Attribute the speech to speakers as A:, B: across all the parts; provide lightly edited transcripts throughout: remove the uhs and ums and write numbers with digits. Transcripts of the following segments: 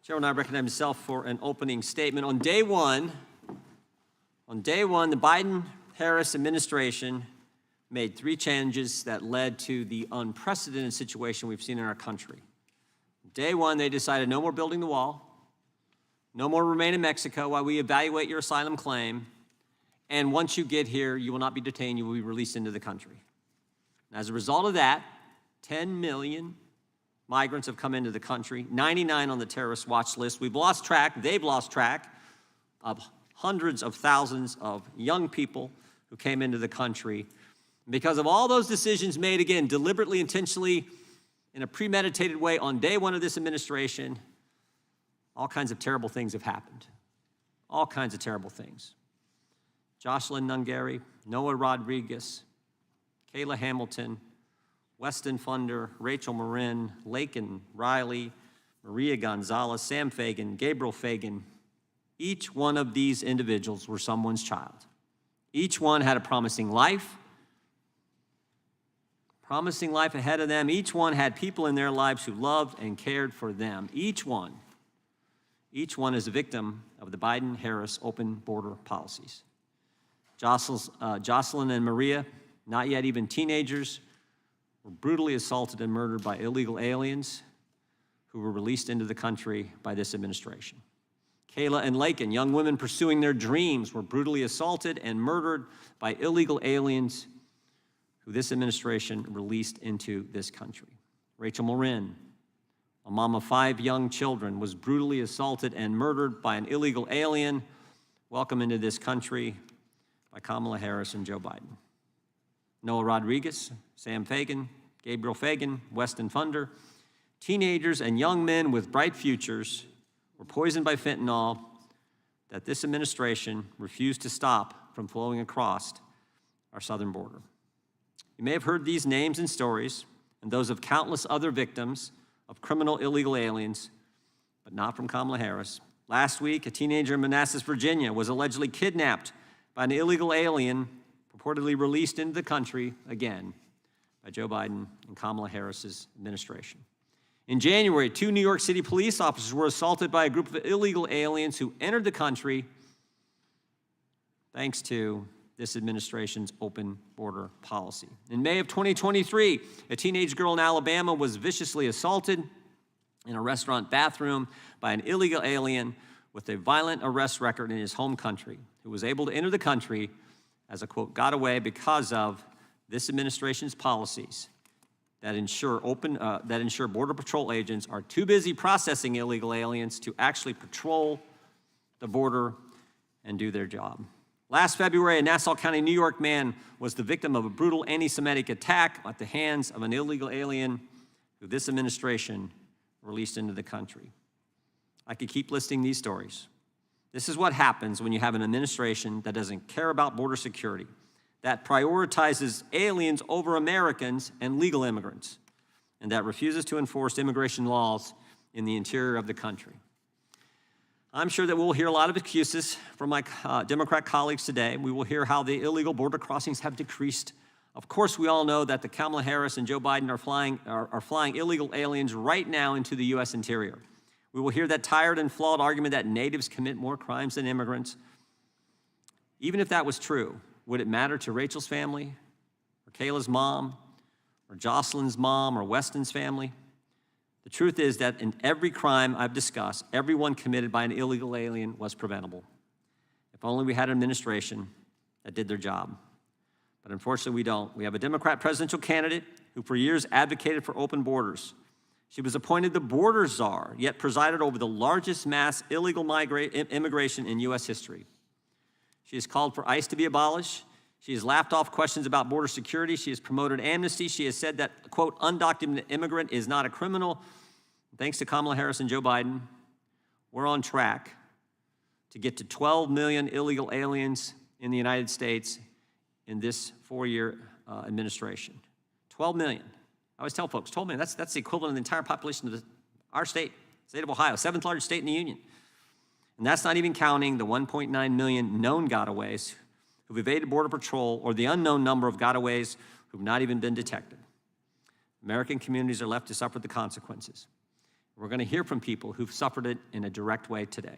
A: Chair will now recognize himself for an opening statement. On day one, the Biden-Harris administration made 3 changes that led to the unprecedented situation we've seen in our country. Day one, they decided no more building the wall, no more remain in Mexico while we evaluate your asylum claim, and once you get here, you will not be detained, you will be released into the country. And as a result of that, 10 million migrants have come into the country, 99 on the terrorist watch list. We've lost track, they've lost track of hundreds of thousands of young people who came into the country. Because of all those decisions made, again, deliberately, intentionally, in a premeditated way on day one of this administration, all kinds of terrible things have happened. All kinds of terrible things. Jocelyn, Nungaray, Noah Rodriguez, Kayla Hamilton, Weston, Fundner, Rachel Morin, Lakin Riley, Maria Gonzalez, Sam Fagan, Gabriel Fagan. Each one of these individuals were someone's child. Each one had a promising life ahead of them. Each one had people in their lives who loved and cared for them. Each one is a victim of the Biden-Harris open border policies. Jocelyn and Maria, not yet even teenagers, were brutally assaulted and murdered by illegal aliens who were released into the country by this administration. Kayla and Lakin, young women pursuing their dreams, were brutally assaulted and murdered by illegal aliens who this administration released into this country. Rachel Morin, a mom of 5 young children, was brutally assaulted and murdered by an illegal alien welcomed into this country by Kamala Harris and Joe Biden. Noah Rodriguez, Sam Fagan, Gabriel Fagan, Weston Fundner, teenagers and young men with bright futures were poisoned by fentanyl that this administration refused to stop from flowing across our southern border. You may have heard these names and stories and those of countless other victims of criminal illegal aliens, but not from Kamala Harris. Last week, a teenager in Manassas, Virginia, was allegedly kidnapped by an illegal alien purportedly released into the country, again, by Joe Biden and Kamala Harris's administration. In January, 2 New York City police officers were assaulted by a group of illegal aliens who entered the country thanks to this administration's open border policy. In May of 2023, a teenage girl in Alabama was viciously assaulted in a restaurant bathroom by an illegal alien with a violent arrest record in his home country, who was able to enter the country as a, quote, got away because of this administration's policies that ensure Border Patrol agents are too busy processing illegal aliens to actually patrol the border and do their job. Last February, a Nassau County, New York man was the victim of a brutal anti-Semitic attack at the hands of an illegal alien who this administration released into the country. I could keep listing these stories. This is what happens when you have an administration that doesn't care about border security, that prioritizes aliens over Americans and legal immigrants, and that refuses to enforce immigration laws in the interior of the country. I'm sure that we'll hear a lot of excuses from my Democrat colleagues today. We will hear how the illegal border crossings have decreased. Of course, we all know that the Kamala Harris and Joe Biden are flying illegal aliens right now into the U.S. interior. We will hear that tired and flawed argument that natives commit more crimes than immigrants. Even if that was true, would it matter to Rachel's family, or Kayla's mom, or Jocelyn's mom, or Weston's family? The truth is that in every crime I've discussed, everyone committed by an illegal alien was preventable. If only we had an administration that did their job. But unfortunately, we don't. We have a Democrat presidential candidate who for years advocated for open borders. She was appointed the border czar, yet presided over the largest mass illegal immigration in U.S. history. She has called for ICE to be abolished. She has laughed off questions about border security. She has promoted amnesty. She has said that, quote, undocumented immigrant is not a criminal. Thanks to Kamala Harris and Joe Biden, we're on track to get to 12 million illegal aliens in the United States in this 4-year administration. 12 million. I always tell folks, 12 million, that's the equivalent of the entire population of our state of Ohio, 7th largest state in the union. And that's not even counting the 1.9 million known gotaways who've evaded Border Patrol or the unknown number of gotaways who've not even been detected. American communities are left to suffer the consequences. We're going to hear from people who've suffered it in a direct way today.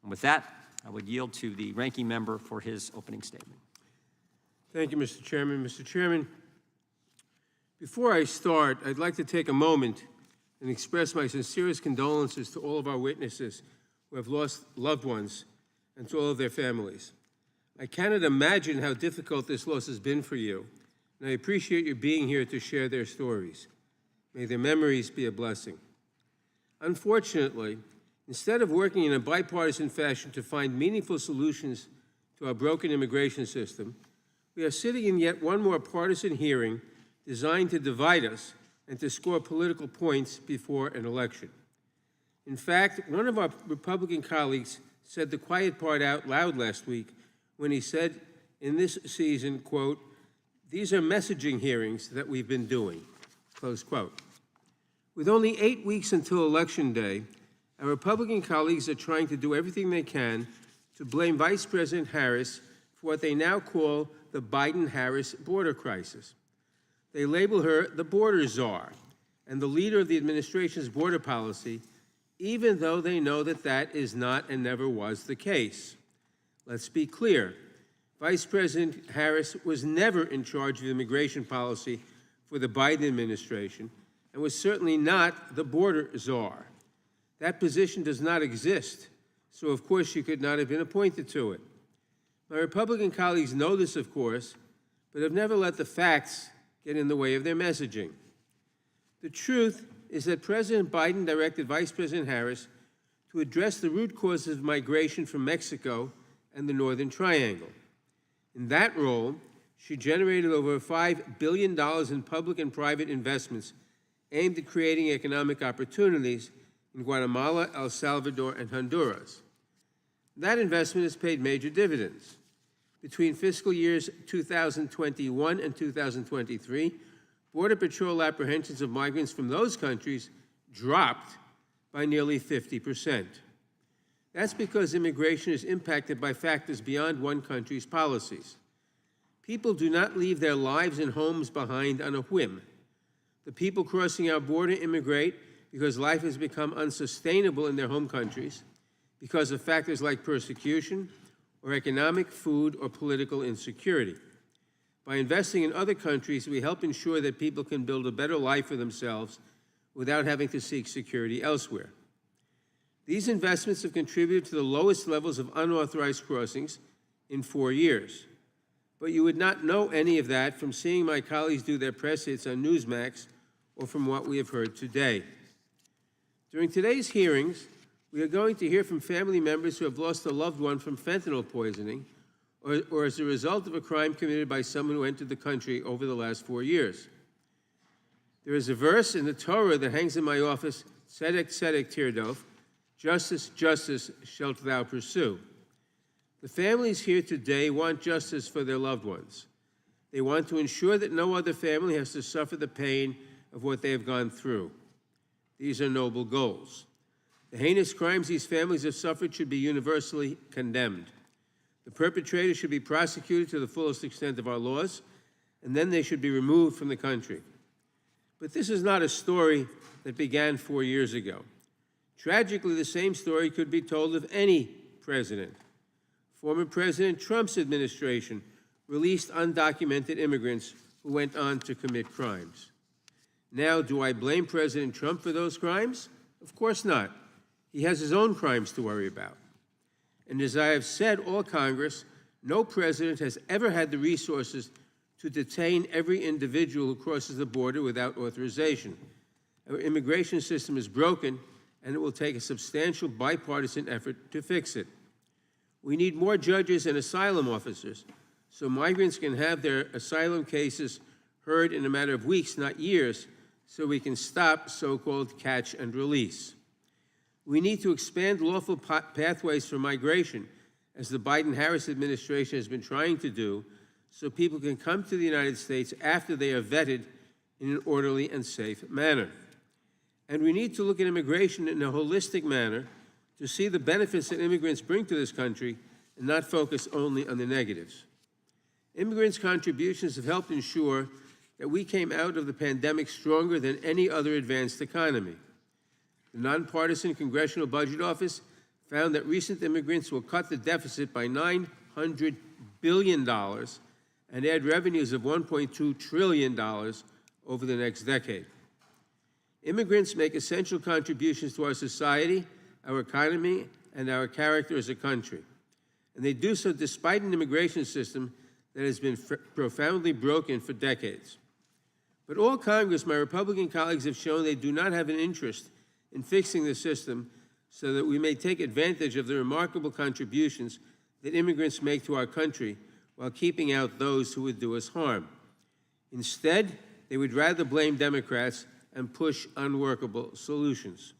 A: And with that, I would yield to the ranking member for his opening statement.
B: Thank you, Mr. Chairman. Mr. Chairman, before I start, I'd like to take a moment and express my sincerest condolences to all of our witnesses who have lost loved ones and to all of their families. I cannot imagine how difficult this loss has been for you, and I appreciate you being here to share their stories. May their memories be a blessing. Unfortunately, instead of working in a bipartisan fashion to find meaningful solutions to our broken immigration system, we are sitting in yet one more partisan hearing designed to divide us and to score political points before an election. In fact, one of our Republican colleagues said the quiet part out loud last week when he said in this season, quote, "These are messaging hearings that we've been doing," close quote. With only 8 weeks until Election Day, our Republican colleagues are trying to do everything they can to blame Vice President Harris for what they now call the Biden-Harris border crisis. They label her the border czar and the leader of the administration's border policy, even though they know that that is not and never was the case. Let's be clear. Vice President Harris was never in charge of immigration policy for the Biden administration and was certainly not the border czar. That position does not exist, so of course she could not have been appointed to it. My Republican colleagues know this, of course, but have never let the facts get in the way of their messaging. The truth is that President Biden directed Vice President Harris to address the root causes of migration from Mexico and the Northern Triangle. In that role, she generated over $5 billion in public and private investments aimed at creating economic opportunities in Guatemala, El Salvador, and Honduras. That investment has paid major dividends. Between fiscal years 2021 and 2023, Border Patrol apprehensions of migrants from those countries dropped by nearly 50%. That's because immigration is impacted by factors beyond one country's policies. People do not leave their lives and homes behind on a whim. The people crossing our border immigrate because life has become unsustainable in their home countries, because of factors like persecution or economic, food, or political insecurity. By investing in other countries, we help ensure that people can build a better life for themselves without having to seek security elsewhere. These investments have contributed to the lowest levels of unauthorized crossings in 4 years. But you would not know any of that from seeing my colleagues do their press hits on Newsmax or from what we have heard today. During today's hearings, we are going to hear from family members who have lost a loved one from fentanyl poisoning or as a result of a crime committed by someone who entered the country over the last 4 years. There is a verse in the Torah that hangs in my office, Tzedek, Tzedek, Tirdof, justice, justice shalt thou pursue. The families here today want justice for their loved ones. They want to ensure that no other family has to suffer the pain of what they have gone through. These are noble goals. The heinous crimes these families have suffered should be universally condemned. The perpetrators should be prosecuted to the fullest extent of our laws, and then they should be removed from the country. But this is not a story that began 4 years ago. Tragically, the same story could be told of any president. Former President Trump's administration released undocumented immigrants who went on to commit crimes. Now, do I blame President Trump for those crimes? Of course not. He has his own crimes to worry about. And as I have said all Congress, no president has ever had the resources to detain every individual who crosses the border without authorization. Our immigration system is broken, and it will take a substantial bipartisan effort to fix it. We need more judges and asylum officers so migrants can have their asylum cases heard in a matter of weeks, not years, so we can stop so-called catch and release. We need to expand lawful pathways for migration, as the Biden-Harris administration has been trying to do, so people can come to the United States after they are vetted in an orderly and safe manner. And we need to look at immigration in a holistic manner to see the benefits that immigrants bring to this country and not focus only on the negatives. Immigrants' contributions have helped ensure that we came out of the pandemic stronger than any other advanced economy. The nonpartisan Congressional Budget Office found that recent immigrants will cut the deficit by $900 billion and add revenues of $1.2 trillion over the next decade. Immigrants make essential contributions to our society, our economy, and our character as a country. And they do so despite an immigration system that has been profoundly broken for decades. But all Congress, my Republican colleagues, have shown they do not have an interest in fixing the system so that we may take advantage of the remarkable contributions that immigrants make to our country while keeping out those who would do us harm. Instead, they would rather blame Democrats and push unworkable solutions.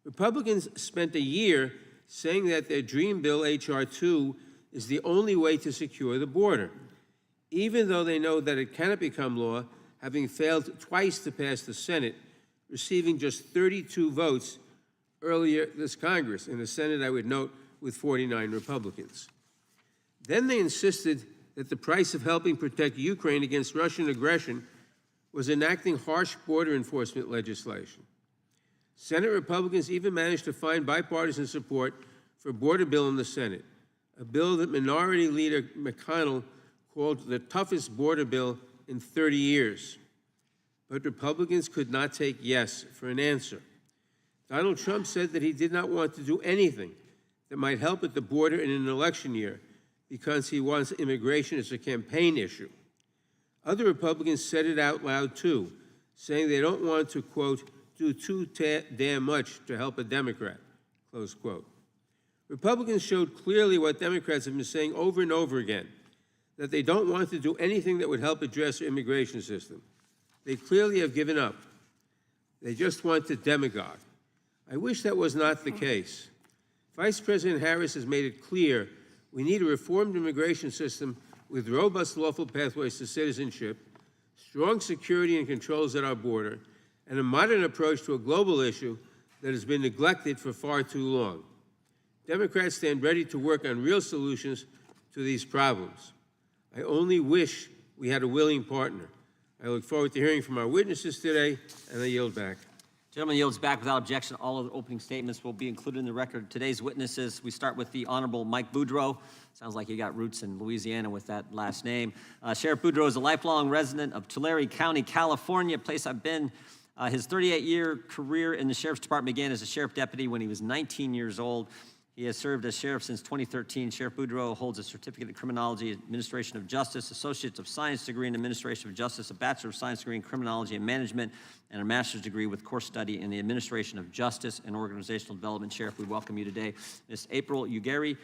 B: Republicans spent a year saying that their dream bill, H.R. 2, is the only way to secure the border, even though they know that it cannot become law, having failed twice to pass the Senate, receiving just 32 votes earlier this Congress. In the Senate, I would note, with 49 Republicans. Then they insisted that the price of helping protect Ukraine against Russian aggression was enacting harsh border enforcement legislation. Senate Republicans even managed to find bipartisan support for a border bill in the Senate, a bill that Minority Leader McConnell called the toughest border bill in 30 years. But Republicans could not take yes for an answer. Donald Trump said that he did not want to do anything that might help at the border in an election year because he wants immigration as a campaign issue. Other Republicans said it out loud too, saying they don't want to, quote, do too damn much to help a Democrat, close quote. Republicans showed clearly what Democrats have been saying over and over again, that they don't want to do anything that would help address the immigration system. They clearly have given up. They just want to demagogue. I wish that was not the case. Vice President Harris has made it clear we need a reformed immigration system with robust lawful pathways to citizenship, strong security and controls at our border, and a modern approach to a global issue that has been neglected for far too long. Democrats stand ready to work on real solutions to these problems. I only wish we had a willing partner. I look forward to hearing from our witnesses today, and I yield back.
A: Gentleman yields back without objection. All of the opening statements will be included in the record. Today's witnesses, we start with the Honorable Mike Boudreaux. Sounds like you got roots in Louisiana with that last name. Sheriff Boudreaux is a lifelong resident of Tulare County, California, a place I've been. His 38-year career in the Sheriff's Department began as a sheriff deputy when he was 19 years old. He has served as sheriff since 2013. Sheriff Boudreaux holds a certificate in criminology, administration of justice, associate of science degree in administration of justice, a bachelor of science degree in criminology and management, and a master's degree with course study in the administration of justice and organizational development. Sheriff, we welcome you today. Ms. April Aguirre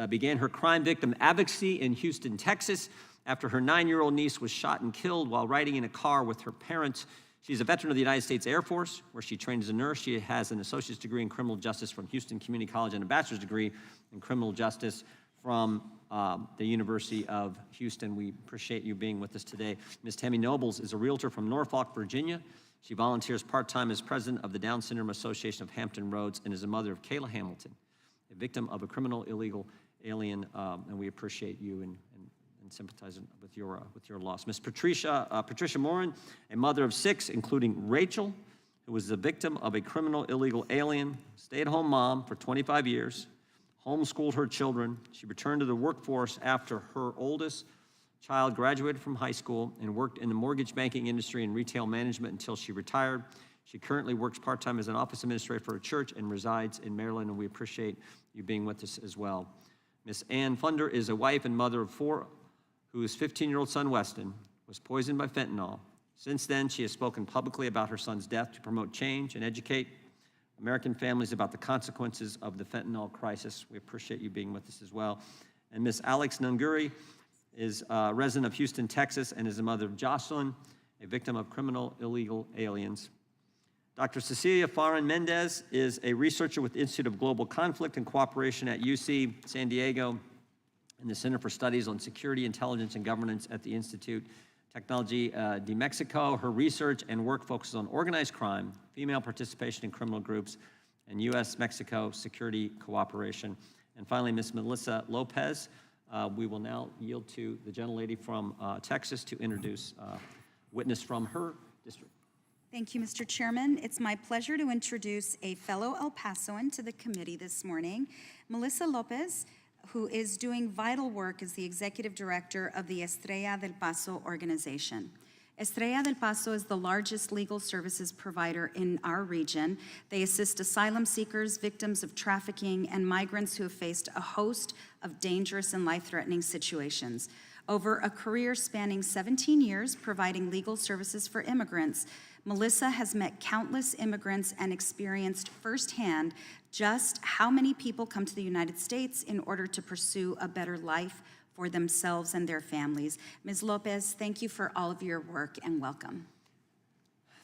A: began her crime victim advocacy in Houston, Texas, after her 9-year-old niece was shot and killed while riding in a car with her parents. She's a veteran of the United States Air Force, where she trained as a nurse. She has an associate's degree in criminal justice from Houston Community College and a bachelor's degree in criminal justice from the University of Houston. We appreciate you being with us today. Ms. Tammy Nobles is a realtor from Norfolk, Virginia. She volunteers part-time as president of the Down Syndrome Association of Hampton Roads and is a mother of Kayla Hamilton, a victim of a criminal illegal alien, and we appreciate you and sympathize with your loss. Ms. Patricia Morin, a mother of 6, including Rachel, who was the victim of a criminal illegal alien, stay-at-home mom for 25 years, homeschooled her children. She returned to the workforce after her oldest child graduated from high school and worked in the mortgage banking industry and retail management until she retired. She currently works part-time as an office administrator for a church and resides in Maryland, and we appreciate you being with us as well. Ms. Ann Fundner is a wife and mother of 4, whose 15-year-old son, Weston, was poisoned by fentanyl. Since then, she has spoken publicly about her son's death to promote change and educate American families about the consequences of the fentanyl crisis. We appreciate you being with us as well. And Ms. Alex Nungaray is a resident of Houston, Texas, and is the mother of Jocelyn, a victim of criminal illegal aliens. Dr. Cecilia Farran Mendez is a researcher with the Institute of Global Conflict and Cooperation at UC San Diego, and the Center for Studies on Security, Intelligence, and Governance at the Institute Technology de Mexico. Her research and work focuses on organized crime, female participation in criminal groups, and U.S.-Mexico security cooperation. And finally, Ms. Melissa Lopez. We will now yield to the gentlelady from Texas to introduce witness from her district.
C: Thank you, Mr. Chairman. It's my pleasure to introduce a fellow El Pasoan to the committee this morning, Melissa Lopez, who is doing vital work as the Executive Director of the Estrella del Paso organization. Estrella del Paso is the largest legal services provider in our region. They assist asylum seekers, victims of trafficking, and migrants who have faced a host of dangerous and life-threatening situations. Over a career spanning 17 years providing legal services for immigrants, Melissa has met countless immigrants and experienced firsthand just how many people come to the United States in order to pursue a better life for themselves and their families. Ms. Lopez, thank you for all of your work and welcome.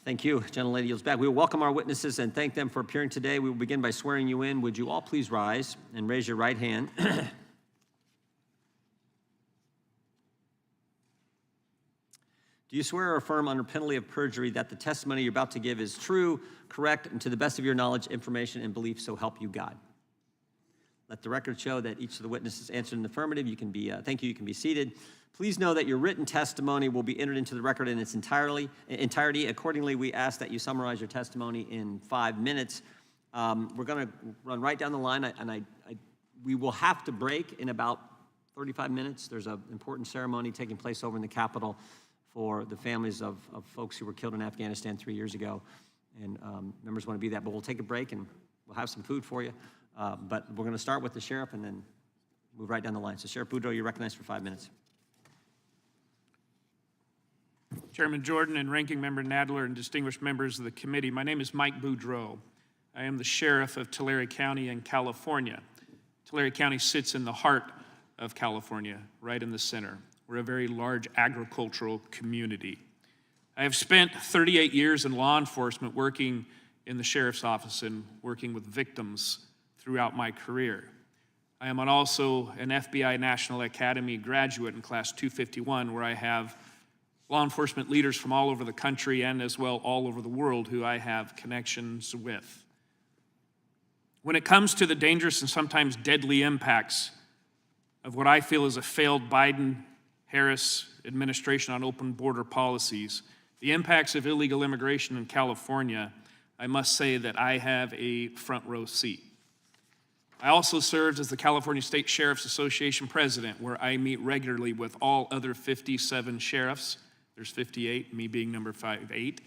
A: Thank you. Gentlelady yields back. We will welcome our witnesses and thank them for appearing today. We will begin by swearing you in. Would you all please rise and raise your right hand? Do you swear or affirm under penalty of perjury that the testimony you're about to give is true, correct, and to the best of your knowledge, information, and belief, so help you God? Let the record show that each of the witnesses answered in the affirmative. You can be, thank you, you can be seated. Please know that your written testimony will be entered into the record in its entirety. Accordingly, we ask that you summarize your testimony in 5 minutes. We're gonna run right down the line, we will have to break in about 35 minutes. There's an important ceremony taking place over in the Capitol for the families of folks who were killed in Afghanistan 3 years ago. And members want to be that, but we'll take a break and we'll have some food for you. But we're going to start with the sheriff and then move right down the line. So Sheriff Boudreaux, you're recognized for 5 minutes.
D: Chairman Jordan and Ranking Member Nadler and distinguished members of the committee, my name is Mike Boudreaux. I am the sheriff of Tulare County in California. Tulare County sits in the heart of California, right in the center. We're a very large agricultural community. I have spent 38 years in law enforcement working in the sheriff's office and working with victims throughout my career. I am also an FBI National Academy graduate in Class 251, where I have law enforcement leaders from all over the country and as well all over the world who I have connections with. When it comes to the dangerous and sometimes deadly impacts of what I feel is a failed Biden-Harris administration on open border policies, the impacts of illegal immigration in California, I must say that I have a front row seat. I also served as the California State Sheriff's Association president, where I meet regularly with all other 57 sheriffs, there's 58, me being number 58,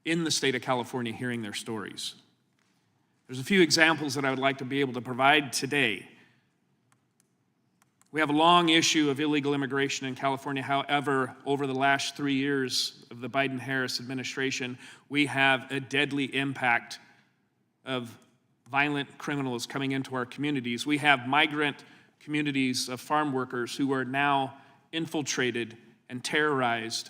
D: in the state of California hearing their stories. There's a few examples that I would like to be able to provide today. We have a long issue of illegal immigration in California. However, over the last 3 years of the Biden-Harris administration, we have a deadly impact of violent criminals coming into our communities. We have migrant communities of farm workers who are now infiltrated and terrorized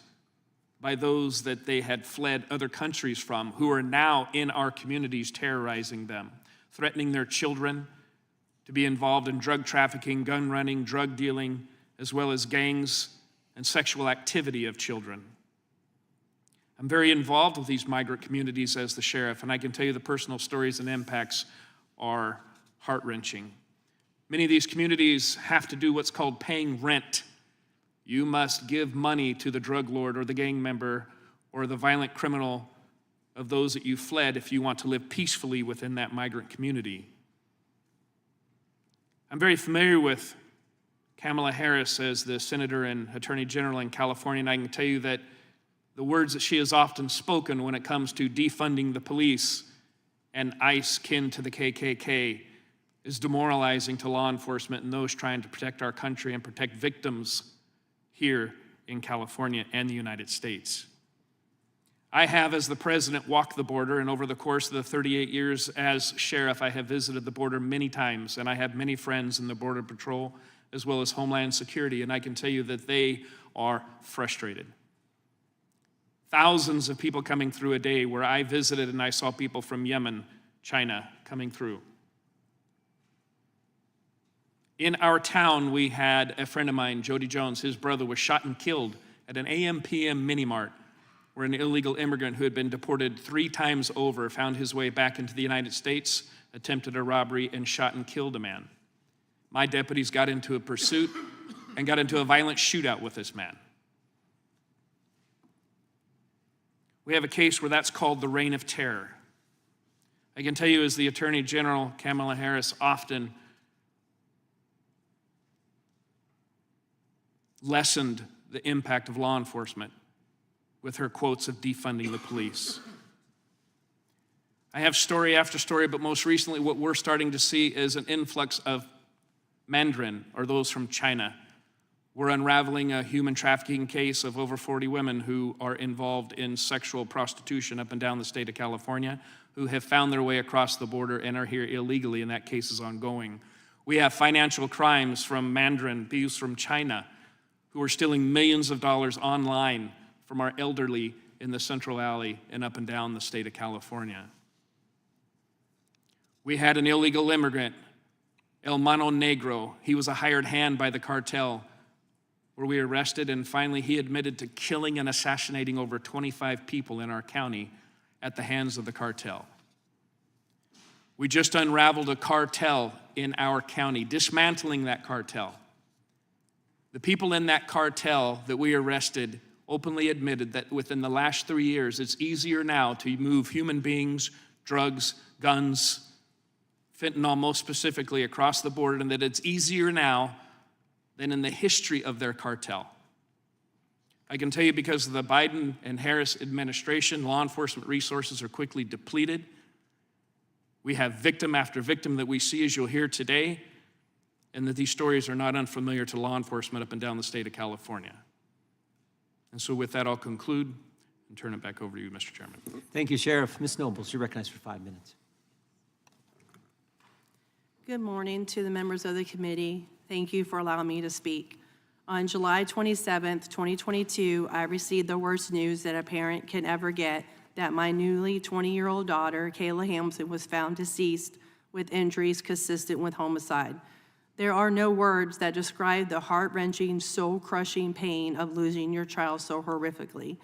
D: by those that they had fled other countries from, who are now in our communities terrorizing them, threatening their children to be involved in drug trafficking, gun running, drug dealing, as well as gangs and sexual activity of children. I'm very involved with these migrant communities as the sheriff, and I can tell you the personal stories and impacts are heart-wrenching. Many of these communities have to do what's called paying rent. You must give money to the drug lord or the gang member or the violent criminal of those that you fled if you want to live peacefully within that migrant community. I'm very familiar with Kamala Harris as the Senator and Attorney General in California, and I can tell you that the words that she has often spoken when it comes to defunding the police and ICE kin to the KKK is demoralizing to law enforcement and those trying to protect our country and protect victims here in California and the United States. I have, as the president, walked the border, and over the course of the 38 years as sheriff, I have visited the border many times, and I have many friends in the Border Patrol as well as Homeland Security, and I can tell you that they are frustrated. Thousands of people coming through a day where I visited and I saw people from Yemen, China coming through. In our town, we had a friend of mine, Jody Jones. His brother was shot and killed at an AM/PM mini-mart where an illegal immigrant who had been deported 3 times over found his way back into the United States, attempted a robbery, and shot and killed a man. My deputies got into a pursuit and got into a violent shootout with this man. We have a case where that's called the reign of terror. I can tell you, as the Attorney General, Kamala Harris often lessened the impact of law enforcement with her quotes of defunding the police. I have story after story, but most recently what we're starting to see is an influx of Mandarin, or those from China. We're unraveling a human trafficking case of over 40 women who are involved in sexual prostitution up and down the state of California, who have found their way across the border and are here illegally, and that case is ongoing. We have financial crimes from Mandarin, thieves from China, who are stealing millions of dollars online from our elderly in the Central Valley and up and down the state of California. We had an illegal immigrant, El Mano Negro. He was a hired hand by the cartel, where we arrested, and finally he admitted to killing and assassinating over 25 people in our county at the hands of the cartel. We just unraveled a cartel in our county, dismantling that cartel. The people in that cartel that we arrested openly admitted that within the last 3 years, it's easier now to move human beings, drugs, guns, fentanyl most specifically, across the border, and that it's easier now than in the history of their cartel. I can tell you, because of the Biden and Harris administration, law enforcement resources are quickly depleted. We have victim after victim that we see, as you'll hear today, and that these stories are not unfamiliar to law enforcement up and down the state of California. And so with that, I'll conclude and turn it back over to you, Mr. Chairman.
A: Thank you, Sheriff. Ms. Nobles, you're recognized for 5 minutes.
E: Good morning to the members of the committee. Thank you for allowing me to speak. On July 27th, 2022, I received the worst news that a parent can ever get, that my newly 20-year-old daughter, Kayla Hampson, was found deceased with injuries consistent with homicide. There are no words that describe the heart-wrenching, soul-crushing pain of losing your child so horrifically.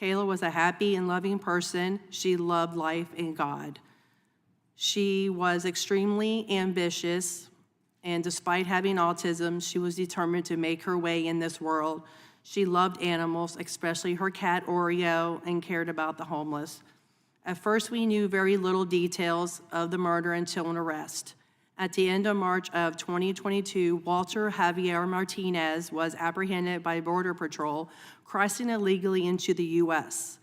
E: Kayla was a happy and loving person. She loved life and God. She was extremely ambitious, and despite having autism, she was determined to make her way in this world. She loved animals, especially her cat Oreo, and cared about the homeless. At first, we knew very little details of the murder until an arrest. At the end of March of 2022, Walter Javier Martinez was apprehended by Border Patrol, crossing illegally into the U.S.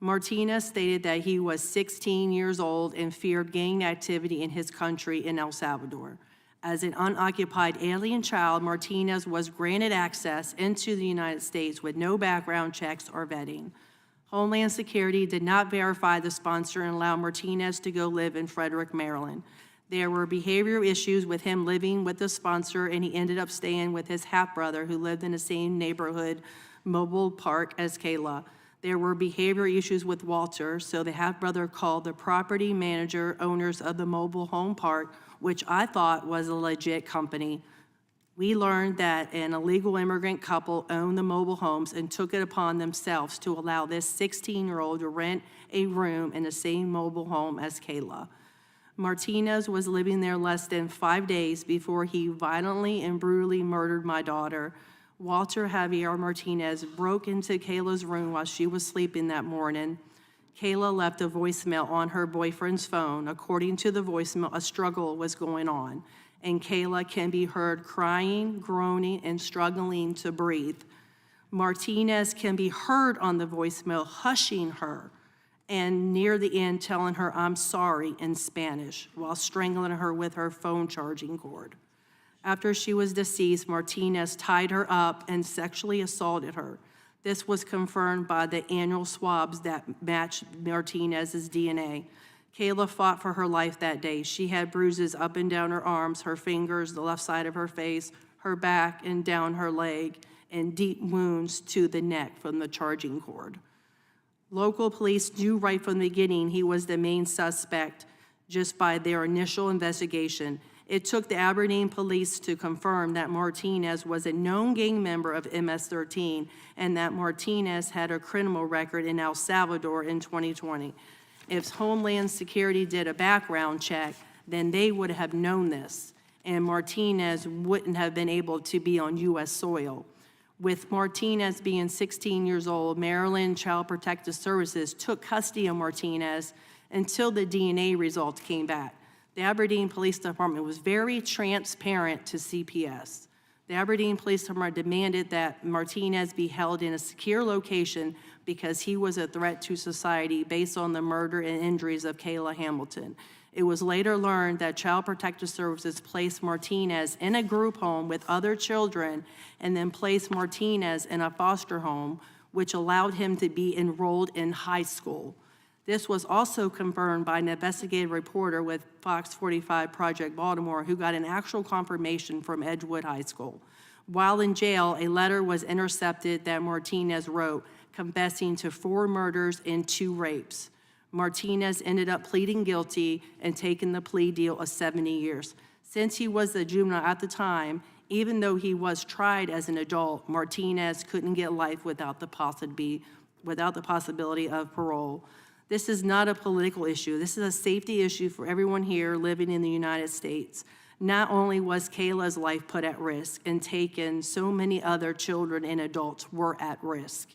E: Martinez stated that he was 16 years old and feared gang activity in his country in El Salvador. As an unoccupied alien child, Martinez was granted access into the United States with no background checks or vetting. Homeland Security did not verify the sponsor and allow Martinez to go live in Frederick, Maryland. There were behavioral issues with him living with the sponsor, and he ended up staying with his half-brother who lived in the same neighborhood, Mobile Park, as Kayla. There were behavioral issues with Walter, so the half-brother called the property manager, owners of the mobile home park, which I thought was a legit company. We learned that an illegal immigrant couple owned the mobile homes and took it upon themselves to allow this 16-year-old to rent a room in the same mobile home as Kayla. Martinez was living there less than 5 days before he violently and brutally murdered my daughter. Walter Javier Martinez broke into Kayla's room while she was sleeping that morning. Kayla left a voicemail on her boyfriend's phone. According to the voicemail, a struggle was going on, and Kayla can be heard crying, groaning, and struggling to breathe. Martinez can be heard on the voicemail hushing her, and near the end telling her, "I'm sorry," in Spanish, while strangling her with her phone charging cord. After she was deceased, Martinez tied her up and sexually assaulted her. This was confirmed by the annual swabs that matched Martinez's DNA. Kayla fought for her life that day. She had bruises up and down her arms, her fingers, the left side of her face, her back, and down her leg, and deep wounds to the neck from the charging cord. Local police knew right from the beginning he was the main suspect just by their initial investigation. It took the Aberdeen police to confirm that Martinez was a known gang member of MS-13 and that Martinez had a criminal record in El Salvador in 2020. If Homeland Security did a background check, then they would have known this, and Martinez wouldn't have been able to be on U.S. soil. With Martinez being 16 years old, Maryland Child Protective Services took custody of Martinez until the DNA results came back. The Aberdeen Police Department was very transparent to CPS. The Aberdeen Police Department demanded that Martinez be held in a secure location because he was a threat to society based on the murder and injuries of Kayla Hamilton. It was later learned that Child Protective Services placed Martinez in a group home with other children and then placed Martinez in a foster home, which allowed him to be enrolled in high school. This was also confirmed by an investigative reporter with Fox 45 Project Baltimore who got an actual confirmation from Edgewood High School. While in jail, a letter was intercepted that Martinez wrote, confessing to 4 murders and 2 rapes. Martinez ended up pleading guilty and taking the plea deal of 70 years. Since he was a juvenile at the time, even though he was tried as an adult, Martinez couldn't get life without the possibility of parole. This is not a political issue. This is a safety issue for everyone here living in the United States. Not only was Kayla's life put at risk and taken, so many other children and adults were at risk.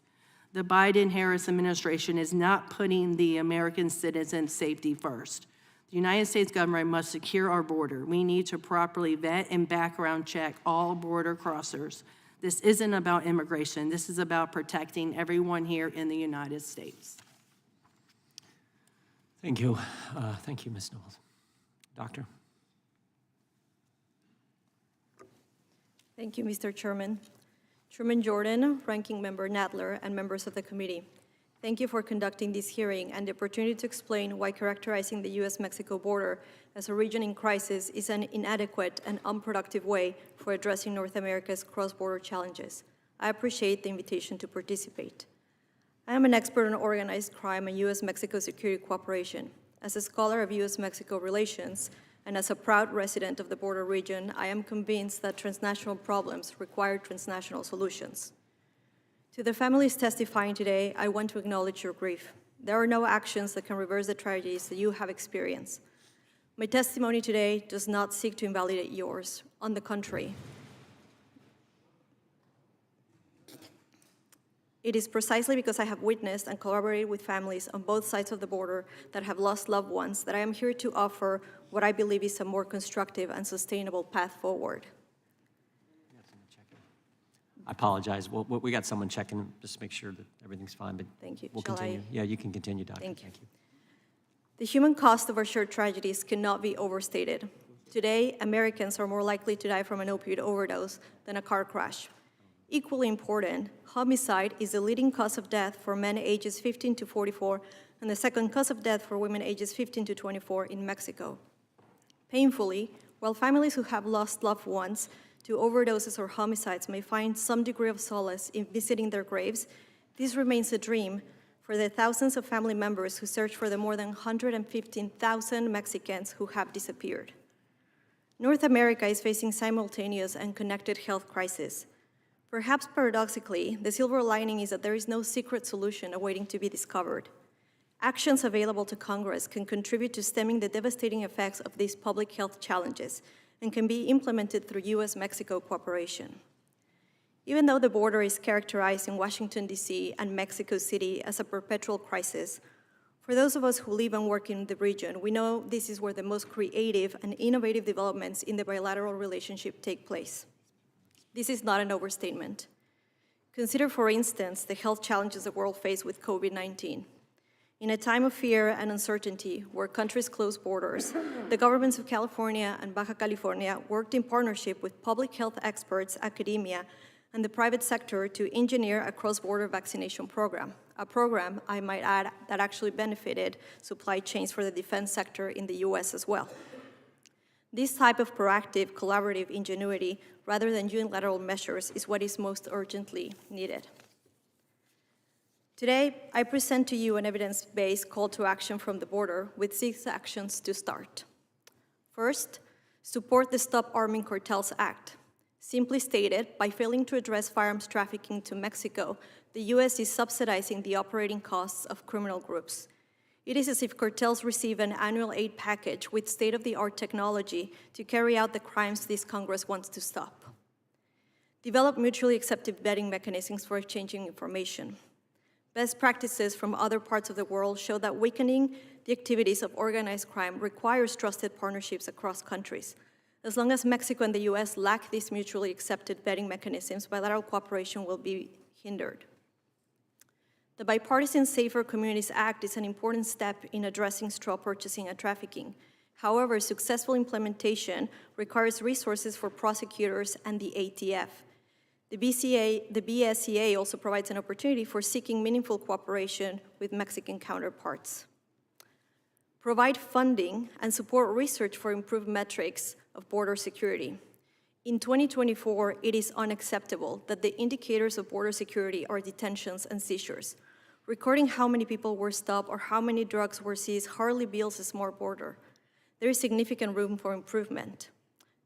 E: The Biden-Harris administration is not putting the American citizens' safety first. The United States government must secure our border. We need to properly vet and background check all border crossers. This isn't about immigration. This is about protecting everyone here in the United States.
A: Thank you. Thank you, Ms. Knowles. Doctor?
F: Thank you, Mr. Chairman. Chairman Jordan, Ranking Member Nadler, and members of the committee, thank you for conducting this hearing and the opportunity to explain why characterizing the U.S.-Mexico border as a region in crisis is an inadequate and unproductive way for addressing North America's cross-border challenges. I appreciate the invitation to participate. I am an expert on organized crime and U.S.-Mexico security cooperation. As a scholar of U.S.-Mexico relations and as a proud resident of the border region, I am convinced that transnational problems require transnational solutions. To the families testifying today, I want to acknowledge your grief. There are no actions that can reverse the tragedies that you have experienced. My testimony today does not seek to invalidate yours. On the contrary, it is precisely because I have witnessed and collaborated with families on both sides of the border that have lost loved ones that I am here to offer what I believe is a more constructive and sustainable path forward.
A: I apologize. We got someone checking just to make sure that everything's fine, but
F: Thank you.
A: we'll
F: Shall
A: continue. Yeah, you can continue, Doctor.
F: Thank you. The human cost of our shared tragedies cannot be overstated. Today, Americans are more likely to die from an opioid overdose than a car crash. Equally important, homicide is the leading cause of death for men ages 15 to 44 and the second cause of death for women ages 15 to 24 in Mexico. Painfully, while families who have lost loved ones to overdoses or homicides may find some degree of solace in visiting their graves, this remains a dream for the thousands of family members who search for the more than 115,000 Mexicans who have disappeared. North America is facing simultaneous and connected health crises. Perhaps paradoxically, the silver lining is that there is no secret solution awaiting to be discovered. Actions available to Congress can contribute to stemming the devastating effects of these public health challenges and can be implemented through U.S.-Mexico cooperation. Even though the border is characterized in Washington, D.C. and Mexico City as a perpetual crisis, for those of us who live and work in the region, we know this is where the most creative and innovative developments in the bilateral relationship take place. This is not an overstatement. Consider, for instance, the health challenges the world faces with COVID-19. In a time of fear and uncertainty, where countries close borders, the governments of California and Baja California worked in partnership with public health experts, academia, and the private sector to engineer a cross-border vaccination program, a program, I might add, that actually benefited supply chains for the defense sector in the US as well. This type of proactive, collaborative ingenuity, rather than unilateral measures, is what is most urgently needed. Today, I present to you an evidence-based call to action from the border with 6 actions to start. First, support the Stop Arming Cartels Act. Simply stated, by failing to address firearms trafficking to Mexico, the U.S. is subsidizing the operating costs of criminal groups. It is as if cartels receive an annual aid package with state-of-the-art technology to carry out the crimes this Congress wants to stop. Develop mutually accepted vetting mechanisms for exchanging information. Best practices from other parts of the world show that weakening the activities of organized crime requires trusted partnerships across countries. As long as Mexico and the US lack these mutually accepted vetting mechanisms, bilateral cooperation will be hindered. The Bipartisan Safer Communities Act is an important step in addressing straw purchasing and trafficking. However, successful implementation requires resources for prosecutors and the ATF. The BSEA also provides an opportunity for seeking meaningful cooperation with Mexican counterparts. Provide funding and support research for improved metrics of border security. In 2024, it is unacceptable that the indicators of border security are detentions and seizures. Recording how many people were stopped or how many drugs were seized hardly builds a smart border. There is significant room for improvement.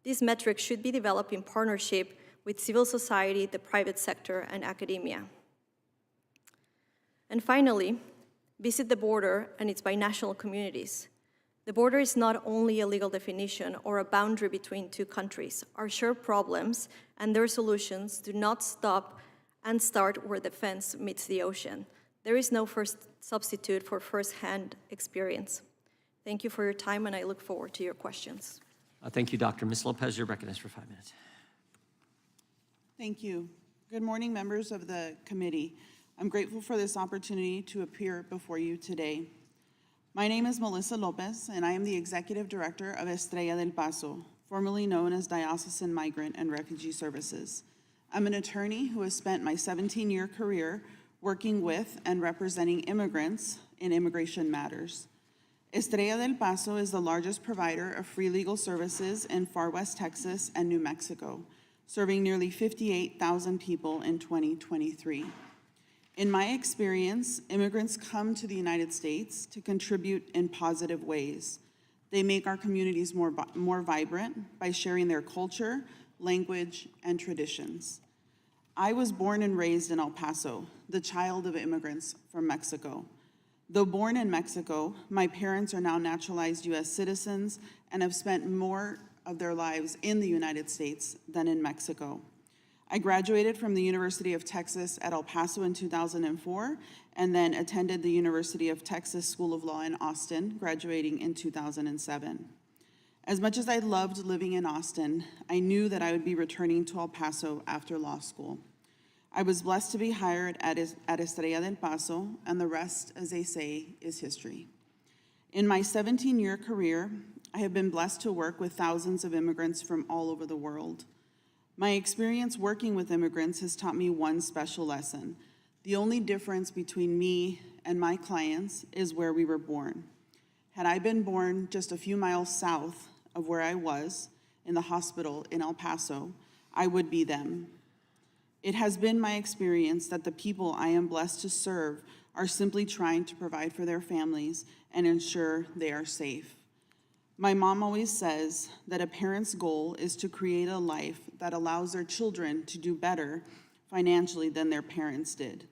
F: These metrics should be developed in partnership with civil society, the private sector, and academia. And finally, visit the border and its binational communities. The border is not only a legal definition or a boundary between two countries. Our shared problems and their solutions do not stop and start where the fence meets the ocean. There is no substitute for first-hand experience. Thank you for your time, and I look forward to your questions.
A: Thank you, Dr. Ms. Lopez, you're recognized for 5 minutes.
G: Thank you. Good morning, members of the committee. I'm grateful for this opportunity to appear before you today. My name is Melissa Lopez, and I am the Executive Director of Estrella del Paso, formerly known as Diocesan Migrant and Refugee Services. I'm an attorney who has spent my 17-year career working with and representing immigrants in immigration matters. Estrella del Paso is the largest provider of free legal services in far west Texas and New Mexico, serving nearly 58,000 people in 2023. In my experience, immigrants come to the United States to contribute in positive ways. They make our communities more vibrant by sharing their culture, language, and traditions. I was born and raised in El Paso, the child of immigrants from Mexico. Though born in Mexico, my parents are now naturalized U.S. citizens and have spent more of their lives in the United States than in Mexico. I graduated from the University of Texas at El Paso in 2004, and then attended the University of Texas School of Law in Austin, graduating in 2007. As much as I loved living in Austin, I knew that I would be returning to El Paso after law school. I was blessed to be hired at Estrella del Paso, and the rest, as they say, is history. In my 17-year career, I have been blessed to work with thousands of immigrants from all over the world. My experience working with immigrants has taught me one special lesson. The only difference between me and my clients is where we were born. Had I been born just a few miles south of where I was, in the hospital in El Paso, I would be them. It has been my experience that the people I am blessed to serve are simply trying to provide for their families and ensure they are safe. My mom always says that a parent's goal is to create a life that allows their children to do better financially than their parents did.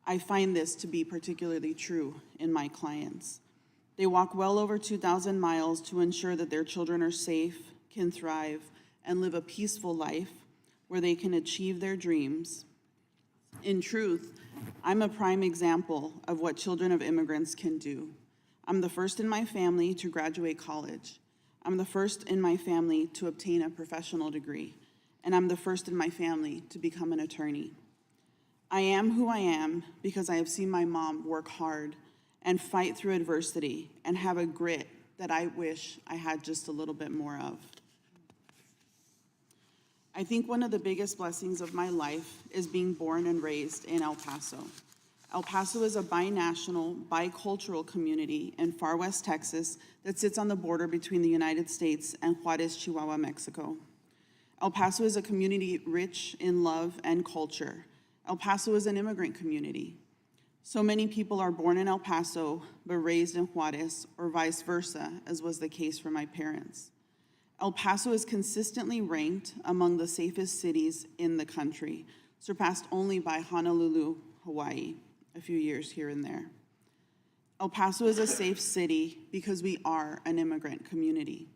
G: I find this to be particularly true in my clients. They walk well over 2,000 miles to ensure that their children are safe, can thrive, and live a peaceful life where they can achieve their dreams. In truth, I'm a prime example of what children of immigrants can do. I'm the first in my family to graduate college. I'm the first in my family to obtain a professional degree. And I'm the first in my family to become an attorney. I am who I am because I have seen my mom work hard and fight through adversity and have a grit that I wish I had just a little bit more of. I think one of the biggest blessings of my life is being born and raised in El Paso. El Paso is a binational, bicultural community in far west Texas that sits on the border between the United States and Juarez, Chihuahua, Mexico. El Paso is a community rich in love and culture. El Paso is an immigrant community. So many people are born in El Paso but raised in Juarez, or vice versa, as was the case for my parents. El Paso is consistently ranked among the safest cities in the country, surpassed only by Honolulu, Hawaii, a few years here and there. El Paso is a safe city because we are an immigrant community.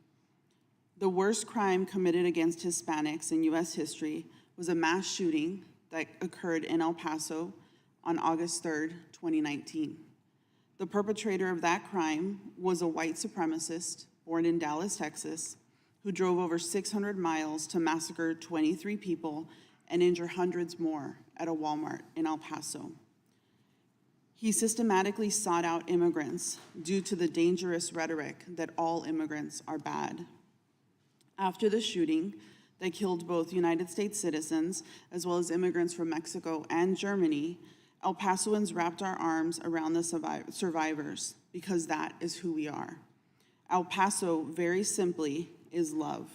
G: The worst crime committed against Hispanics in U.S. history was a mass shooting that occurred in El Paso on August 3rd, 2019. The perpetrator of that crime was a white supremacist born in Dallas, Texas, who drove over 600 miles to massacre 23 people and injure hundreds more at a Walmart in El Paso. He systematically sought out immigrants due to the dangerous rhetoric that all immigrants are bad. After the shooting that killed both United States citizens as well as immigrants from Mexico and Germany, El Pasoans wrapped our arms around the survivors because that is who we are. El Paso, very simply, is love.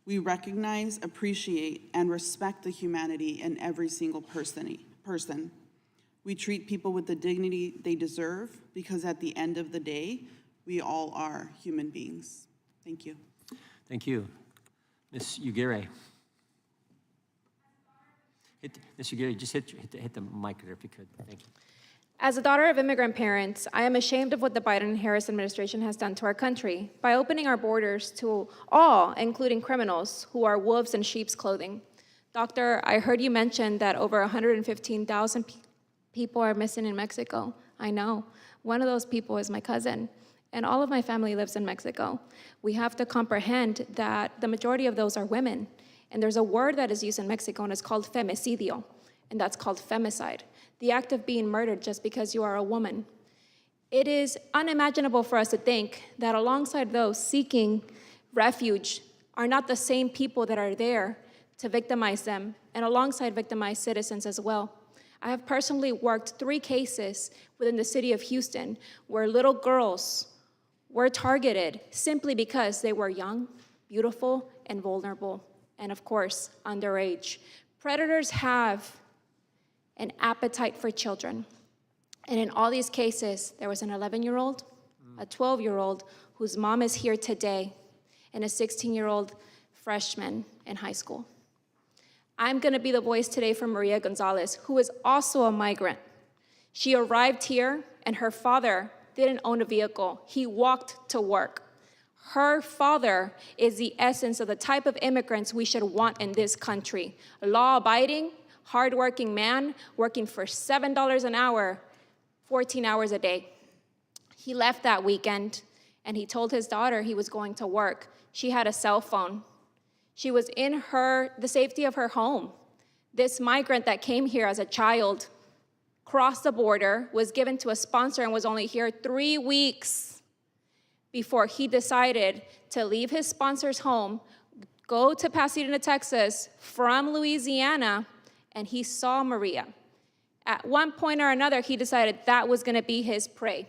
G: We recognize, appreciate, and respect the humanity in every single person. We treat people with the dignity they deserve because at the end of the day, we all are human beings. Thank you.
A: Thank you. Ms. Aguirre. Ms. Aguirre, just hit the mic there if you could. Thank you.
H: As a daughter of immigrant parents, I am ashamed of what the Biden and Harris administration has done to our country by opening our borders to all, including criminals, who are wolves in sheep's clothing. Doctor, I heard you mention that over 115,000 people are missing in Mexico. I know. One of those people is my cousin, and all of my family lives in Mexico. We have to comprehend that the majority of those are women, and there's a word that is used in Mexico, and it's called femicidio, and that's called femicide, the act of being murdered just because you are a woman. It is unimaginable for us to think that alongside those seeking refuge are not the same people that are there to victimize them, and alongside victimized citizens as well. I have personally worked 3 cases within the city of Houston where little girls were targeted simply because they were young, beautiful, and vulnerable, and of course, underage. Predators have an appetite for children. And in all these cases, there was an 11-year-old, a 12-year-old whose mom is here today, and a 16-year-old freshman in high school. I'm gonna be the voice today for Maria Gonzalez, who is also a migrant. She arrived here, and her father didn't own a vehicle. He walked to work. Her father is the essence of the type of immigrants we should want in this country. Law-abiding, hardworking man, working for $7 an hour, 14 hours a day. He left that weekend, and he told his daughter he was going to work. She had a cell phone. She was in the safety of her home. This migrant that came here as a child, crossed the border, was given to a sponsor, and was only here 3 weeks before he decided to leave his sponsor's home, go to Pasadena, Texas, from Louisiana, and he saw Maria. At one point or another, he decided that was gonna be his prey.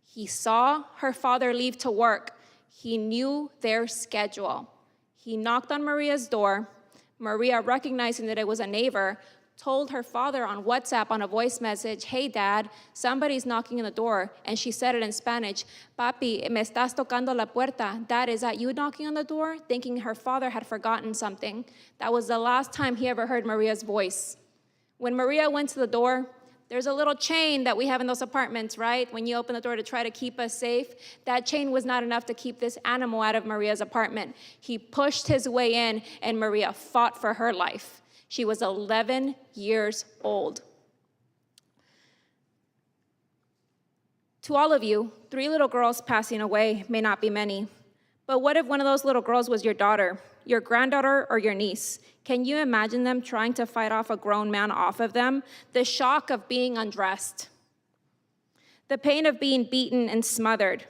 H: He saw her father leave to work. He knew their schedule. He knocked on Maria's door. Maria, recognizing that it was a neighbor, told her father on WhatsApp on a voice message, "Hey, Dad, somebody's knocking on the door." And she said it in Spanish, "Papi, me estás tocando la puerta." Dad, is that you knocking on the door? Thinking her father had forgotten something. That was the last time he ever heard Maria's voice. When Maria went to the door, there's a little chain that we have in those apartments, right? When you open the door to try to keep us safe, that chain was not enough to keep this animal out of Maria's apartment. He pushed his way in, and Maria fought for her life. She was 11 years old. To all of you, 3 little girls passing away may not be many, but what if one of those little girls was your daughter, your granddaughter, or your niece? Can you imagine them trying to fight off a grown man off of them? The shock of being undressed, the pain of being beaten and smothered.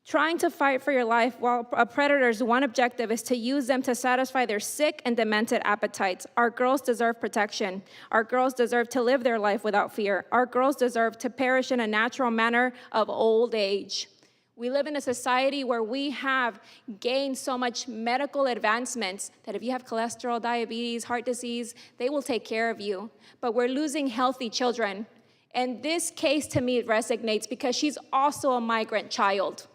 H: Trying to fight for your life while a predator's one objective is to use them to satisfy their sick and demented appetites. Our girls deserve protection. Our girls deserve to live their life without fear. Our girls deserve to perish in a natural manner of old age. We live in a society where we have gained so much medical advancements that if you have cholesterol, diabetes, heart disease, they will take care of you. But we're losing healthy children. And this case to me resonates because she's also a migrant child.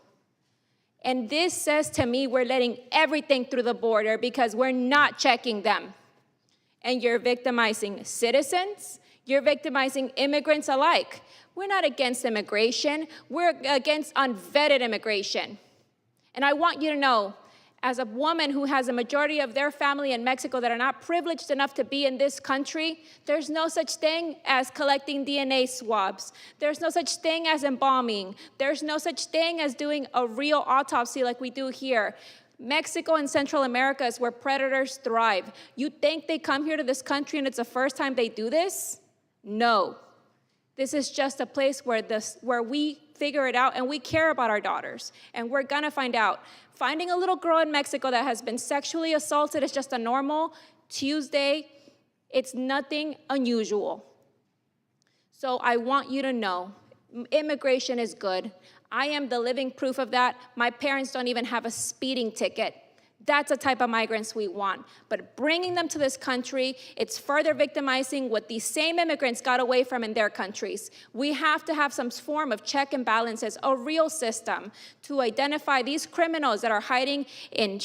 H: And this says to me we're letting everything through the border because we're not checking them. And you're victimizing citizens, you're victimizing immigrants alike. We're not against immigration, we're against unvetted immigration. And I want you to know, as a woman who has a majority of their family in Mexico that are not privileged enough to be in this country, there's no such thing as collecting DNA swabs. There's no such thing as embalming. There's no such thing as doing a real autopsy like we do here. Mexico and Central America is where predators thrive. You think they come here to this country and it's the first time they do this? No. This is just a place where we figure it out and we care about our daughters. And we're gonna find out. Finding a little girl in Mexico that has been sexually assaulted is just a normal Tuesday. It's nothing unusual. So I want you to know, immigration is good. I am the living proof of that. My parents don't even have a speeding ticket. That's the type of migrants we want. But bringing them to this country, it's further victimizing what these same immigrants got away from in their countries. We have to have some form of check and balances, a real system to identify these criminals that are hiding in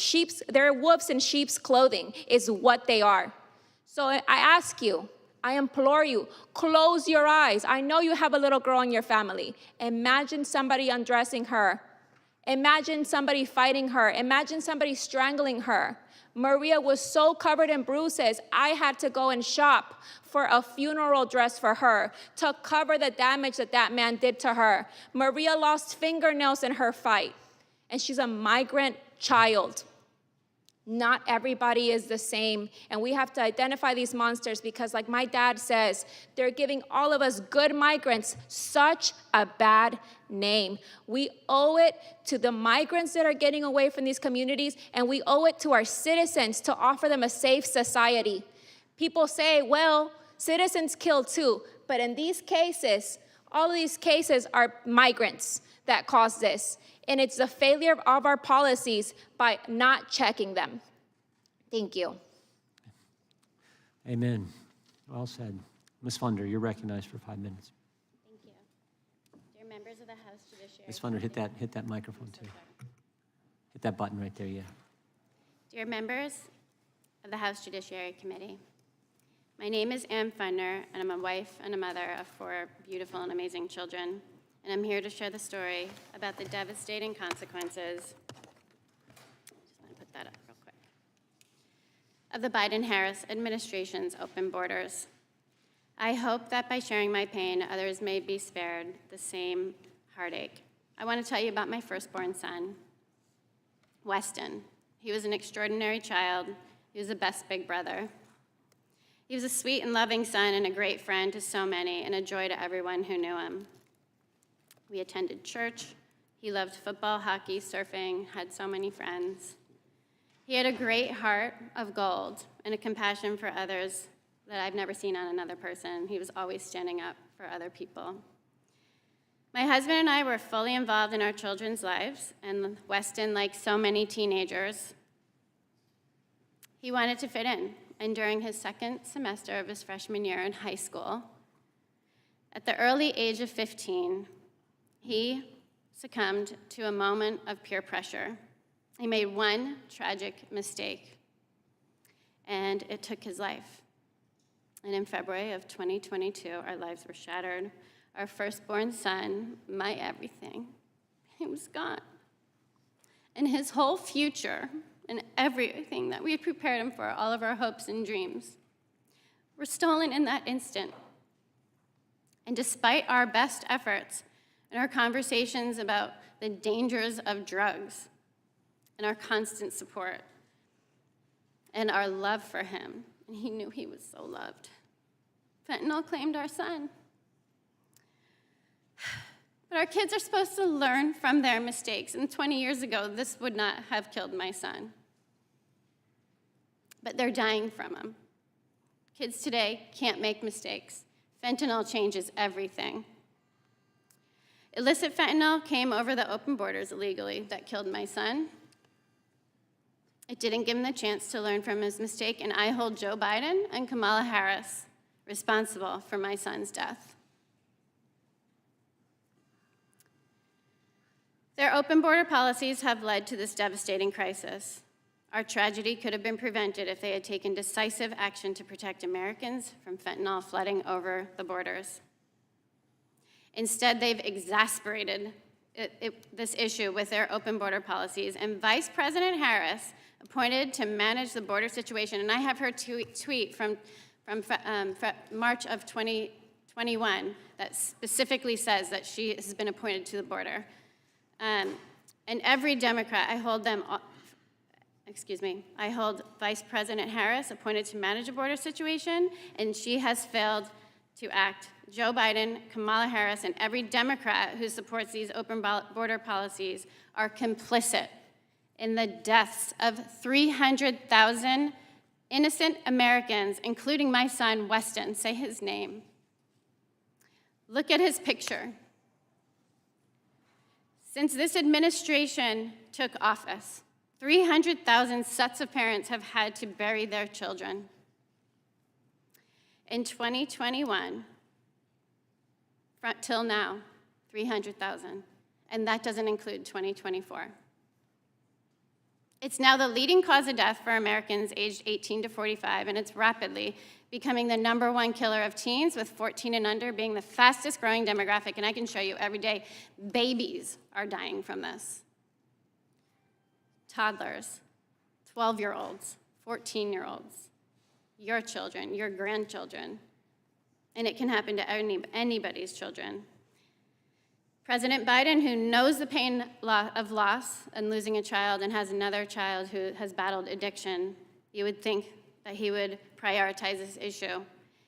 H: they're wolves in sheep's clothing is what they are. So I ask you, I implore you, close your eyes. I know you have a little girl in your family. Imagine somebody undressing her. Imagine somebody fighting her. Imagine somebody strangling her. Maria was so covered in bruises, I had to go and shop for a funeral dress for her to cover the damage that man did to her. Maria lost fingernails in her fight, and she's a migrant child. Not everybody is the same, and we have to identify these monsters because, like my dad says, they're giving all of us good migrants such a bad name. We owe it to the migrants that are getting away from these communities, and we owe it to our citizens to offer them a safe society. People say, well, citizens kill too, but in these cases, all of these cases are migrants that cause this. And it's the failure of our policies by not checking them. Thank you.
A: Amen. Well said. Ms. Fundner, you're recognized for 5 minutes.
I: Thank you. Dear members of the House Judiciary
A: Ms. Fundner, hit that microphone too. Hit that button right there, yeah.
I: Dear members of the House Judiciary Committee, my name is Ann Fundner, and I'm a wife and a mother of 4 beautiful and amazing children. And I'm here to share the story about the devastating consequences, just want to put that up real quick, of the Biden-Harris administration's open borders. I hope that by sharing my pain, others may be spared the same heartache. I want to tell you about my firstborn son, Weston. He was an extraordinary child. He was the best big brother. He was a sweet and loving son and a great friend to so many and a joy to everyone who knew him. We attended church. He loved football, hockey, surfing, had so many friends. He had a great heart of gold and a compassion for others that I've never seen on another person. He was always standing up for other people. My husband and I were fully involved in our children's lives, and Weston, like so many teenagers, he wanted to fit in. And during his second semester of his freshman year in high school, at the early age of 15, he succumbed to a moment of peer pressure. He made one tragic mistake, and it took his life. And in February of 2022, our lives were shattered. Our firstborn son, my everything, he was gone. And his whole future and everything that we had prepared him for, all of our hopes and dreams, were stolen in that instant. And despite our best efforts, and our conversations about the dangers of drugs, and our constant support, and our love for him, and he knew he was so loved, fentanyl claimed our son. But our kids are supposed to learn from their mistakes, and 20 years ago, this would not have killed my son. But they're dying from him. Kids today can't make mistakes. Fentanyl changes everything. Illicit fentanyl came over the open borders illegally that killed my son. It didn't give him the chance to learn from his mistake, and I hold Joe Biden and Kamala Harris responsible for my son's death. Their open border policies have led to this devastating crisis. Our tragedy could have been prevented if they had taken decisive action to protect Americans from fentanyl flooding over the borders. Instead, they've exasperated this issue with their open border policies, and Vice President Harris appointed to manage the border situation. And I have her tweet from March of 2021 that specifically says that she has been appointed to the border. And every Democrat, I hold Vice President Harris appointed to manage a border situation, and she has failed to act. Joe Biden, Kamala Harris, and every Democrat who supports these open border policies are complicit in the deaths of 300,000 innocent Americans, including my son, Weston. Say his name. Look at his picture. Since this administration took office, 300,000 sets of parents have had to bury their children. In 2021, till now, 300,000, and that doesn't include 2024. It's now the leading cause of death for Americans aged 18 to 45, and it's rapidly becoming the #1 killer of teens, with 14 and under being the fastest growing demographic, and I can show you every day, babies are dying from this. Toddlers, 12-year-olds, 14-year-olds, your children, your grandchildren, and it can happen to anybody's children. President Biden, who knows the pain of loss and losing a child and has another child who has battled addiction, you would think that he would prioritize this issue,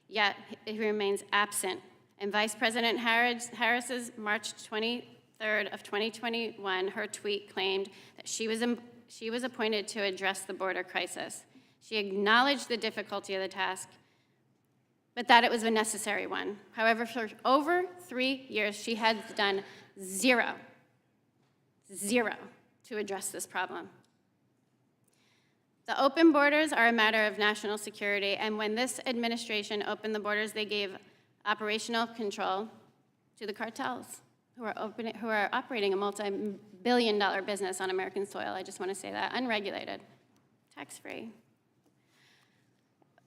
I: yet he remains absent. And Vice President Harris's March 23rd of 2021, her tweet claimed that she was appointed to address the border crisis. She acknowledged the difficulty of the task, but that it was a necessary one. However, for over 3 years, she has done zero to address this problem. The open borders are a matter of national security, and when this administration opened the borders, they gave operational control to the cartels who are operating a multi-billion-dollar business on American soil. I just want to say that, unregulated, tax-free.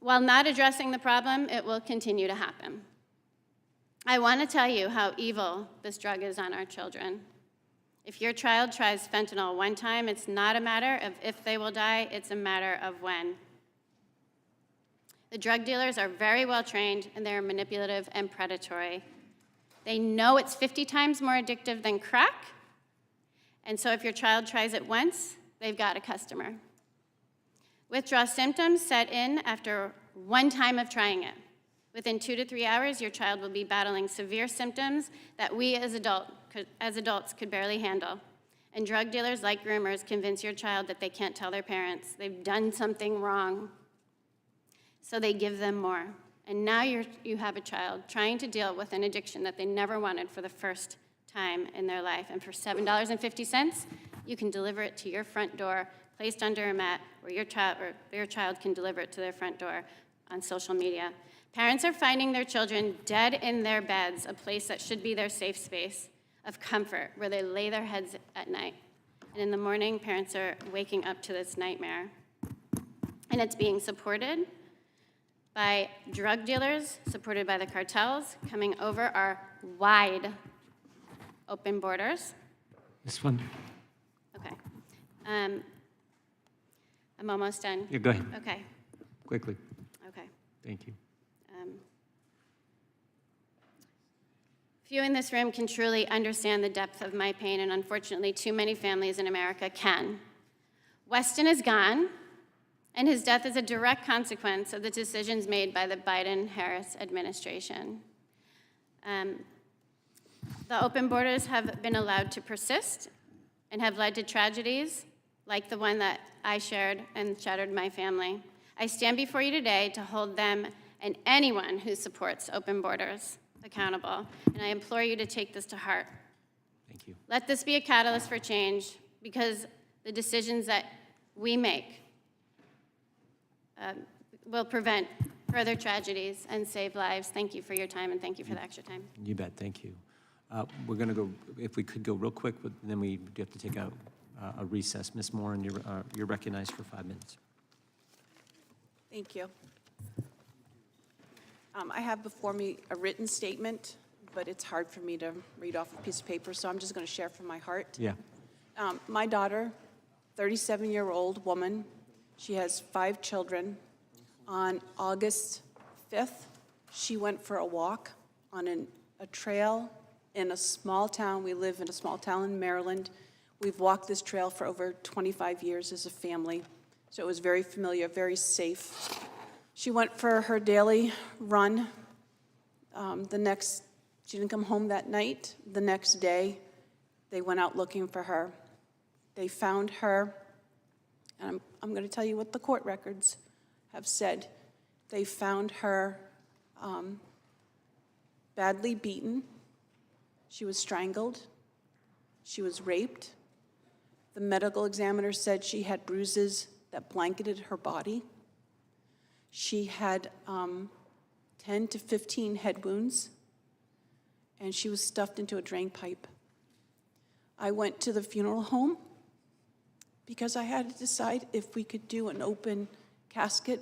I: While not addressing the problem, it will continue to happen. I want to tell you how evil this drug is on our children. If your child tries fentanyl one time, it's not a matter of if they will die, it's a matter of when. The drug dealers are very well trained, and they're manipulative and predatory. They know it's 50 times more addictive than crack, and so if your child tries it once, they've got a customer. Withdrawal symptoms set in after one time of trying it. Within 2 to 3 hours, your child will be battling severe symptoms that we as adults could barely handle. And drug dealers, like groomers, convince your child that they can't tell their parents they've done something wrong. So they give them more. And now you have a child trying to deal with an addiction that they never wanted for the first time in their life. And for $7.50, you can deliver it to your front door, placed under a mat, or your child can deliver it to their front door on social media. Parents are finding their children dead in their beds, a place that should be their safe space of comfort, where they lay their heads at night. And in the morning, parents are waking up to this nightmare. And it's being supported by drug dealers, supported by the cartels, coming over our wide open borders.
A: Ms. Fundner.
I: Okay. I'm almost done.
A: Yeah, go ahead.
I: Okay.
A: Quickly.
I: Okay.
A: Thank you.
I: Few in this room can truly understand the depth of my pain, and unfortunately, too many families in America can. Weston is gone, and his death is a direct consequence of the decisions made by the Biden-Harris administration. The open borders have been allowed to persist and have led to tragedies like the one that I shared and shattered my family. I stand before you today to hold them and anyone who supports open borders accountable, and I implore you to take this to heart.
A: Thank you.
I: Let this be a catalyst for change, because the decisions that we make will prevent further tragedies and save lives. Thank you for your time, and thank you for the extra time.
A: You bet. Thank you. We're going to go, if we could go real quick, but then we do have to take a recess. Ms. Morin, you're recognized for 5 minutes.
J: Thank you. I have before me a written statement but it's hard for me to read off a piece of paper, so I'm just going to share from my heart.
A: Yeah.
J: My daughter, 37-year-old woman, she has 5 children. On August 5th, she went for a walk on a trail in a small town. We live in a small town in Maryland. We've walked this trail for over 25 years as a family, so it was very familiar, very safe. She went for her daily run. She didn't come home that night. The next day, they went out looking for her. They found her, and I'm going to tell you what the court records have said. They found her badly beaten. She was strangled. She was raped. The medical examiner said she had bruises that blanketed her body. She had 10 to 15 head wounds, and she was stuffed into a drain pipe. I went to the funeral home because I had to decide if we could do an open casket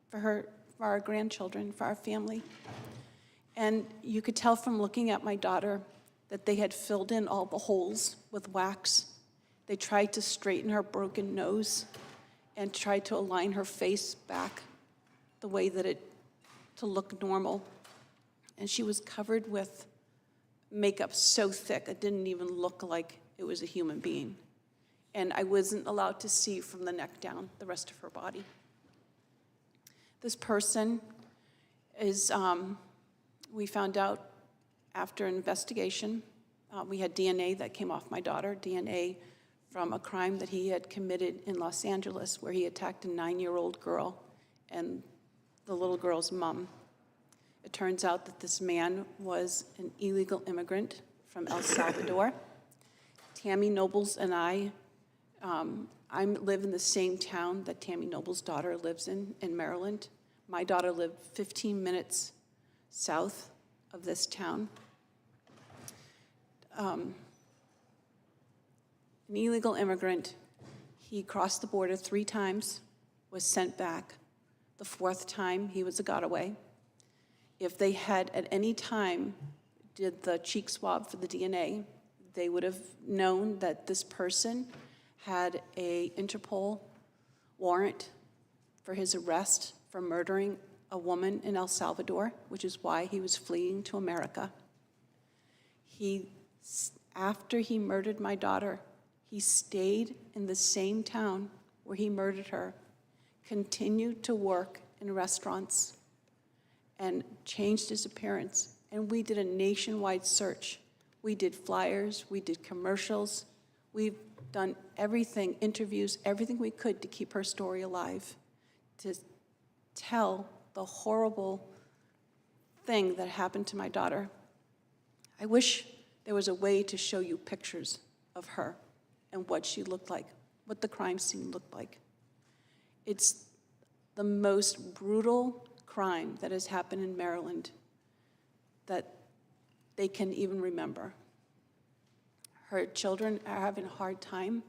J: for her, for our grandchildren, for our family. And you could tell from looking at my daughter that they had filled in all the holes with wax. They tried to straighten her broken nose and tried to align her face back the way that to look normal. And she was covered with makeup so thick it didn't even look like it was a human being. And I wasn't allowed to see from the neck down the rest of her body. This person is, we found out after an investigation, we had DNA that came off my daughter, DNA from a crime that he had committed in Los Angeles where he attacked a 9-year-old girl and the little girl's mom. It turns out that this man was an illegal immigrant from El Salvador. Tammy Nobles and I live in the same town that Tammy Nobles' daughter lives in Maryland. My daughter lived 15 minutes south of this town. An illegal immigrant, he crossed the border 3 times, was sent back. The 4th time, he was a got-away. If they had at any time did the cheek swab for the DNA, they would have known that this person had an Interpol warrant for his arrest for murdering a woman in El Salvador, which is why he was fleeing to America. After he murdered my daughter, he stayed in the same town where he murdered her, continued to work in restaurants, and changed his appearance. And we did a nationwide search. We did flyers, we did commercials, we've done everything, interviews, everything we could to keep her story alive, to tell the horrible thing that happened to my daughter. I wish there was a way to show you pictures of her and what she looked like, what the crime scene looked like. It's the most brutal crime that has happened in Maryland that they can even remember. Her children are having a hard time.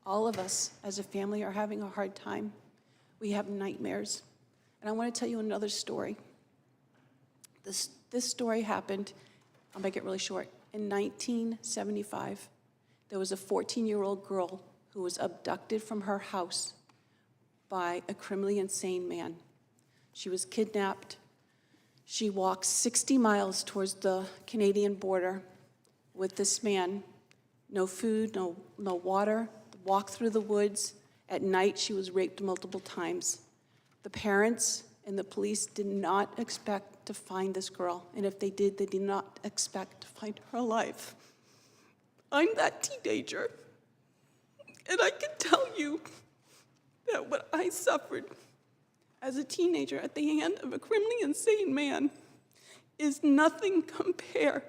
J: All of us as a family are having a hard time. We have nightmares. And I want to tell you another story. This story happened, I'll make it really short. In 1975, there was a 14-year-old girl who was abducted from her house by a criminally insane man. She was kidnapped. She walked 60 miles towards the Canadian border with this man. No food, no water, walked through the woods. At night, she was raped multiple times. The parents and the police did not expect to find this girl, and if they did not expect to find her alive. I'm that teenager, and I can tell you that what I suffered as a teenager at the hand of a criminally insane man is nothing compared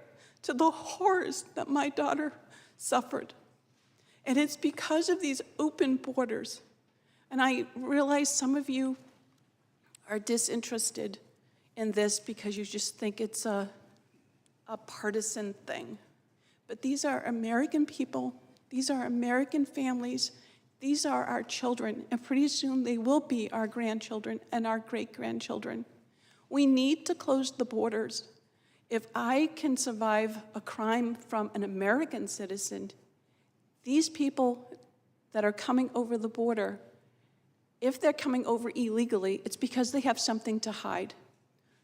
J: to the horrors that my daughter suffered. And it's because of these open borders. And I realize some of you are disinterested in this because you just think it's a partisan thing. But these are American people, these are American families, these are our children, and pretty soon they will be our grandchildren and our great-grandchildren. We need to close the borders. If I can survive a crime from an American citizen, these people that are coming over the border, if they're coming over illegally, it's because they have something to hide.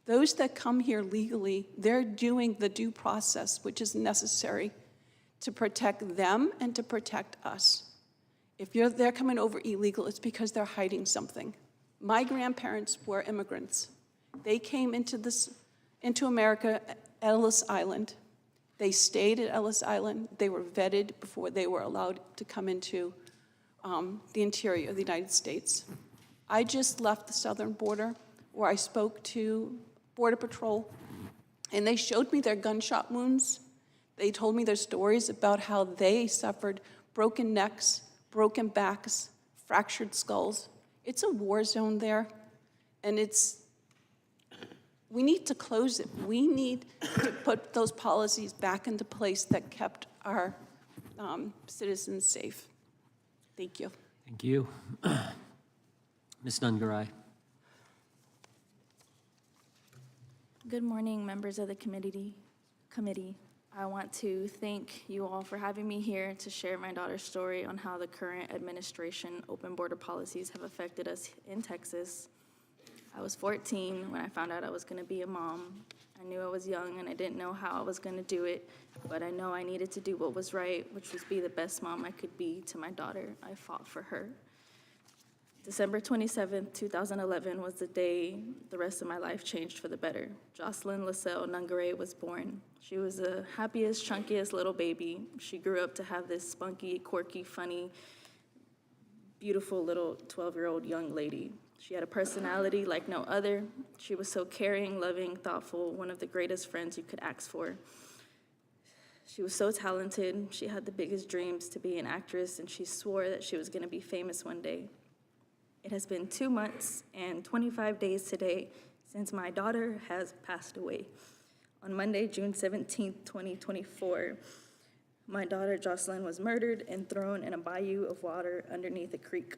J: Those that come here legally, they're doing the due process, which is necessary to protect them and to protect us. If they're coming over illegal, it's because they're hiding something. My grandparents were immigrants. They came into America at Ellis Island. They stayed at Ellis Island. They were vetted before they were allowed to come into the interior of the United States. I just left the southern border where I spoke to Border Patrol, and they showed me their gunshot wounds. They told me their stories about how they suffered broken necks, broken backs, fractured skulls. It's a war zone there, and we need to close it. We need to put those policies back into place that kept our citizens safe. Thank you.
A: Thank you. Ms. Nungaray.
K: Good morning, members of the committee. I want to thank you all for having me here to share my daughter's story on how the current administration open border policies have affected us in Texas. I was 14 when I found out I was going to be a mom. I knew I was young and I didn't know how I was going to do it, but I know I needed to do what was right, which was be the best mom I could be to my daughter. I fought for her. December 27th, 2011 was the day the rest of my life changed for the better. Jocelyn Nungaray was born. She was the happiest, chunkiest little baby. She grew up to have this spunky, quirky, funny, beautiful little 12-year-old young lady. She had a personality like no other. She was so caring, loving, thoughtful, one of the greatest friends you could ask for. She was so talented. She had the biggest dreams to be an actress, and she swore that she was going to be famous one day. It has been 2 months and 25 days today since my daughter has passed away. On Monday, June 17th, 2024, my daughter Jocelyn was murdered and thrown in a bayou of water underneath a creek.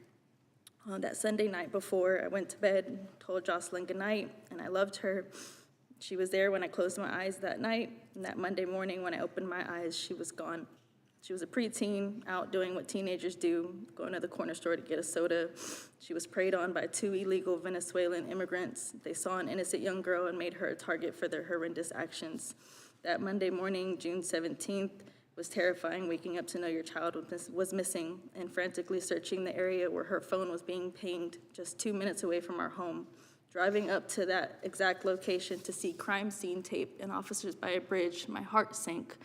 K: On that Sunday night before I went to bed, told Jocelyn goodnight, and I loved her. She was there when I closed my eyes that night, and that Monday morning when I opened my eyes, she was gone. She was a preteen, out doing what teenagers do, going to the corner store to get a soda. She was preyed on by 2 illegal Venezuelan immigrants. They saw an innocent young girl and made her a target for their horrendous actions. That Monday morning, June 17th, was terrifying, waking up to know your child was missing and frantically searching the area where her phone was being pinged just 2 minutes away from our home. Driving up to that exact location to see crime scene tape and officers by a bridge, my heart sank.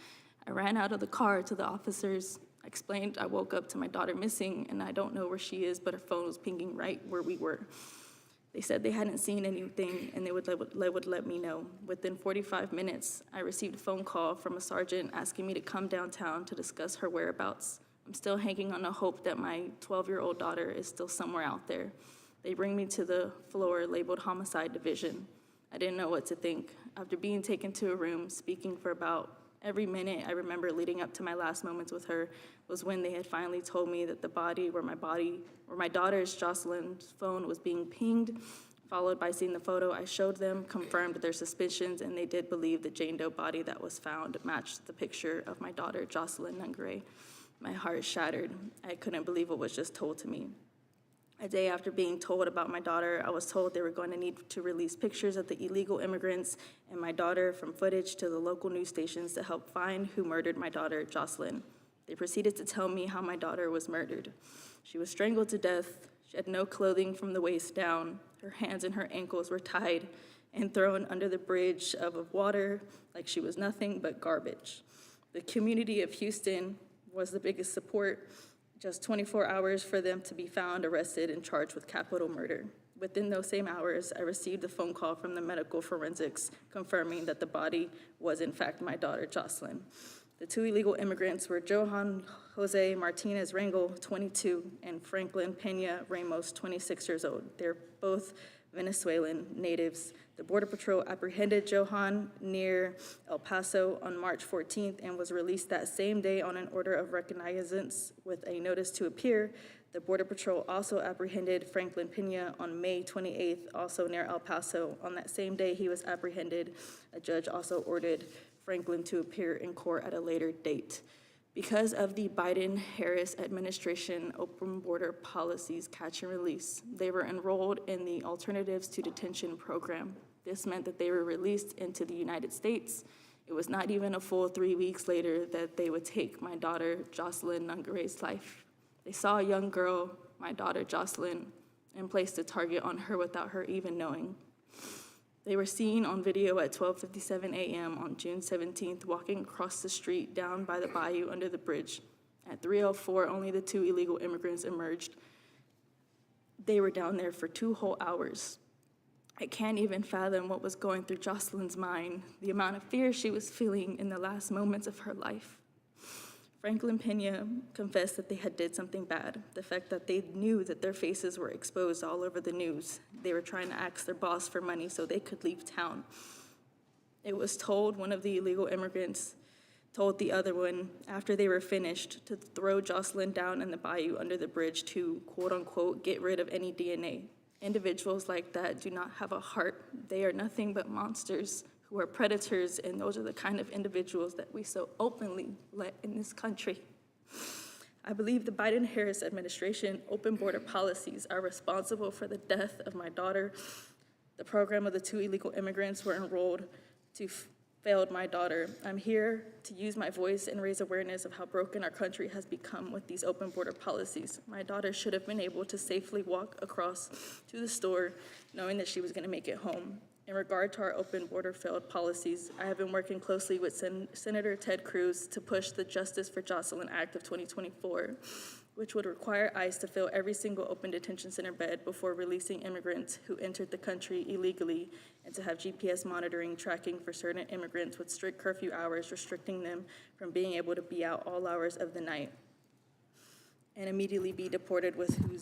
K: I ran out of the car to the officers. I explained I woke up to my daughter missing and I don't know where she is, but her phone was pinging right where we were. They said they hadn't seen anything and they would let me know. Within 45 minutes, I received a phone call from a sergeant asking me to come downtown to discuss her whereabouts. I'm still hanging on the hope that my 12-year-old daughter is still somewhere out there. They bring me to the floor labeled Homicide Division. I didn't know what to think. After being taken to a room, speaking for about every minute I remember leading up to my last moments with her was when they had finally told me that the body where my daughter's Jocelyn's phone was being pinged, followed by seeing the photo I showed them, confirmed their suspicions, and they did believe the Jane Doe body that was found matched the picture of my daughter, Jocelyn Nungaray. My heart shattered. I couldn't believe what was just told to me. A day after being told about my daughter, I was told they were going to need to release pictures of the illegal immigrants and my daughter from footage to the local news stations to help find who murdered my daughter, Jocelyn. They proceeded to tell me how my daughter was murdered. She was strangled to death. She had no clothing from the waist down. Her hands and her ankles were tied and thrown under the bridge of water like she was nothing but garbage. The community of Houston was the biggest support. Just 24 hours for them to be found, arrested, and charged with capital murder. Within those same hours, I received a phone call from the medical forensics confirming that the body was in fact my daughter, Jocelyn. The 2 illegal immigrants were Johan Jose Martinez Rangel, 22, and Franklin Pena Ramos, 26 years old. They're both Venezuelan natives. The Border Patrol apprehended Johan near El Paso on March 14th and was released that same day on an order of recognizance with a notice to appear. The Border Patrol also apprehended Franklin Pena on May 28th, also near El Paso. On that same day he was apprehended, a judge also ordered Franklin to appear in court at a later date. Because of the Biden-Harris administration open border policies catch and release, they were enrolled in the Alternatives to Detention program. This meant that they were released into the United States. It was not even a full 3 weeks later that they would take my daughter, Jocelyn Nungaray's life. They saw a young girl, my daughter, Jocelyn, and placed a target on her without her even knowing. They were seen on video at 12:57 a.m. on June 17th, walking across the street down by the bayou under the bridge. At 3:04, only the 2 illegal immigrants emerged. They were down there for 2 whole hours. I can't even fathom what was going through Jocelyn's mind, the amount of fear she was feeling in the last moments of her life. Franklin Pena confessed that they had did something bad. The fact that they knew that their faces were exposed all over the news. They were trying to ask their boss for money so they could leave town. It was told, one of the illegal immigrants told the other one, after they were finished, to throw Jocelyn down in the bayou under the bridge to, quote unquote, get rid of any DNA. Individuals like that do not have a heart. They are nothing but monsters who are predators, and those are the kind of individuals that we so openly let in this country. I believe the Biden-Harris administration open border policies are responsible for the death of my daughter. The program of the 2 illegal immigrants were enrolled to failed my daughter. I'm here to use my voice and raise awareness of how broken our country has become with these open border policies. My daughter should have been able to safely walk across to the store knowing that she was gonna make it home. In regard to our open border failed policies, I have been working closely with Senator Ted Cruz to push the Justice for Jocelyn Act of 2024, which would require ICE to fill every single open detention center bed before releasing immigrants who entered the country illegally, and to have GPS monitoring tracking for certain immigrants with strict curfew hours, restricting them from being able to be out all hours of the night, and immediately be deported with who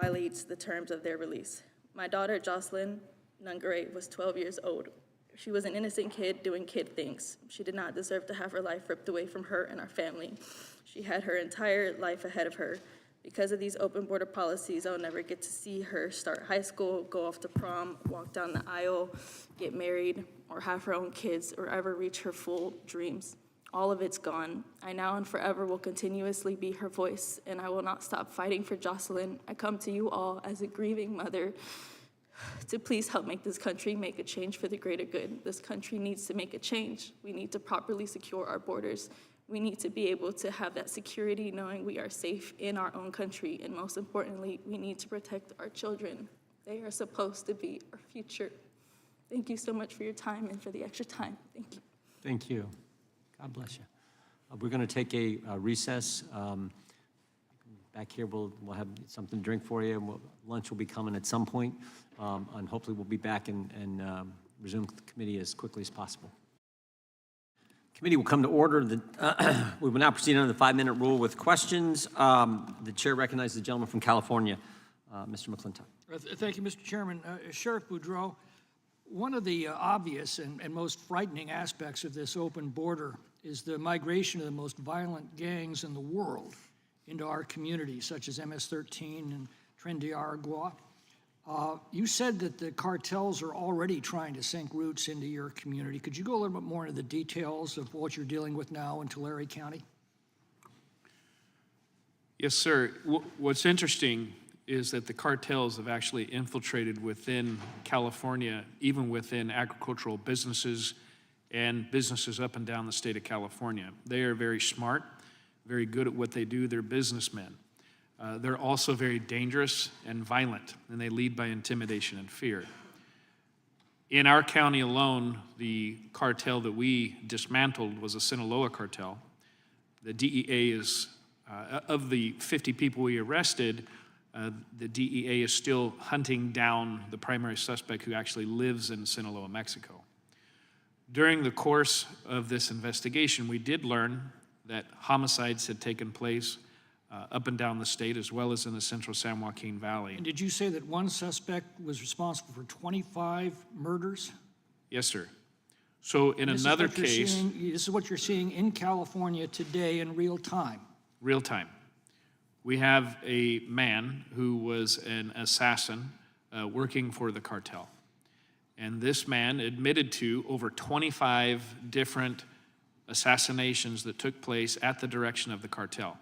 K: violates the terms of their release. My daughter, Jocelyn Nungaray, was 12 years old. She was an innocent kid doing kid things. She did not deserve to have her life ripped away from her and our family. She had her entire life ahead of her. Because of these open border policies, I'll never get to see her start high school, go off to prom, walk down the aisle, get married, or have her own kids, or ever reach her full dreams. All of it's gone. I now and forever will continuously be her voice, and I will not stop fighting for Jocelyn. I come to you all as a grieving mother to please help make this country make a change for the greater good. This country needs to make a change. We need to properly secure our borders. We need to be able to have that security knowing we are safe in our own country. And most importantly, we need to protect our children. They are supposed to be our future. Thank you so much for your time and for the extra time. Thank you.
A: Thank you. God bless you. We're going to take a recess. Back here, we'll have something to drink for you. Lunch will be coming at some point, and hopefully we'll be back and resume the committee as quickly as possible. Committee will come to order. We will now proceed under the 5-minute rule with questions. The chair recognizes the gentleman from California, Mr. McClintock.
L: Thank you, Mr. Chairman. Sheriff Boudreaux, one of the obvious and most frightening aspects of this open border is the migration of the most violent gangs in the world into our communities, such as MS-13 and Tren de Aragua. You said that the cartels are already trying to sink roots into your community. Could you go a little bit more into the details of what you're dealing with now in Tulare County?
D: Yes, sir. What's interesting is that the cartels have actually infiltrated within California, even within agricultural businesses and businesses up and down the state of California. They are very smart, very good at what they do. They're businessmen. They're also very dangerous and violent, and they lead by intimidation and fear. In our county alone, the cartel that we dismantled was a Sinaloa cartel. The DEA is, of the 50 people we arrested, the DEA is still hunting down the primary suspect who actually lives in Sinaloa, Mexico. During the course of this investigation, we did learn that homicides had taken place up and down the state, as well as in the central San Joaquin Valley.
L: And did you say that one suspect was responsible for 25 murders?
D: Yes, sir. So in
L: This is
D: another
L: what you're
D: case,
L: seeing- This is what you're seeing in California today in real time.
D: real time, we have a man who was an assassin working for the cartel. And this man admitted to over 25 different assassinations that took place at the direction of the cartel.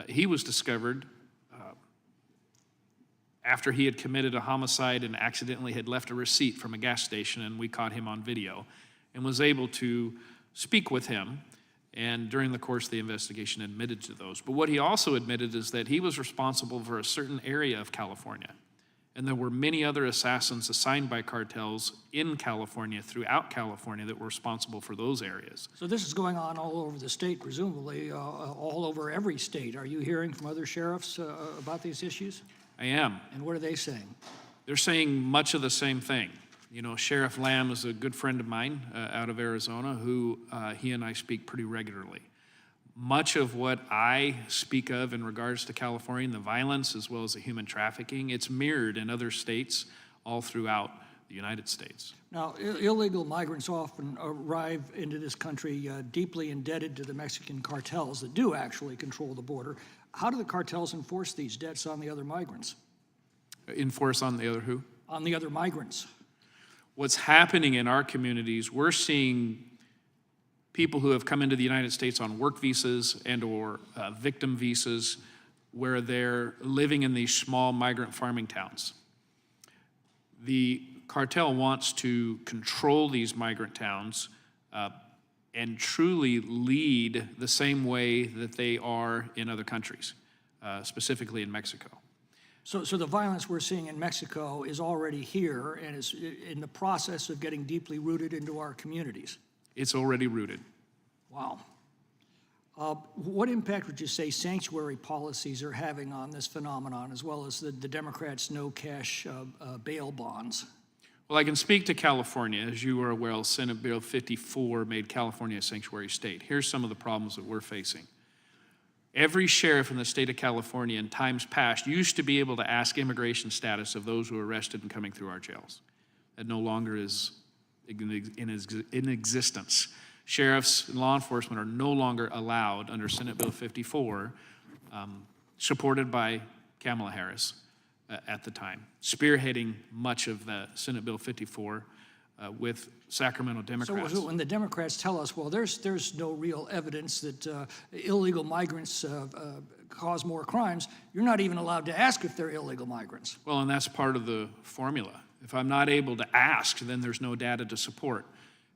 D: He was discovered after he had committed a homicide and accidentally had left a receipt from a gas station, and we caught him on video and was able to speak with him, and during the course of the investigation admitted to those. But what he also admitted is that he was responsible for a certain area of California, and there were many other assassins assigned by cartels in California, throughout California, that were responsible for those areas.
L: So this is going on all over the state, presumably, all over every state. Are you hearing from other sheriffs about these issues?
D: I am.
L: And what are they saying?
D: They're saying much of the same thing. You know, Sheriff Lamb is a good friend of mine out of Arizona who he and I speak pretty regularly. Much of what I speak of in regards to California and the violence as well as the human trafficking, it's mirrored in other states all throughout the United States.
L: Now, illegal migrants often arrive into this country deeply indebted to the Mexican cartels that do actually control the border. How do the cartels enforce these debts on the other migrants?
D: Enforce on the other who?
L: On the other migrants.
D: What's happening in our communities, we're seeing people who have come into the United States on work visas and or victim visas where they're living in these small migrant farming towns. The cartel wants to control these migrant towns and truly lead the same way that they are in other countries, specifically in Mexico.
L: So the violence we're seeing in Mexico is already here and is in the process of getting deeply rooted into our communities.
D: It's already rooted.
L: Wow. What impact would you say sanctuary policies are having on this phenomenon, as well as the Democrats' no-cash bail bonds?
D: Well, I can speak to California. As you are aware, Senate Bill 54 made California a sanctuary state. Here's some of the problems that we're facing. Every sheriff in the state of California in times past used to be able to ask immigration status of those who are arrested and coming through our jails. That no longer is in existence. Sheriffs and law enforcement are no longer allowed under Senate Bill 54, supported by Kamala Harris at the time, spearheading much of the Senate Bill 54 with Sacramento Democrats.
L: So when the Democrats tell us, well, there's no real evidence that illegal migrants cause more crimes, you're not even allowed to ask if they're illegal migrants.
D: Well, and that's part of the formula. If I'm not able to ask, then there's no data to support.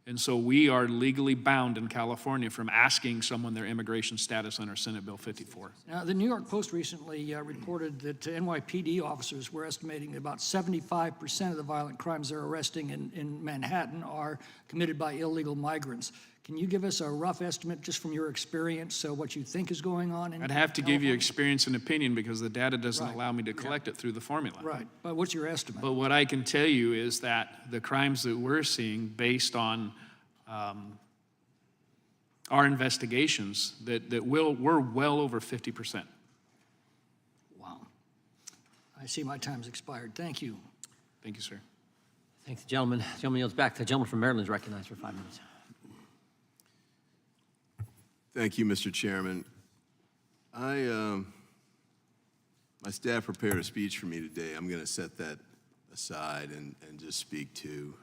D: And so we are legally bound in California from asking someone their immigration status under Senate Bill 54.
L: Now, the New York Post recently reported that NYPD officers were estimating that about 75% of the violent crimes they're arresting in Manhattan are committed by illegal migrants. Can you give us a rough estimate, just from your experience, what you think is going on in
D: I'd have to
L: California?
D: give you experience and opinion because the data doesn't
L: Right.
D: allow me to collect it through the formula.
L: Right, but what's your estimate?
D: But what I can tell you is that the crimes that we're seeing based on our investigations, we're well over 50%.
L: Wow. I see my time's expired. Thank you.
D: Thank you, sir.
A: Thanks, gentleman. Gentleman yields back. The gentleman from Maryland is recognized for 5 minutes.
M: Thank you, Mr. Chairman. My staff prepared a speech for me today. I'm going to set that aside and just speak to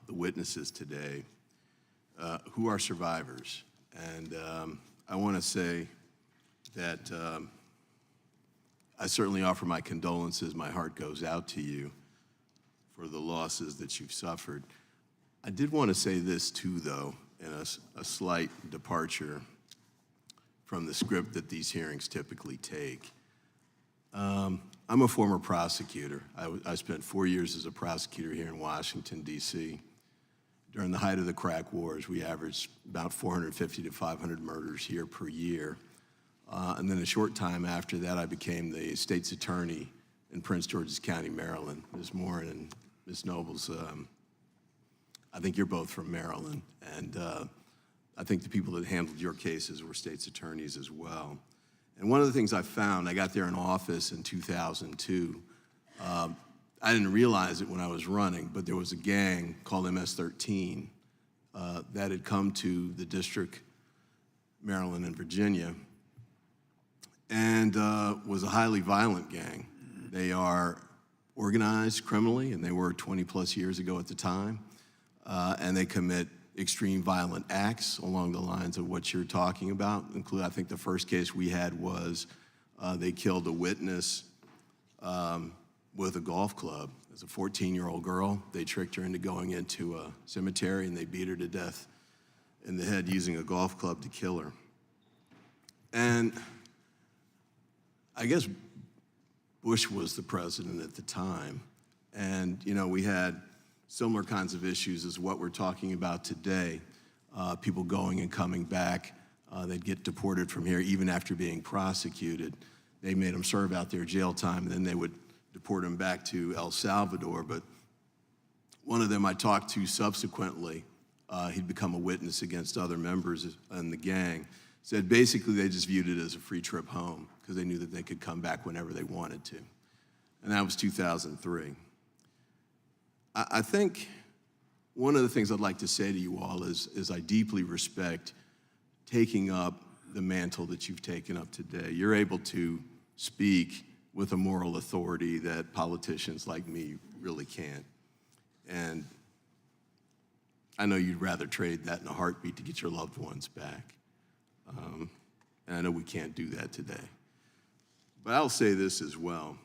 M: the witnesses today who are survivors. And I want to say that I certainly offer my condolences. My heart goes out to you for the losses that you've suffered. I did want to say this too, though, in a slight departure from the script that these hearings typically take. I'm a former prosecutor. I spent 4 years as a prosecutor here in Washington, D.C. During the height of the crack wars, we averaged about 450 to 500 murders here per year. And then a short time after that, I became the state's attorney in Prince George's County, Maryland. Ms. Morin and Ms. Nobles, I think you're both from Maryland, and I think the people that handled your cases were state's attorneys as well. And one of the things I found, I got there in office in 2002. I didn't realize it when I was running, but there was a gang called MS-13 that had come to the district, Maryland and Virginia, and was a highly violent gang. They are organized criminally, and they were 20 plus years ago at the time, and they commit extreme violent acts along the lines of what you're talking about. I think the first case we had was they killed a witness with a golf club. As a 14-year-old girl, they tricked her into going into a cemetery, and they beat her to death in the head using a golf club to kill her. And I guess Bush was the president at the time, and we had similar kinds of issues as what we're talking about today. People going and coming back, they'd get deported from here even after being prosecuted. They made them serve out their jail time, and then they would deport them back to El Salvador. But one of them I talked to subsequently, he'd become a witness against other members in the gang, said basically they just viewed it as a free trip home because they knew that they could come back whenever they wanted to. And that was 2003. I think one of the things I'd like to say to you all is I deeply respect taking up the mantle that you've taken up today. You're able to speak with a moral authority that politicians like me really can't. And I know you'd rather trade that in a heartbeat to get your loved ones back. And I know we can't do that today. But I'll say this as well.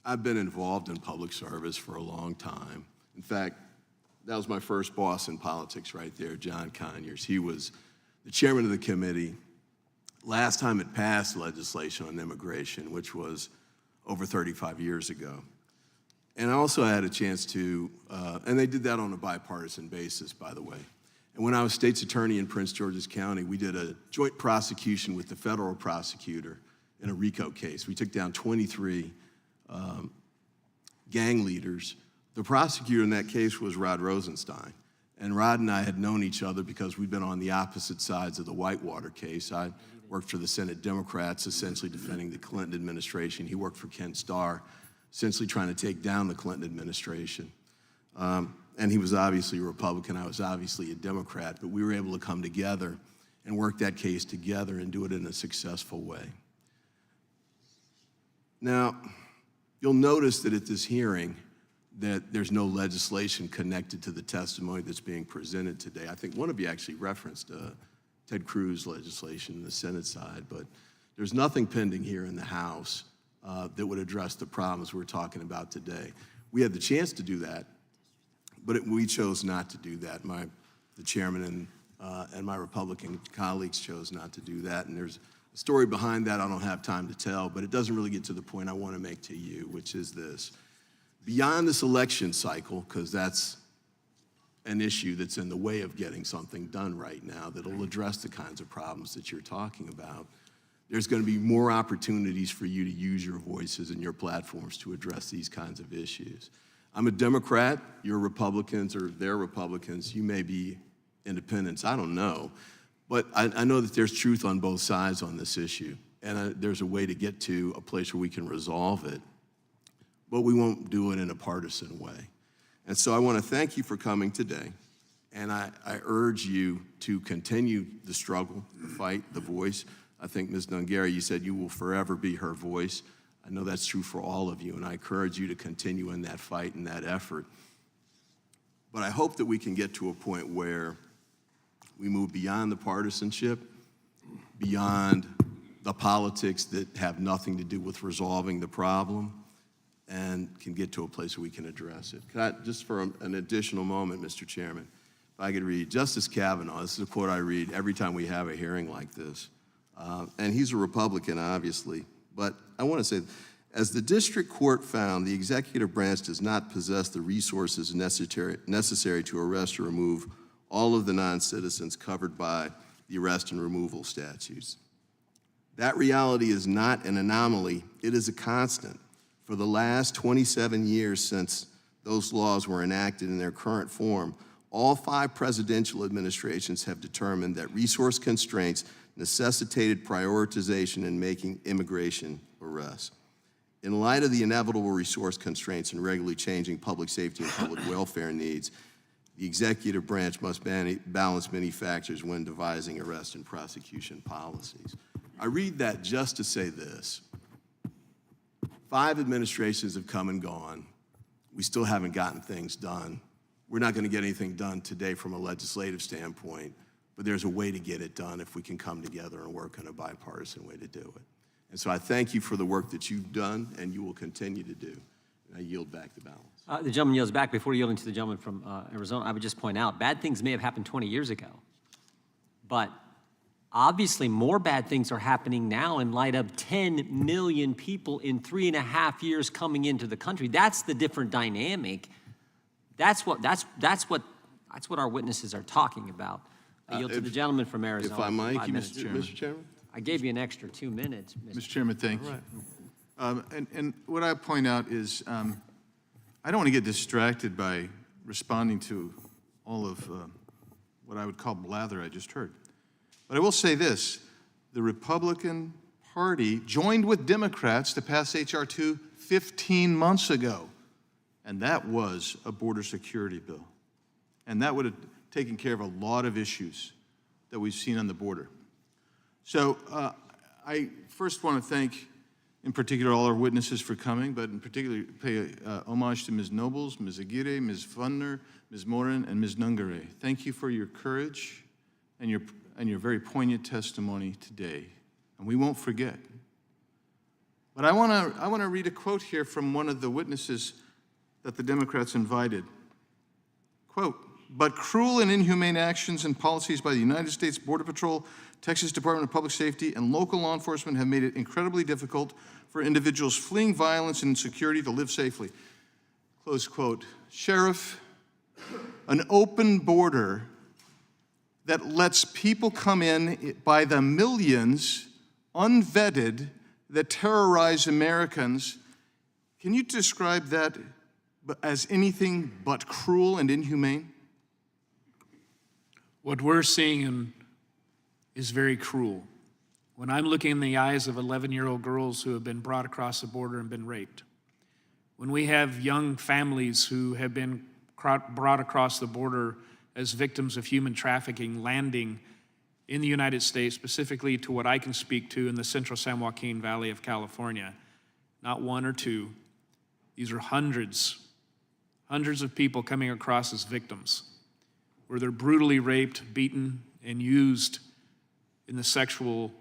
M: I've been involved in public service for a long time. In fact, that was my first boss in politics right there, John Conyers. He was the chairman of the committee last time it passed legislation on immigration, which was over 35 years ago. And I also had a chance to, and they did that on a bipartisan basis, by the way. And when I was state's attorney in Prince George's County, we did a joint prosecution with the federal prosecutor in a RICO case. We took down 23 gang leaders. The prosecutor in that case was Rod Rosenstein. And Rod and I had known each other because we'd been on the opposite sides of the Whitewater case. I worked for the Senate Democrats, essentially defending the Clinton administration. He worked for Ken Starr, essentially trying to take down the Clinton administration. And he was obviously a Republican, I was obviously a Democrat, but we were able to come together and work that case together and do it in a successful way. Now, you'll notice that at this hearing that there's no legislation connected to the testimony that's being presented today. I think one of you actually referenced Ted Cruz legislation in the Senate side, but there's nothing pending here in the House that would address the problems we're talking about today. We had the chance to do that, but we chose not to do that. The chairman and my Republican colleagues chose not to do that, and there's a story behind that I don't have time to tell, but it doesn't really get to the point I want to make to you, which is this. Beyond this election cycle, because that's an issue that's in the way of getting something done right now that'll address the kinds of problems that you're talking about, there's going to be more opportunities for you to use your voices and your platforms to address these kinds of issues. I'm a Democrat, you're Republicans, or they're Republicans, you may be independents, I don't know. But I know that there's truth on both sides on this issue, and there's a way to get to a place where we can resolve it, but we won't do it in a partisan way. And so I want to thank you for coming today, and I urge you to continue the struggle, the fight, the voice. I think, Ms. Nungaray, you said you will forever be her voice. I know that's true for all of you, and I encourage you to continue in that fight and that effort. But I hope that we can get to a point where we move beyond the partisanship, beyond the politics that have nothing to do with resolving the problem, and can get to a place where we can address it. Could I, just for an additional moment, Mr. Chairman, if I could read Justice Kavanaugh, this is a quote I read every time we have a hearing like this, and he's a Republican, obviously, but I want to say, as the district court found, the executive branch does not possess the resources necessary to arrest or remove all of the non-citizens covered by the arrest and removal statutes. That reality is not an anomaly, it is a constant. For the last 27 years since those laws were enacted in their current form, all 5 presidential administrations have determined that resource constraints necessitated prioritization in making immigration arrests. In light of the inevitable resource constraints and regularly changing public safety and public welfare needs, the executive branch must balance many factors when devising arrest and prosecution policies. I read that just to say this. 5 administrations have come and gone. We still haven't gotten things done. We're not going to get anything done today from a legislative standpoint, but there's a way to get it done if we can come together and work on a bipartisan way to do it. And so I thank you for the work that you've done and you will continue to do. And I yield back the balance.
A: The gentleman yields back. Before yielding to the gentleman from Arizona, I would just point out, bad things may have happened 20 years ago, but obviously more bad things are happening now in light of 10 million people in 3.5 years coming into the country. That's the different dynamic. That's what our witnesses are talking about. I yield to the gentleman from Arizona.
M: If I might,
A: 5 minutes.
M: Mr. Chairman?
A: I gave you an extra 2 minutes.
N: Mr. Chairman, thank you. And what I point out is I don't want to get distracted by responding to all of what I would call blather I just heard. But I will say this, the Republican Party joined with Democrats to pass H.R. 2 15 months ago, and that was a border security bill. And that would have taken care of a lot of issues that we've seen on the border. So I first want to thank, in particular, all our witnesses for coming, but in particular pay homage to Ms. Nobles, Ms. Aguirre, Ms. Fundner, Ms. Morin, and Ms. Nungaray. Thank you for your courage and your very poignant testimony today, and we won't forget. But I want to read a quote here from one of the witnesses that the Democrats invited. Quote, "But cruel and inhumane actions and policies by the United States Border Patrol, Texas Department of Public Safety, and local law enforcement have made it incredibly difficult for individuals fleeing violence and insecurity to live safely." Close quote. Sheriff, an open border that lets people come in by the millions, unvetted, that terrorize Americans, can you describe that as anything but cruel and inhumane?
D: What we're seeing is very cruel. When I'm looking in the eyes of 11-year-old girls who have been brought across the border and been raped, when we have young families who have been brought across the border as victims of human trafficking landing in the United States, specifically to what I can speak to in the central San Joaquin Valley of California, not one or two, these are hundreds of people coming across as victims, where they're brutally raped, beaten, and used in the sexual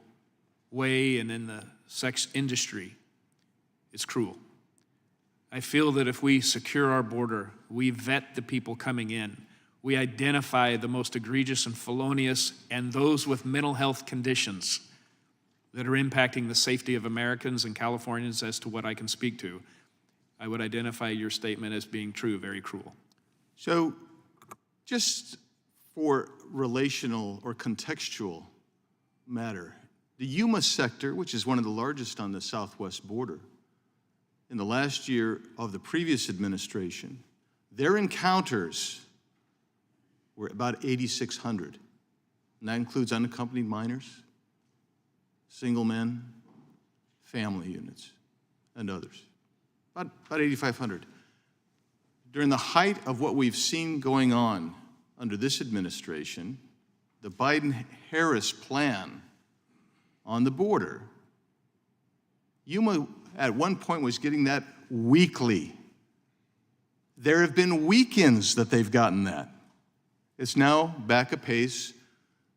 D: way and in the sex industry. It's cruel. I feel that if we secure our border, we vet the people coming in, we identify the most egregious and felonious and those with mental health conditions that are impacting the safety of Americans and Californians as to what I can speak to, I would identify your statement as being true, very cruel.
N: So just for relational or contextual matter, the Yuma sector, which is one of the largest on the southwest border, in the last year of the previous administration, their encounters were about 8,600. And that includes unaccompanied minors, single men, family units, and others. About 8,500. During the height of what we've seen going on under this administration, the Biden-Harris plan on the border, Yuma at one point was getting that weekly. There have been weekends that they've gotten that. It's now back a pace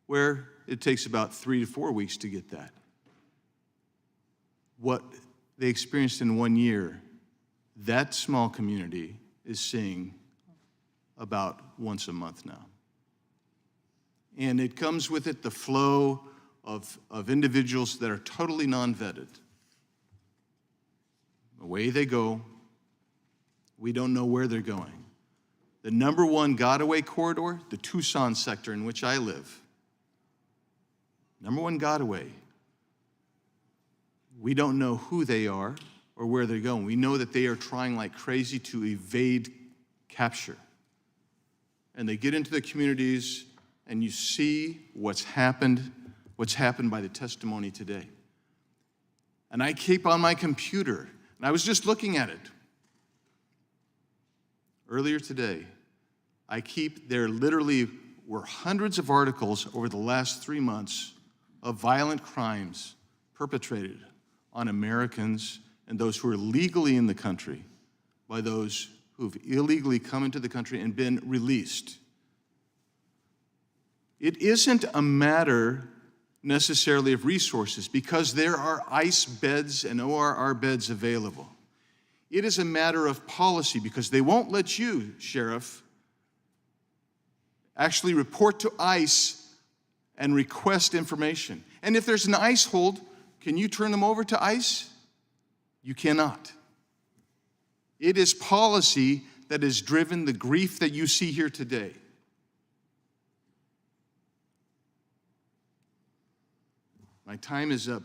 N: where it takes about 3 to 4 weeks to get that. What they experienced in 1 year, that small community is seeing about once a month now. And it comes with it the flow of individuals that are totally non-vetted. Away they go. We don't know where they're going. The number one got-away corridor, the Tucson sector in which I live. Number one got-away. We don't know who they are or where they're going. We know that they are trying like crazy to evade capture. And they get into the communities, and you see what's happened what's happened by the testimony today. And I keep on my computer, and I was just looking at it earlier today. There literally were hundreds of articles over the last 3 months of violent crimes perpetrated on Americans and those who are legally in the country by those who've illegally come into the country and been released. It isn't a matter necessarily of resources, because there are ICE beds and ORR beds available. It is a matter of policy, because they won't let you, Sheriff, actually report to ICE and request information. And if there's an ICE hold, can you turn them over to ICE? You cannot. It is policy that has driven the grief that you see here today. My time is up.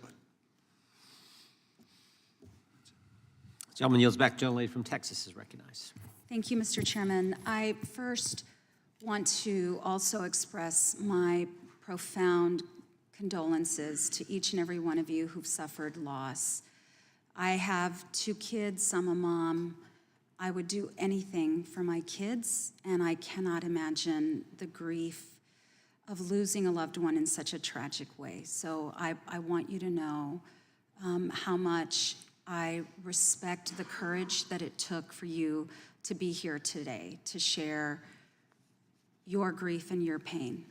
A: Gentleman yields back. Gentleman from Texas is recognized.
C: Thank you, Mr. Chairman. I first want to also express my profound condolences to each and every one of you who've suffered loss. I have 2 kids. I'm a mom. I would do anything for my kids, and I cannot imagine the grief of losing a loved one in such a tragic way. So I want you to know how much I respect the courage that it took for you to be here today, to share your grief and your pain.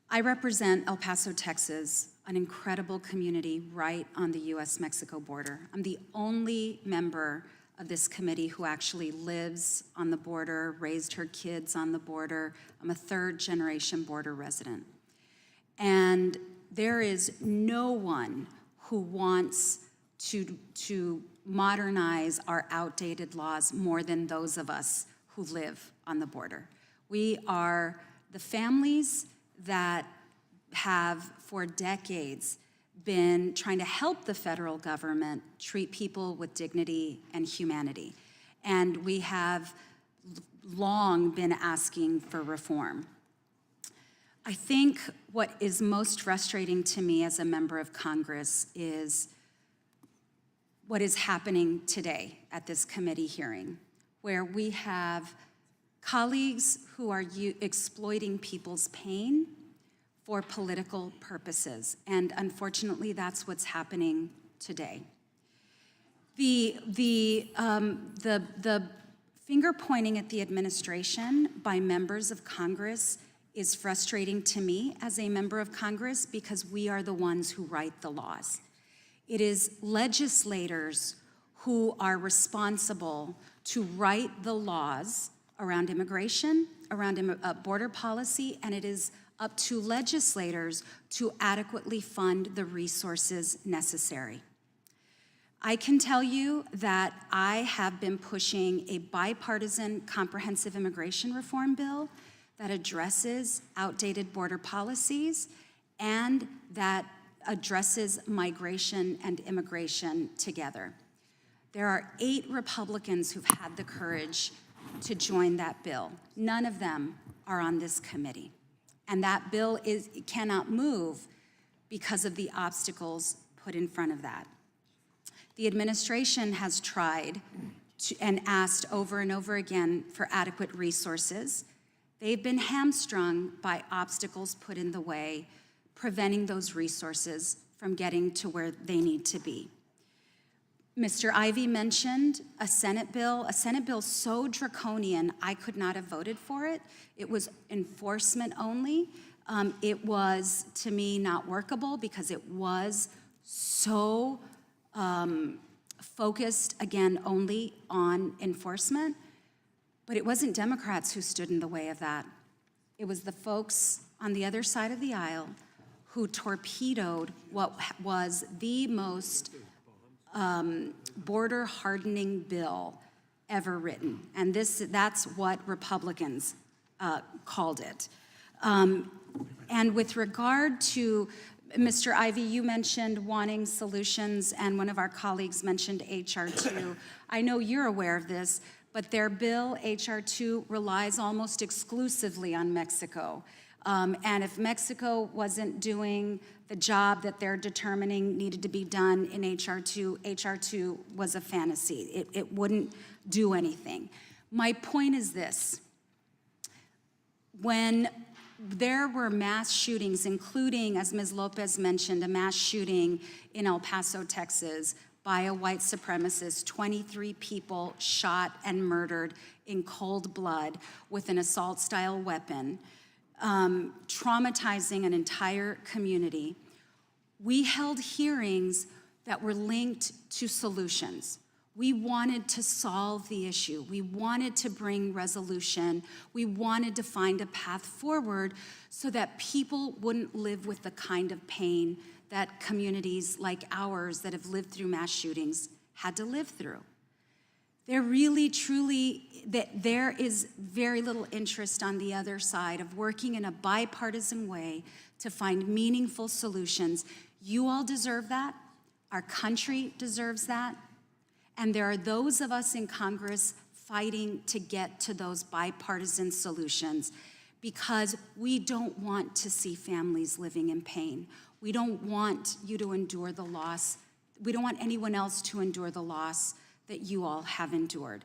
C: I represent El Paso, Texas, an incredible community right on the U.S.-Mexico border. I'm the only member of this committee who actually lives on the border, raised her kids on the border. I'm a 3rd-generation border resident. And there is no one who wants to modernize our outdated laws more than those of us who live on the border. We are the families that have for decades been trying to help the federal government treat people with dignity and humanity. And we have long been asking for reform. I think what is most frustrating to me as a member of Congress is what is happening today at this committee hearing, where we have colleagues who are exploiting people's pain for political purposes, and unfortunately, that's what's happening today. The finger pointing at the administration by members of Congress is frustrating to me as a member of Congress, because we are the ones who write the laws. It is legislators who are responsible to write the laws around immigration, around border policy, and it is up to legislators to adequately fund the resources necessary. I can tell you that I have been pushing a bipartisan comprehensive immigration reform bill that addresses outdated border policies and that addresses migration and immigration together. There are 8 Republicans who've had the courage to join that bill. None of them are on this committee. And that bill cannot move because of the obstacles put in front of that. The administration has tried and asked over and over again for adequate resources. They've been hamstrung by obstacles put in the way, preventing those resources from getting to where they need to be. Mr. Ivey mentioned a Senate bill so draconian, I could not have voted for it. It was enforcement only. It was, to me, not workable because it was so focused, again, only on enforcement. But it wasn't Democrats who stood in the way of that. It was the folks on the other side of the aisle who torpedoed what was the most border hardening bill ever written. And that's what Republicans called it. And with regard to, Mr. Ivey, you mentioned wanting solutions, and one of our colleagues mentioned H.R. 2. I know you're aware of this, but their bill, H.R. 2, relies almost exclusively on Mexico. And if Mexico wasn't doing the job that they're determining needed to be done in HR2, HR2 was a fantasy. It wouldn't do anything. My point is this. When there were mass shootings, including, as Ms. Lopez mentioned, a mass shooting in El Paso, Texas, by a white supremacist, 23 people shot and murdered in cold blood with an assault-style weapon, traumatizing an entire community. We held hearings that were linked to solutions. We wanted to solve the issue. We wanted to bring resolution. We wanted to find a path forward so that people wouldn't live with the kind of pain that communities like ours that have lived through mass shootings had to live through. There really, truly, there is very little interest on the other side of working in a bipartisan way to find meaningful solutions. You all deserve that. Our country deserves that. And there are those of us in Congress fighting to get to those bipartisan solutions because we don't want to see families living in pain. We don't want you to endure the loss. We don't want anyone else to endure the loss that you all have endured.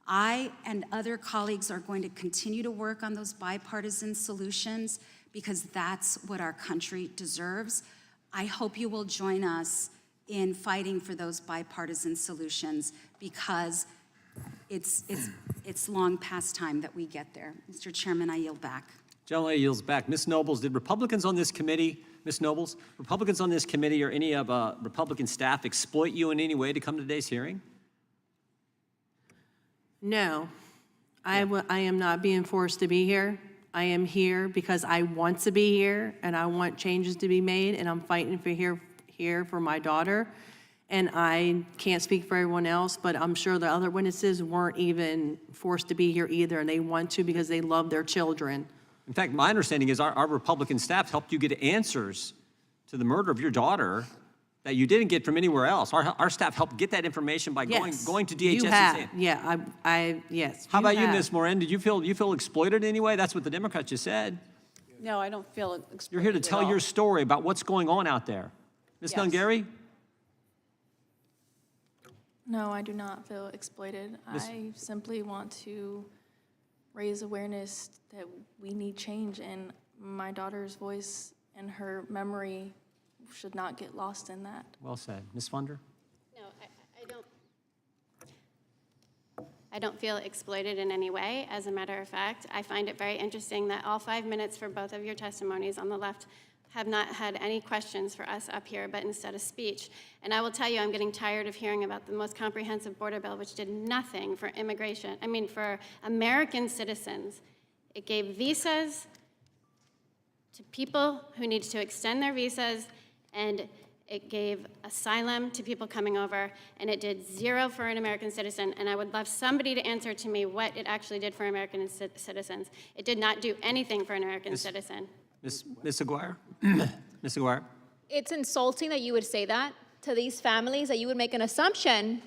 C: I and other colleagues are going to continue to work on those bipartisan solutions because that's what our country deserves. I hope you will join us in fighting for those bipartisan solutions because it's long past time that we get there. Mr. Chairman, I yield back.
A: Gentleman yields back. Ms. Nobles, did Republicans on this committee, Ms. Nobles, Republicans on this committee or any of Republican staff exploit you in any way to come to today's hearing?
E: No, I am not being forced to be here. I am here because I want to be here and I want changes to be made and I'm fighting for here for my daughter. And I can't speak for everyone else, but I'm sure the other witnesses weren't even forced to be here either and they want to because they love their children.
A: In fact, my understanding is our Republican staff helped you get answers to the murder of your daughter that you didn't get from anywhere else. Our staff helped get that information by going to DHS.
E: You
A: and
E: have.
A: saying,
E: Yeah, yes.
A: how about you,
E: have.
A: Ms. Morin? Did you feel exploited in any way? That's what the Democrats just said.
J: No, I don't feel exploited.
A: You're here to
J: at
A: tell
J: all.
A: your story about what's going on out there. Ms.
J: Yes.
A: Nungaray?
K: No, I do not feel exploited. I simply want to raise awareness that we need change, and my daughter's voice and her memory should not get lost in that.
A: Well said. Ms. Fundner?
I: No, I don't feel exploited in any way. As a matter of fact, I find it very interesting that all 5 minutes for both of your testimonies on the left have not had any questions for us up here, but instead a speech. And I will tell you, I'm getting tired of hearing about the most comprehensive border bill, which did nothing for for American citizens. It gave visas to people who needed to extend their visas, and it gave asylum to people coming over, and it did zero for an American citizen. And I would love somebody to answer to me what it actually did for American citizens. It did not do anything for an American citizen.
A: Ms. Aguirre? Ms. Aguirre?
H: It's insulting that you would say that to these families, that you would make an assumption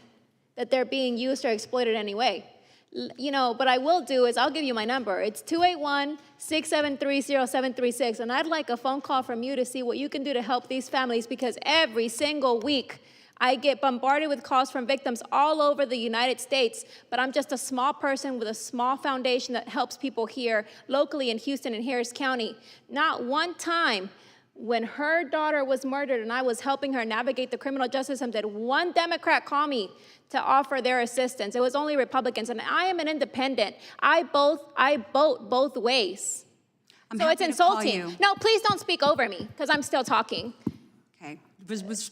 H: that they're being used or exploited anyway. What I will do is I'll give you my number. It's 281-673-0736, and I'd like a phone call from you to see what you can do to help these families, because every single week I get bombarded with calls from victims all over the United States, but I'm just a small person with a small foundation that helps people here locally in Houston and Harris County. Not one time when her daughter was murdered and I was helping her navigate the criminal justice system did one Democrat call me to offer their assistance. It was only Republicans, and I am an independent. I vote both ways. So it's insulting. No, please don't speak over me, because I'm still talking.
C: Okay.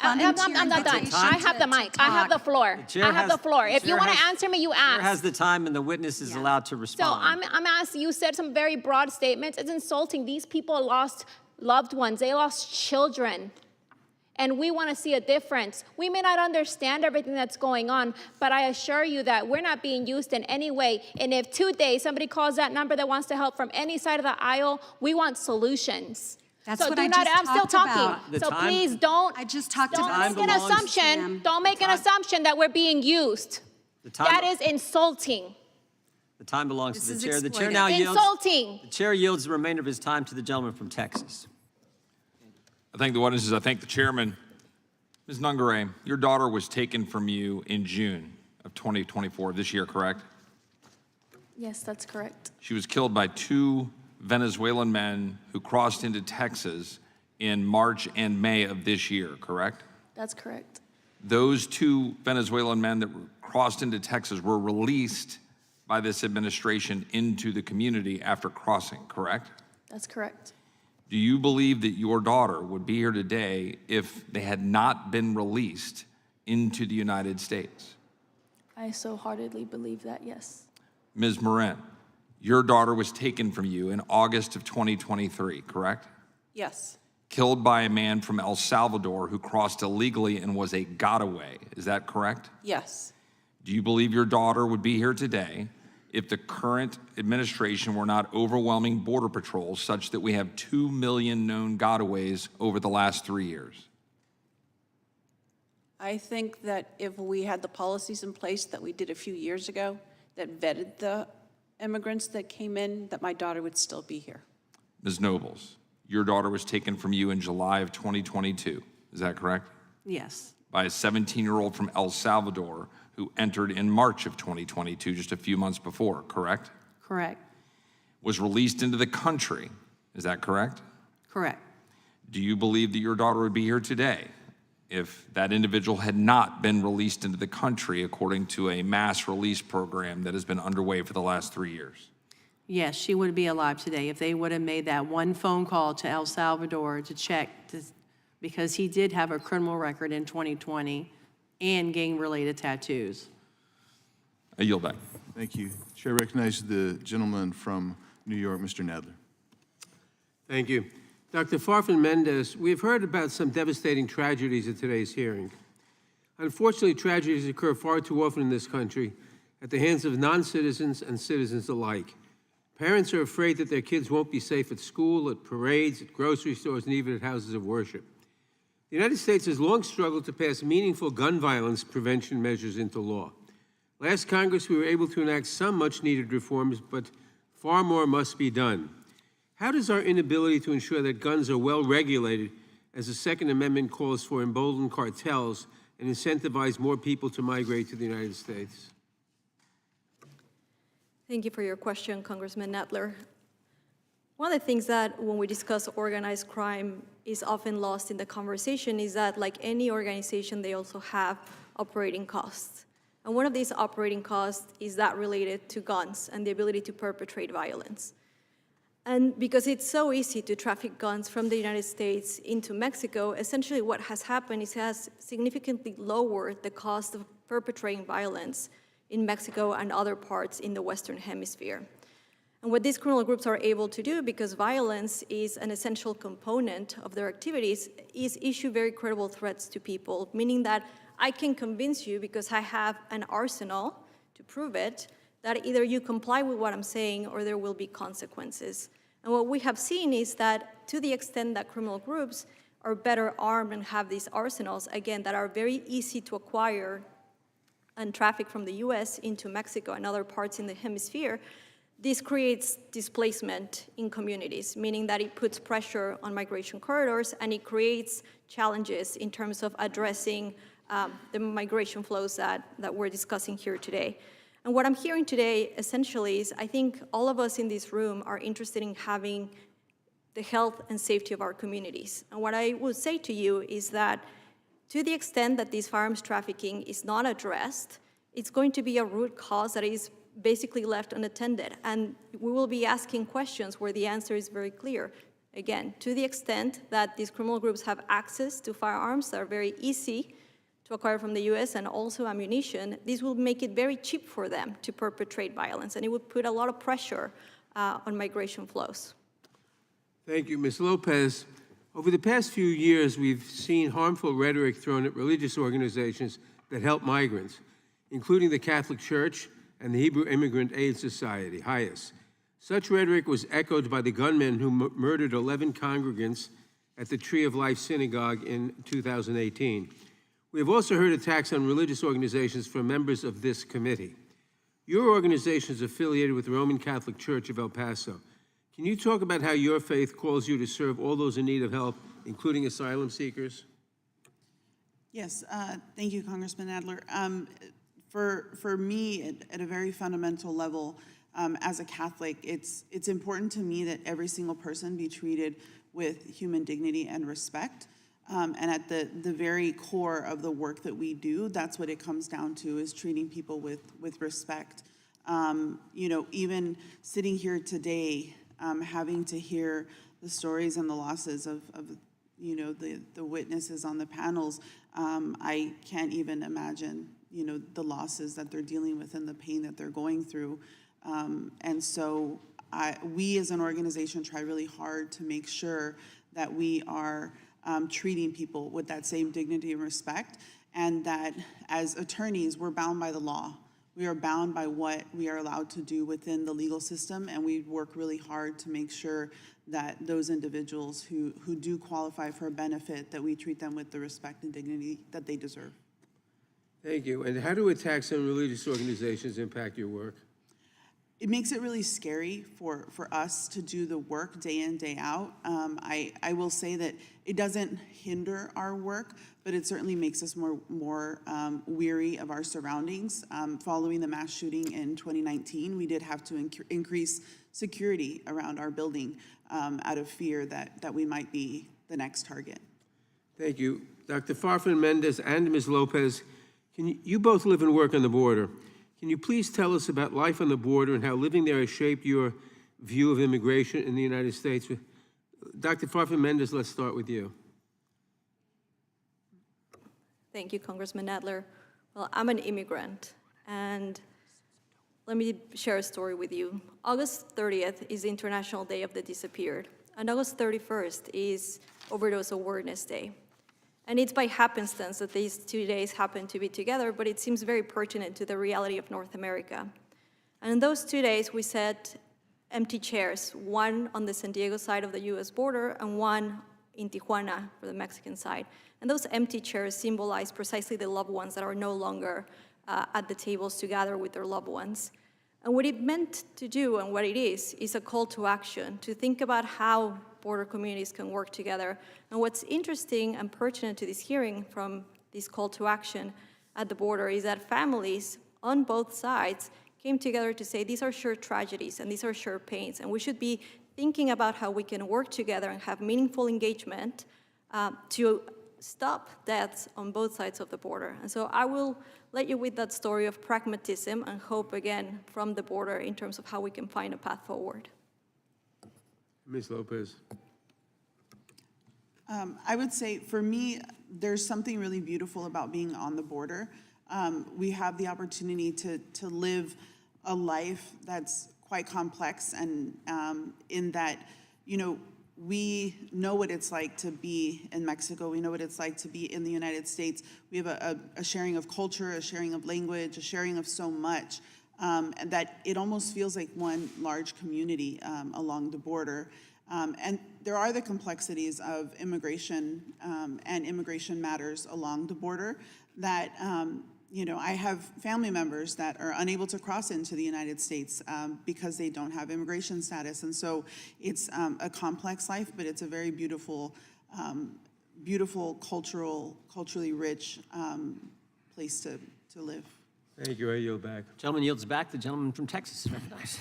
H: I'm not done. I have the mic. I have the floor. I have the floor. If you want to answer me, you ask.
A: Chair has the time, and the witness is allowed to
H: So
A: respond.
H: I'm asking, you said some very broad statements. It's insulting. These people lost loved ones. They lost children. And we want to see a difference. We may not understand everything that's going on, but I assure you that we're not being used in any way. And if today somebody calls that number that wants to help from any side of the aisle, we want solutions.
C: That's
H: so
C: what
H: do
C: I
H: not,
C: just
H: I'm still
C: talked
H: talking.
C: about.
A: The
H: So
A: time-
H: please don't.
C: I just talked
H: Don't
C: about
H: make an assumption. Don't make an assumption that we're being used.
A: The time-
H: That is insulting.
A: The time belongs
C: This
A: to the
C: is
A: chair. The chair
C: exploitive.
A: now yields.
H: Insulting.
A: The chair yields the remainder of his time to the gentleman from Texas.
O: I thank the witnesses. I thank the chairman. Ms. Nungaray, your daughter was taken from you in June of 2024, this year, correct?
K: Yes, that's correct.
O: She was killed by 2 Venezuelan men who crossed into Texas in March and May of this year, correct?
K: That's correct.
O: Those 2 Venezuelan men that crossed into Texas were released by this administration into the community after crossing, correct?
K: That's correct.
O: Do you believe that your daughter would be here today if they had not been released into the United States?
K: I so heartedly believe that, yes.
O: Ms. Morin, your daughter was taken from you in August of 2023, correct?
J: Yes,
O: Killed by a man from El Salvador who crossed illegally and was a gotaway. Is that correct?
J: yes,
O: Do you believe your daughter would be here today if the current administration were not overwhelming border patrols such that we have 2 million known gotaways over the last 3 years?
J: I think that if we had the policies in place that we did a few years ago that vetted the immigrants that came in, that my daughter would still be here.
O: Ms. Nobles, your daughter was taken from you in July of 2022. Is that correct?
E: Yes,
O: By a 17-year-old from El Salvador who entered in March of 2022, just a few months before, correct?
E: correct,
O: Was released into the country. Is that correct?
E: correct.
O: Do you believe that your daughter would be here today if that individual had not been released into the country according to a mass release program that has been underway for the last 3 years?
E: Yes, she would be alive today if they would have made that one phone call to El Salvador to check, because he did have a criminal record in 2020 and gang-related tattoos.
O: I yield back.
N: Thank you. Chair recognizes the gentleman from New York, Mr. Nadler.
B: Thank you. Dr. Farfan-Mendez, we have heard about some devastating tragedies at today's hearing. Unfortunately, tragedies occur far too often in this country at the hands of non-citizens and citizens alike. Parents are afraid that their kids won't be safe at school, at parades, at grocery stores, and even at houses of worship. The United States has long struggled to pass meaningful gun violence prevention measures into law. Last Congress, we were able to enact some much-needed reforms, but far more must be done. How does our inability to ensure that guns are well regulated, as the Second Amendment calls for, embolden cartels and incentivize more people to migrate to the United States?
F: Thank you for your question, Congressman Nadler. One of the things that when we discuss organized crime is often lost in the conversation is that, like any organization, they also have operating costs. And one of these operating costs is that related to guns and the ability to perpetrate violence. And because it's so easy to traffic guns from the United States into Mexico, essentially what has happened is it has significantly lowered the cost of perpetrating violence in Mexico and other parts in the Western Hemisphere. And what these criminal groups are able to do, because violence is an essential component of their activities, is issue very credible threats to people, meaning that I can convince you, because I have an arsenal to prove it, that either you comply with what I'm saying or there will be consequences. And what we have seen is that to the extent that criminal groups are better armed and have these arsenals, again, that are very easy to acquire and traffic from the US into Mexico and other parts in the hemisphere, this creates displacement in communities, meaning that it puts pressure on migration corridors and it creates challenges in terms of addressing the migration flows that we're discussing here today. And what I'm hearing today essentially is I think all of us in this room are interested in having the health and safety of our communities. And what I would say to you is that to the extent that this firearms trafficking is not addressed, it's going to be a root cause that is basically left unattended. And we will be asking questions where the answer is very clear. Again, to the extent that these criminal groups have access to firearms that are very easy to acquire from the US and also ammunition, this will make it very cheap for them to perpetrate violence, and it would put a lot of pressure on migration flows.
B: Thank you, Ms. Lopez. Over the past few years, we've seen harmful rhetoric thrown at religious organizations that help migrants, including the Catholic Church and the Hebrew Immigrant Aid Society, HIAS. Such rhetoric was echoed by the gunmen who murdered 11 congregants at the Tree of Life Synagogue in 2018. We have also heard attacks on religious organizations from members of this committee. Your organization is affiliated with the Roman Catholic Church of El Paso. Can you talk about how your faith calls you to serve all those in need of help, including asylum seekers?
G: Yes, thank you, Congressman Adler. For me, at a very fundamental level, as a Catholic, it's important to me that every single person be treated with human dignity and respect. And at the very core of the work that we do, that's what it comes down to, is treating people with respect. Even sitting here today, having to hear the stories and the losses of the witnesses on the panels, I can't even imagine, the losses that they're dealing with and the pain that they're going through. And so we as an organization try really hard to make sure that we are treating people with that same dignity and respect, and that as attorneys, we're bound by the law. We are bound by what we are allowed to do within the legal system, and we work really hard to make sure that those individuals who do qualify for a benefit, that we treat them with the respect and dignity that they deserve.
B: Thank you. And how do attacks on religious organizations impact your work?
G: It makes it really scary for us to do the work day in, day out. I will say that it doesn't hinder our work, but it certainly makes us more weary of our surroundings. Following the mass shooting in 2019, we did have to increase security around our building out of fear that we might be the next target.
B: Thank you. Dr. Farfan-Mendez and Ms. Lopez, you both live and work on the border. Can you please tell us about life on the border and how living there has shaped your view of immigration in the United States? Dr. Farfan-Mendez, let's start with you.
F: Thank you, Congressman Adler. Well, I'm an immigrant, and let me share a story with you. August 30th is the International Day of the Disappeared, and August 31st is Overdose Awareness Day. And it's by happenstance that these 2 days happen to be together, but it seems very pertinent to the reality of North America. And in those 2 days, we set empty chairs, one on the San Diego side of the US border and one in Tijuana for the Mexican side. And those empty chairs symbolize precisely the loved ones that are no longer at the tables to gather with their loved ones. And what it meant to do, and what it is a call to action, to think about how border communities can work together. And what's interesting and pertinent to this hearing from this call to action at the border is that families on both sides came together to say these are shared tragedies and these are shared pains, and we should be thinking about how we can work together and have meaningful engagement to stop deaths on both sides of the border. And so I will let you with that story of pragmatism and hope, again, from the border in terms of how we can find a path forward.
B: Ms. Lopez.
G: I would say, for me, there's something really beautiful about being on the border. We have the opportunity to live a life that's quite complex, and in that, we know what it's like to be in Mexico. We know what it's like to be in the United States. We have a sharing of culture, a sharing of language, a sharing of so much, and that it almost feels like one large community along the border. And there are the complexities of immigration and immigration matters along the border that, I have family members that are unable to cross into the United States because they don't have immigration status. And so it's a complex life, but it's a very beautiful, culturally rich place to live.
B: Thank you. I yield back.
A: Gentleman yields back. The gentleman from Texas is recognized.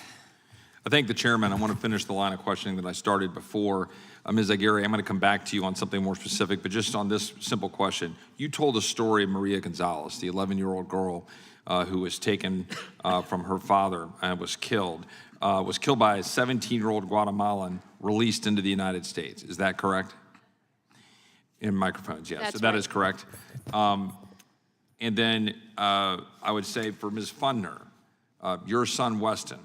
O: I thank the chairman. I want to finish the line of questioning that I started before. Ms. Aguirre, I'm going to come back to you on something more specific, but just on this simple question. You told a story of Maria Gonzalez, the 11-year-old girl who was taken from her father and was killed by a 17-year-old Guatemalan released into the United States. Is that correct? In microphones, yes.
H: That's
O: so that
H: right.
O: is correct. And then I would say for Ms. Fundner, your son Weston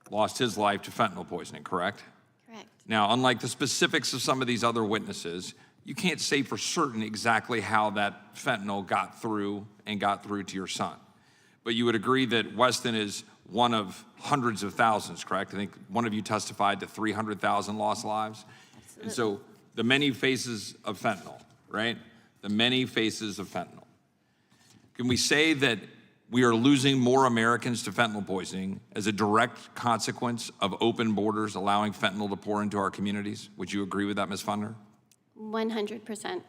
O: lost his life to fentanyl poisoning, correct?
I: Correct.
O: Now, unlike the specifics of some of these other witnesses, you can't say for certain exactly how that fentanyl got through to your son. But you would agree that Weston is one of hundreds of thousands, correct? I think one of you testified to 300,000 lost lives. Absolutely. And so the many faces of fentanyl, right? The many faces of fentanyl. Can we say that we are losing more Americans to fentanyl poisoning as a direct consequence of open borders allowing fentanyl to pour into our communities. Would you agree with that, Ms. Fundner?
I: 100%.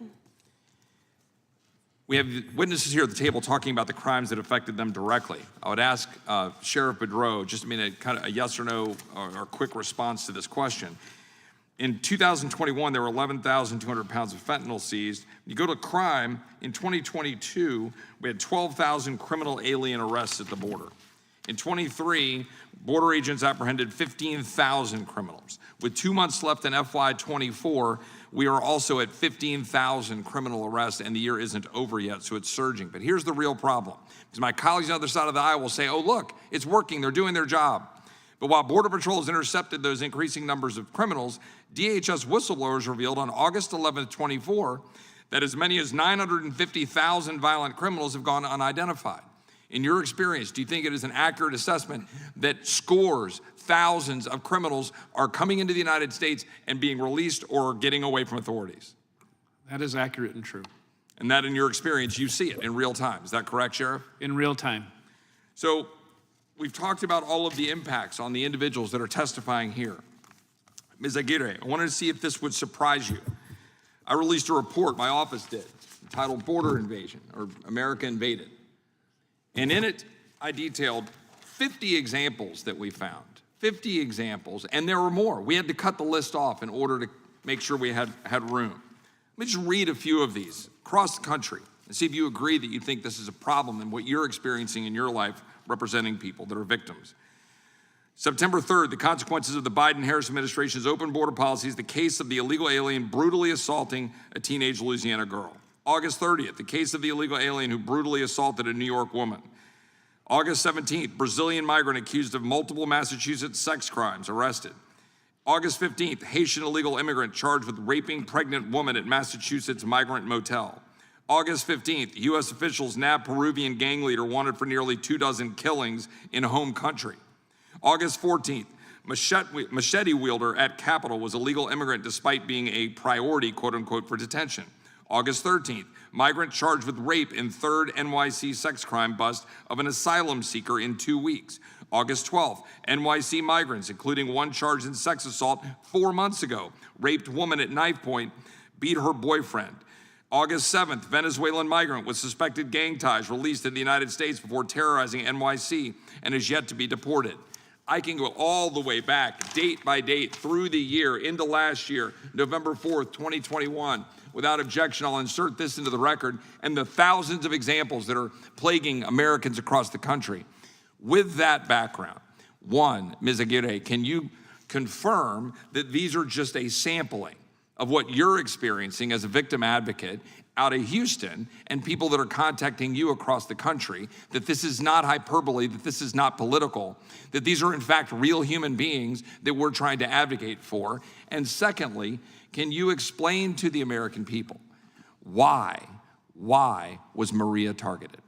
O: We have witnesses here at the table talking about the crimes that affected them directly. I would ask Sheriff Boudreaux, just kind of a yes or no or quick response to this question. In 2021, there were 11,200 pounds of fentanyl seized. You go to crime, in 2022, we had 12,000 criminal alien arrests at the border. In 23, border agents apprehended 15,000 criminals. With 2 months left in FY24, we are also at 15,000 criminal arrests, and the year isn't over yet, so it's surging. But here's the real problem, because my colleagues on the other side of the aisle will say, oh, look, it's working, they're doing their job. But while Border Patrol has intercepted those increasing numbers of criminals, DHS whistleblowers revealed on August 11th, 24, that as many as 950,000 violent criminals have gone unidentified. In your experience, do you think it is an accurate assessment that scores, thousands of criminals are coming into the United States and being released or getting away from authorities?
D: That is accurate and true.
O: And that, in your experience, you see it in real time. Is that correct, Sheriff?
D: In real time.
O: So we've talked about all of the impacts on the individuals that are testifying here. Ms. Aguirre, I wanted to see if this would surprise you. I released a report, my office did, entitled Border Invasion, or America Invaded. And in it, I detailed 50 examples that we found, 50 examples, and there were more. We had to cut the list off in order to make sure we had room. Let me just read a few of these across the country and see if you agree that you think this is a problem and what you're experiencing in your life representing people that are victims. September 3rd, the consequences of the Biden-Harris administration's open border policies, the case of the illegal alien brutally assaulting a teenage Louisiana girl. August 30th, the case of the illegal alien who brutally assaulted a New York woman. August 17th, Brazilian migrant accused of multiple Massachusetts sex crimes arrested. August 15th, Haitian illegal immigrant charged with raping pregnant woman at Massachusetts migrant motel. August 15th, U.S. officials nab Peruvian gang leader wanted for nearly 24 killings in home country. August 14th, machete wielder at Capitol was a legal immigrant despite being a priority, quote unquote, for detention. August 13th, migrant charged with rape in third NYC sex crime bust of an asylum seeker in 2 weeks. August 12th, NYC migrants, including one charged in sex assault 4 months ago, raped woman at knife point, beat her boyfriend. August 7th, Venezuelan migrant with suspected gang ties released in the United States before terrorizing NYC and is yet to be deported. I can go all the way back, date by date, through the year, into last year, November 4th, 2021. Without objection, I'll insert this into the record and the thousands of examples that are plaguing Americans across the country. With that background, one, Ms. Aguirre, can you confirm that these are just a sampling of what you're experiencing as a victim advocate out of Houston and people that are contacting you across the country, that this is not hyperbole, that this is not political, that these are in fact real human beings that we're trying to advocate for? And secondly, can you explain to the American people why was Maria targeted?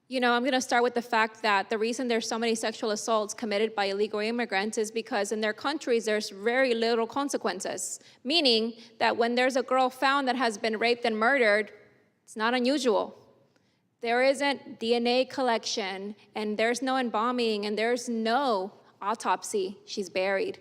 H: You know, I'm going to start with the fact that the reason there's so many sexual assaults committed by illegal immigrants is because in their countries there's very little consequences, meaning that when there's a girl found that has been raped and murdered, it's not unusual. There isn't DNA collection, and there's no embalming, and there's no autopsy. She's buried.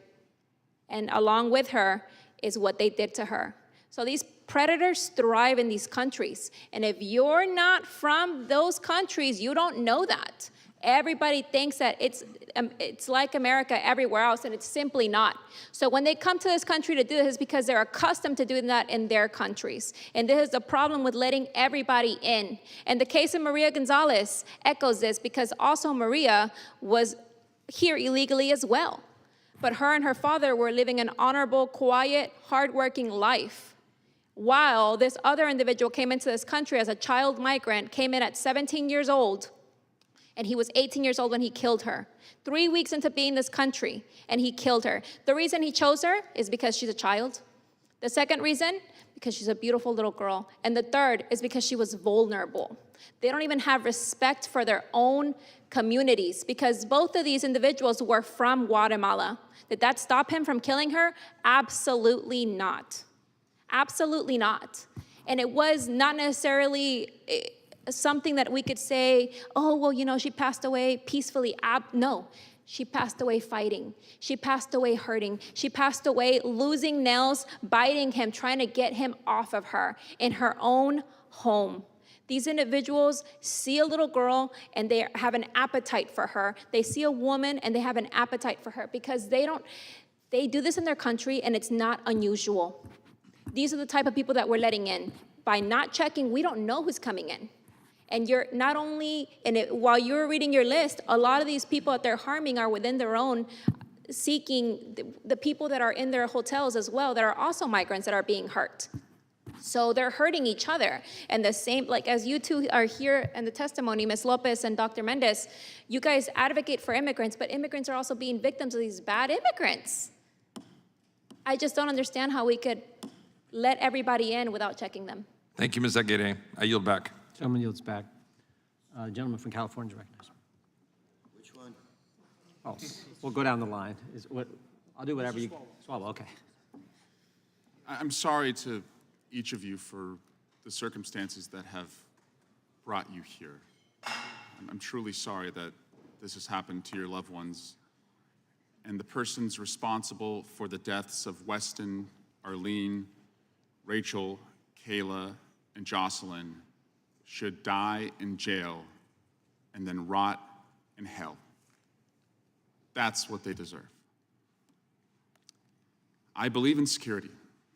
H: And along with her is what they did to her. So these predators thrive in these countries. And if you're not from those countries, you don't know that. Everybody thinks that it's like America everywhere else, and it's simply not. So when they come to this country to do this, it's because they're accustomed to doing that in their countries. And this is the problem with letting everybody in. And the case of Maria Gonzalez echoes this, because also Maria was here illegally as well. But her and her father were living an honorable, quiet, hardworking life, while this other individual came into this country as a child migrant, came in at 17 years old, and he was 18 years old when he killed her. 3 weeks into being in this country, and he killed her. The reason he chose her is because she's a child. The second reason, because she's a beautiful little girl. And the third is because she was vulnerable. They don't even have respect for their own communities, because both of these individuals were from Guatemala. Did that stop him from killing her? Absolutely not. Absolutely not. And it was not necessarily something that we could say, oh, well, you know, she passed away peacefully. No, she passed away fighting. She passed away hurting. She passed away losing nails, biting him, trying to get him off of her in her own home. These individuals see a little girl and they have an appetite for her. They see a woman and they have an appetite for her because they do this in their country and it's not unusual. These are the type of people that we're letting in. By not checking, we don't know who's coming in. And you're not only, while you're reading your list, a lot of these people that they're harming are within their own, seeking the people that are in their hotels as well that are also migrants that are being hurt. So they're hurting each other. And the same, like as you two are here in the testimony, Ms. Lopez and Dr. Mendez, you guys advocate for immigrants, but immigrants are also being victims of these bad immigrants. I just don't understand how we could let everybody in without checking them.
O: Thank you, Ms. Aguirre. I yield back.
A: Gentleman yields back. Gentleman from California is recognized.
P: Which one?
A: Oh, we'll go down the line. I'll do whatever you, Swallow, okay.
Q: I'm sorry to each of you for the circumstances that have brought you here. I'm truly sorry that this has happened to your loved ones. And the persons responsible for the deaths of Weston, Arlene, Rachel, Kayla, and Jocelyn should die in jail and then rot in hell. That's what they deserve. I believe in security.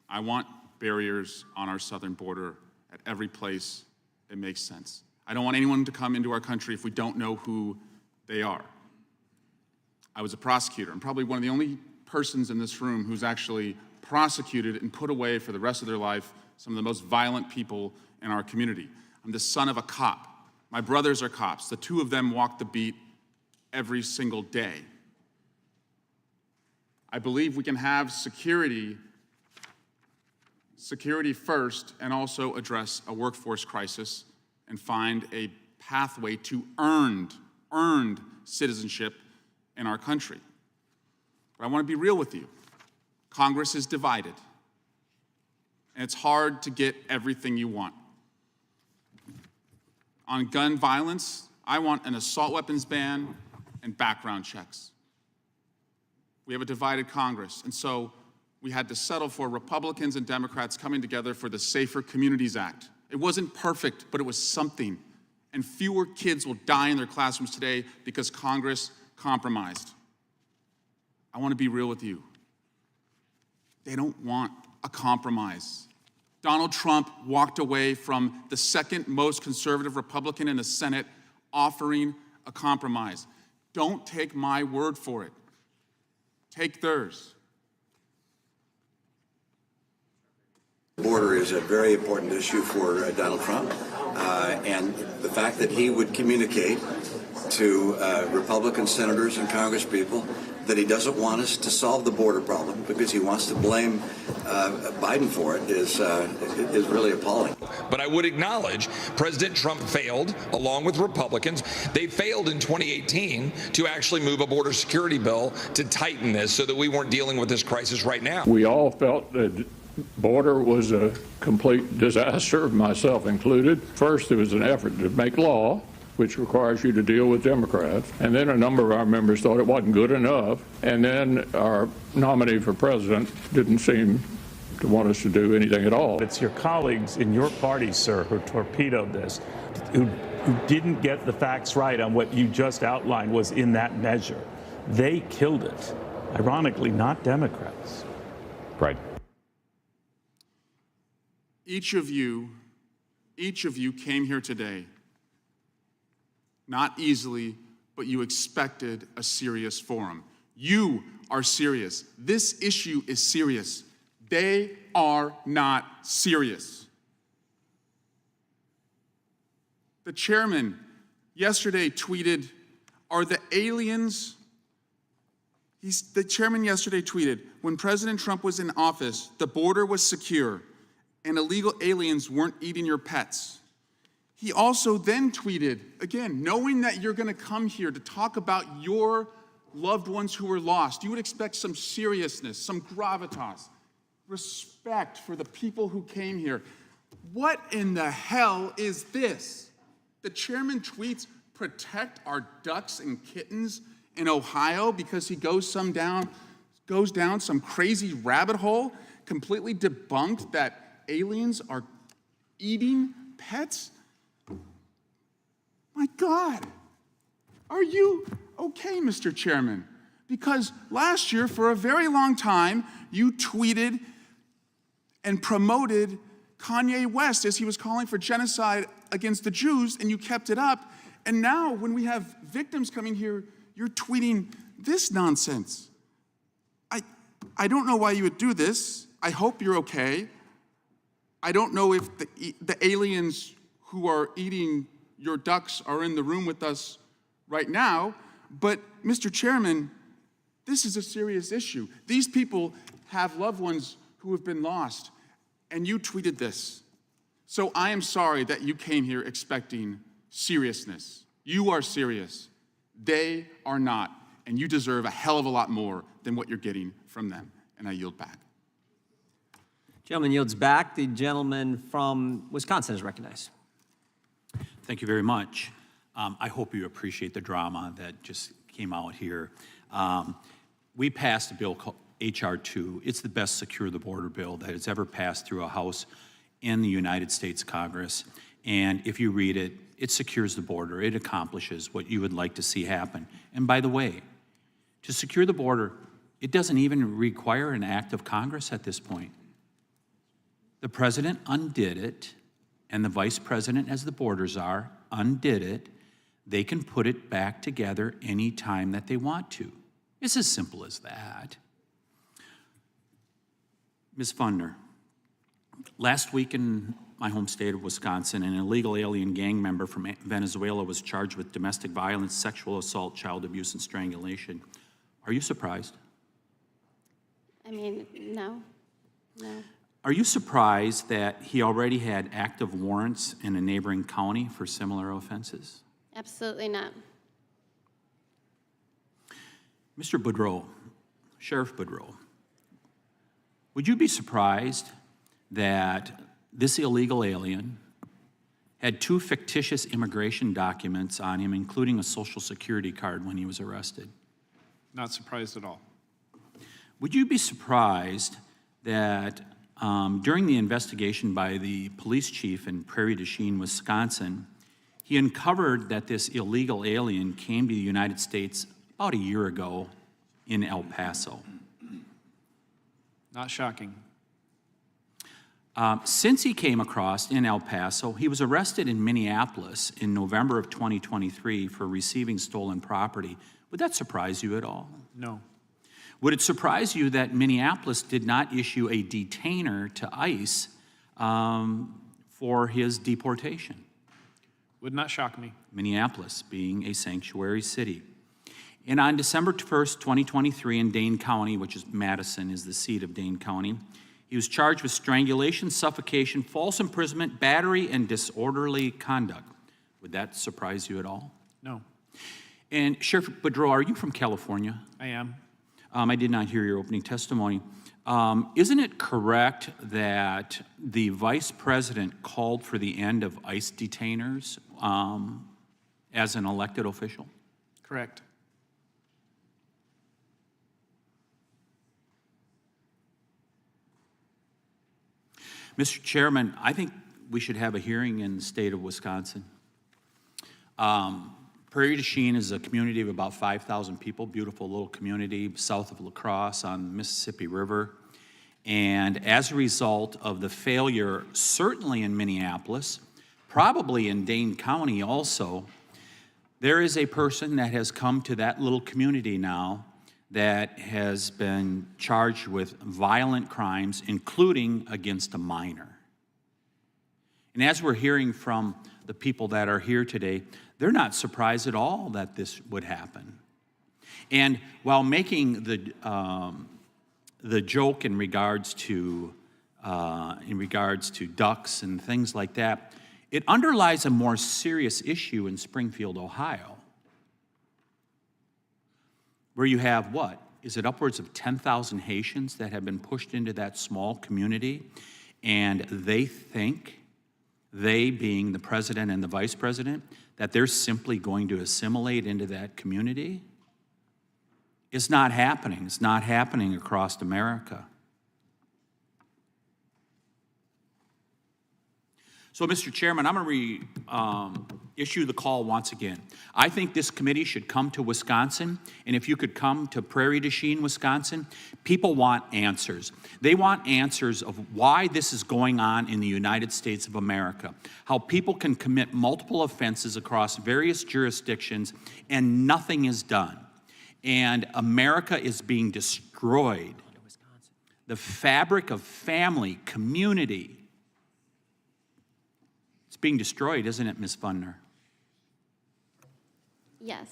Q: I want barriers on our southern border at every place it makes sense. I don't want anyone to come into our country if we don't know who they are. I was a prosecutor. I'm probably one of the only persons in this room who's actually prosecuted and put away for the rest of their life some of the most violent people in our community. I'm the son of a cop. My brothers are cops. The two of them walk the beat every single day. I believe we can have security first and also address a workforce crisis and find a pathway to earned citizenship in our country. But I want to be real with you. Congress is divided, and it's hard to get everything you want. On gun violence, I want an assault weapons ban and background checks. We have a divided Congress, and so we had to settle for Republicans and Democrats coming together for the Safer Communities Act. It wasn't perfect, but it was something. And fewer kids will die in their classrooms today because Congress compromised. I want to be real with you. They don't want a compromise. Donald Trump walked away from the second most conservative Republican in the Senate offering a compromise. Don't take my word for it. Take theirs.
P: The border is a very important issue for Donald Trump, and the fact that he would communicate to Republican senators and congresspeople that he doesn't want us to solve the border problem because he wants to blame Biden for it is really appalling.
R: But I would acknowledge President Trump failed, along with Republicans. They failed in 2018 to actually move a border security bill to tighten this so that we weren't dealing with this crisis right now.
S: We all felt that border was a complete disaster, myself included. First, there was an effort to make law, which requires you to deal with Democrats. And then a number of our members thought it wasn't good enough. And then our nominee for president didn't seem to want us to do anything at all.
T: It's your colleagues in your party, sir, who torpedoed this, who didn't get the facts right on what you just outlined was in that measure. They killed it. Ironically, not Democrats.
U: Right.
Q: Each of you came here today, not easily, but you expected a serious forum. You are serious. This issue is serious. They are not serious. The chairman yesterday tweeted, are the aliens, the chairman yesterday tweeted, when President Trump was in office, the border was secure and illegal aliens weren't eating your pets. He also then tweeted, again, knowing that you're going to come here to talk about your loved ones who were lost, you would expect some seriousness, some gravitas, respect for the people who came here. What in the hell is this? The chairman tweets, "Protect our ducks and kittens in Ohio," because he goes down some crazy rabbit hole, completely debunked that aliens are eating pets. My God, are you okay, Mr. Chairman? Because last year, for a very long time, you tweeted and promoted Kanye West as he was calling for genocide against the Jews, and you kept it up. And now, when we have victims coming here, you're tweeting this nonsense. I don't know why you would do this. I hope you're okay. I don't know if the aliens who are eating your ducks are in the room with us right now, but Mr. Chairman, this is a serious issue. These people have loved ones who have been lost, and you tweeted this. So I am sorry that you came here expecting seriousness. You are serious. They are not, and you deserve a hell of a lot more than what you're getting from them. And I yield back.
A: Gentleman yields back. The gentleman from Wisconsin is recognized.
U: Thank you very much. I hope you appreciate the drama that just came out here. We passed a bill called H.R. 2. It's the best secure the border bill that has ever passed through a House in the United States Congress. And if you read it, it secures the border. It accomplishes what you would like to see happen. And by the way, to secure the border, it doesn't even require an act of Congress at this point. The president undid it, and the vice president, as the borders are, undid it. They can put it back together any time that they want to. It's as simple as that. Ms. Fundner, last week in my home state of Wisconsin, an illegal alien gang member from Venezuela was charged with domestic violence, sexual assault, child abuse, and strangulation. Are you surprised?
I: I mean, no.
U: Are you surprised that he already had active warrants in a neighboring county for similar offenses?
I: Absolutely not.
U: Mr. Boudreaux, Sheriff Boudreaux, would you be surprised that this illegal alien had 2 fictitious immigration documents on him, including a Social Security card when he was arrested?
D: Not surprised at all.
U: Would you be surprised that during the investigation by the police chief in Prairie du Chien, Wisconsin, he uncovered that this illegal alien came to the United States about a year ago in El Paso?
D: Not shocking.
U: Since he came across in El Paso, he was arrested in Minneapolis in November of 2023 for receiving stolen property. Would that surprise you at all?
D: No.
U: Would it surprise you that Minneapolis did not issue a detainer to ICE for his deportation?
D: Would not shock me.
U: Minneapolis being a sanctuary city. And on December 1st, 2023 in Dane County, which is Madison is the seat of Dane County, he was charged with strangulation, suffocation, false imprisonment, battery, and disorderly conduct. Would that surprise you at all?
D: No.
U: And Sheriff Boudreaux, are you from California?
D: I am.
U: I did not hear your opening testimony. Isn't it correct that the vice president called for the end of ICE detainers as an elected official?
D: Correct.
U: Mr. Chairman, I think we should have a hearing in the state of Wisconsin. Prairie du Chien is a community of about 5,000 people, beautiful little community south of La Crosse on the Mississippi River. And as a result of the failure, certainly in Minneapolis, probably in Dane County also, there is a person that has come to that little community now that has been charged with violent crimes, including against a minor. And as we're hearing from the people that are here today, they're not surprised at all that this would happen. And while making the joke in regards to ducks and things like that, it underlies a more serious issue in Springfield, Ohio, where you have what? Is it upwards of 10,000 Haitians that have been pushed into that small community, and they think they being the president and the vice president, that they're simply going to assimilate into that community? It's not happening. It's not happening across America. So, Mr. Chairman, I'm going to issue the call once again. I think this committee should come to Wisconsin, and if you could come to Prairie du Chien, Wisconsin, people want answers. They want answers of why this is going on in the United States of America, how people can commit multiple offenses across various jurisdictions and nothing is done. And America is being destroyed. The fabric of family, community, it's being destroyed, isn't it, Ms. Fundner?
I: Yes,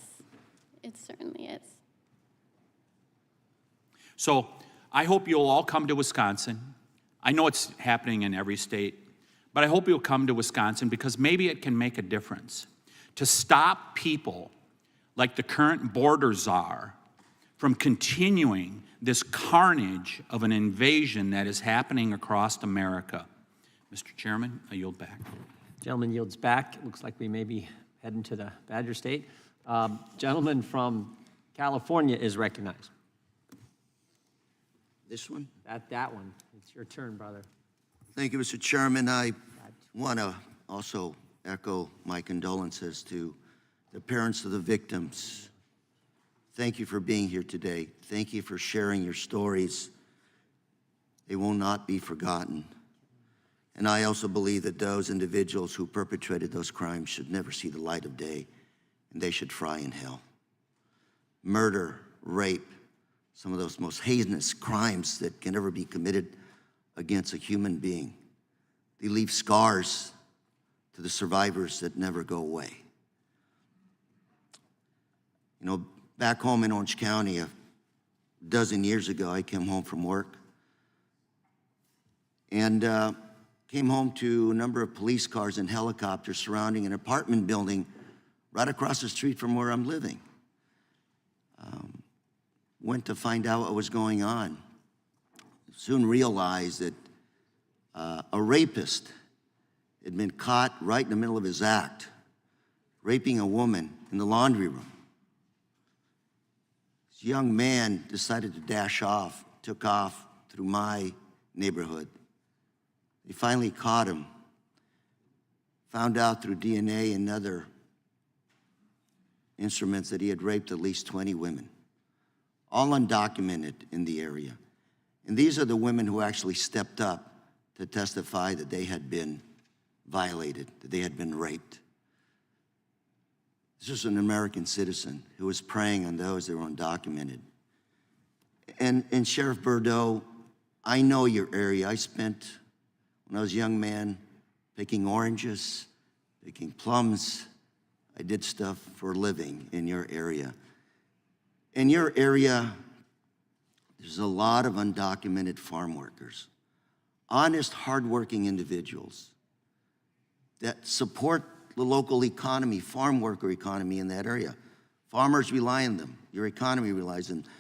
I: it certainly is.
U: So I hope you'll all come to Wisconsin. I know it's happening in every state, but I hope you'll come to Wisconsin because maybe it can make a difference to stop people like the current border czar from continuing this carnage of an invasion that is happening across America. Mr. Chairman, I yield back.
A: Gentleman yields back. It looks like we may be heading to the Badger State. Gentleman from California is recognized.
L: This one?
A: That one. It's your turn, brother.
L: Thank you, Mr. Chairman. I want to also echo my condolences to the parents of the victims. Thank you for being here today. Thank you for sharing your stories. They will not be forgotten. And I also believe that those individuals who perpetrated those crimes should never see the light of day, and they should fry in hell. Murder, rape, some of those most heinous crimes that can ever be committed against a human being. They leave scars to the survivors that never go away. You know, back home in Orange County, a dozen years ago, I came home from work and came home to a number of police cars and helicopters surrounding an apartment building right across the street from where I'm living. Went to find out what was going on. Soon realized that a rapist had been caught right in the middle of his act, raping a woman in the laundry room. This young man decided to dash off, took off through my neighborhood. They finally caught him, found out through DNA and other instruments that he had raped at least 20 women, all undocumented in the area. And these are the women who actually stepped up to testify that they had been violated, that they had been raped. This is an American citizen who was preying on those that were undocumented. And Sheriff Boudreaux, I know your area. I spent, when I was a young man, picking oranges, picking plums. I did stuff for a living in your area. In your area, there's a lot of undocumented farm workers, honest, hardworking individuals that support the local economy, farm worker economy in that area. Farmers rely on them. Your economy relies on them.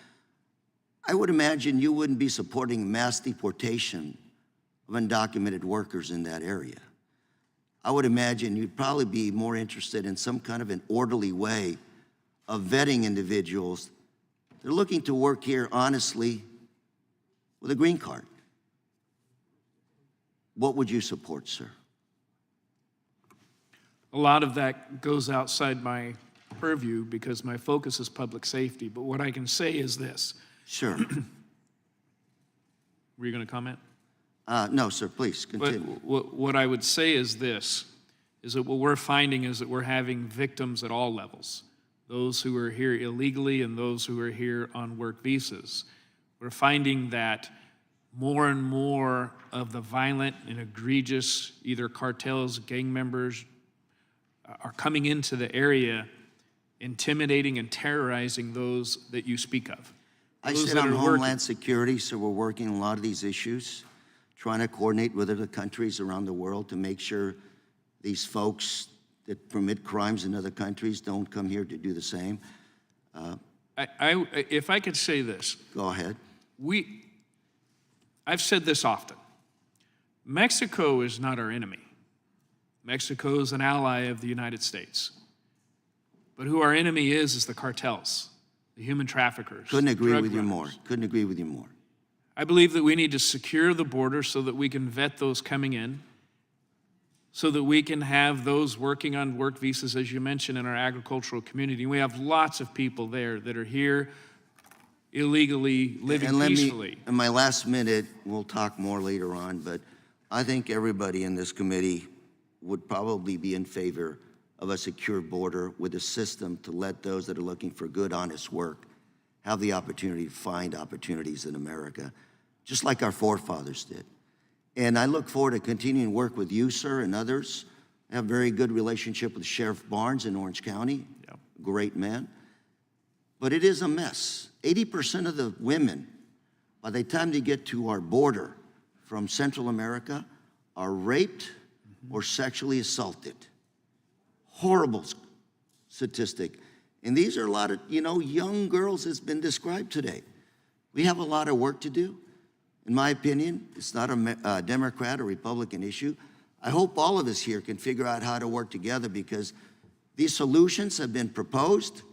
L: I would imagine you wouldn't be supporting mass deportation of undocumented workers in that area. I would imagine you'd probably be more interested in some kind of an orderly way of vetting individuals. They're looking to work here honestly with a green card. What would you support, sir?
D: A lot of that goes outside my purview because my focus is public safety. But what I can say is this.
L: Sure.
D: Were you going to comment?
L: No, sir, please continue.
D: What I would say is this, is that what we're finding is that we're having victims at all levels, those who are here illegally and those who are here on work visas. We're finding that more and more of the violent and egregious, either cartels, gang members, are coming into the area, intimidating and terrorizing those that you speak of.
L: I sit on Homeland Security, so we're working on a lot of these issues, trying to coordinate with other countries around the world to make sure these folks that commit crimes in other countries don't come here to do the same.
D: If I could say this.
L: Go ahead.
D: I've said this often. Mexico is not our enemy. Mexico is an ally of the United States. But who our enemy is the cartels, the human traffickers.
L: Couldn't agree
D: drug
L: with you
D: runners.
L: more. Couldn't agree with you more.
D: I believe that we need to secure the border so that we can vet those coming in, so that we can have those working on work visas, as you mentioned, in our agricultural community. We have lots of people there that are here illegally, living
L: And
D: peacefully.
L: in my last minute, we'll talk more later on, but I think everybody in this committee would probably be in favor of a secure border with a system to let those that are looking for good, honest work have the opportunity to find opportunities in America, just like our forefathers did. And I look forward to continuing to work with you, sir, and others. I have a very good relationship with Sheriff Barnes in Orange County, great man. But it is a mess. 80% of the women, by the time they get to our border from Central America, are raped or sexually assaulted. Horrible statistic. And these are a lot of, young girls, as been described today. We have a lot of work to do. In my opinion, it's not a Democrat or Republican issue. I hope all of us here can figure out how to work together because these solutions have been proposed.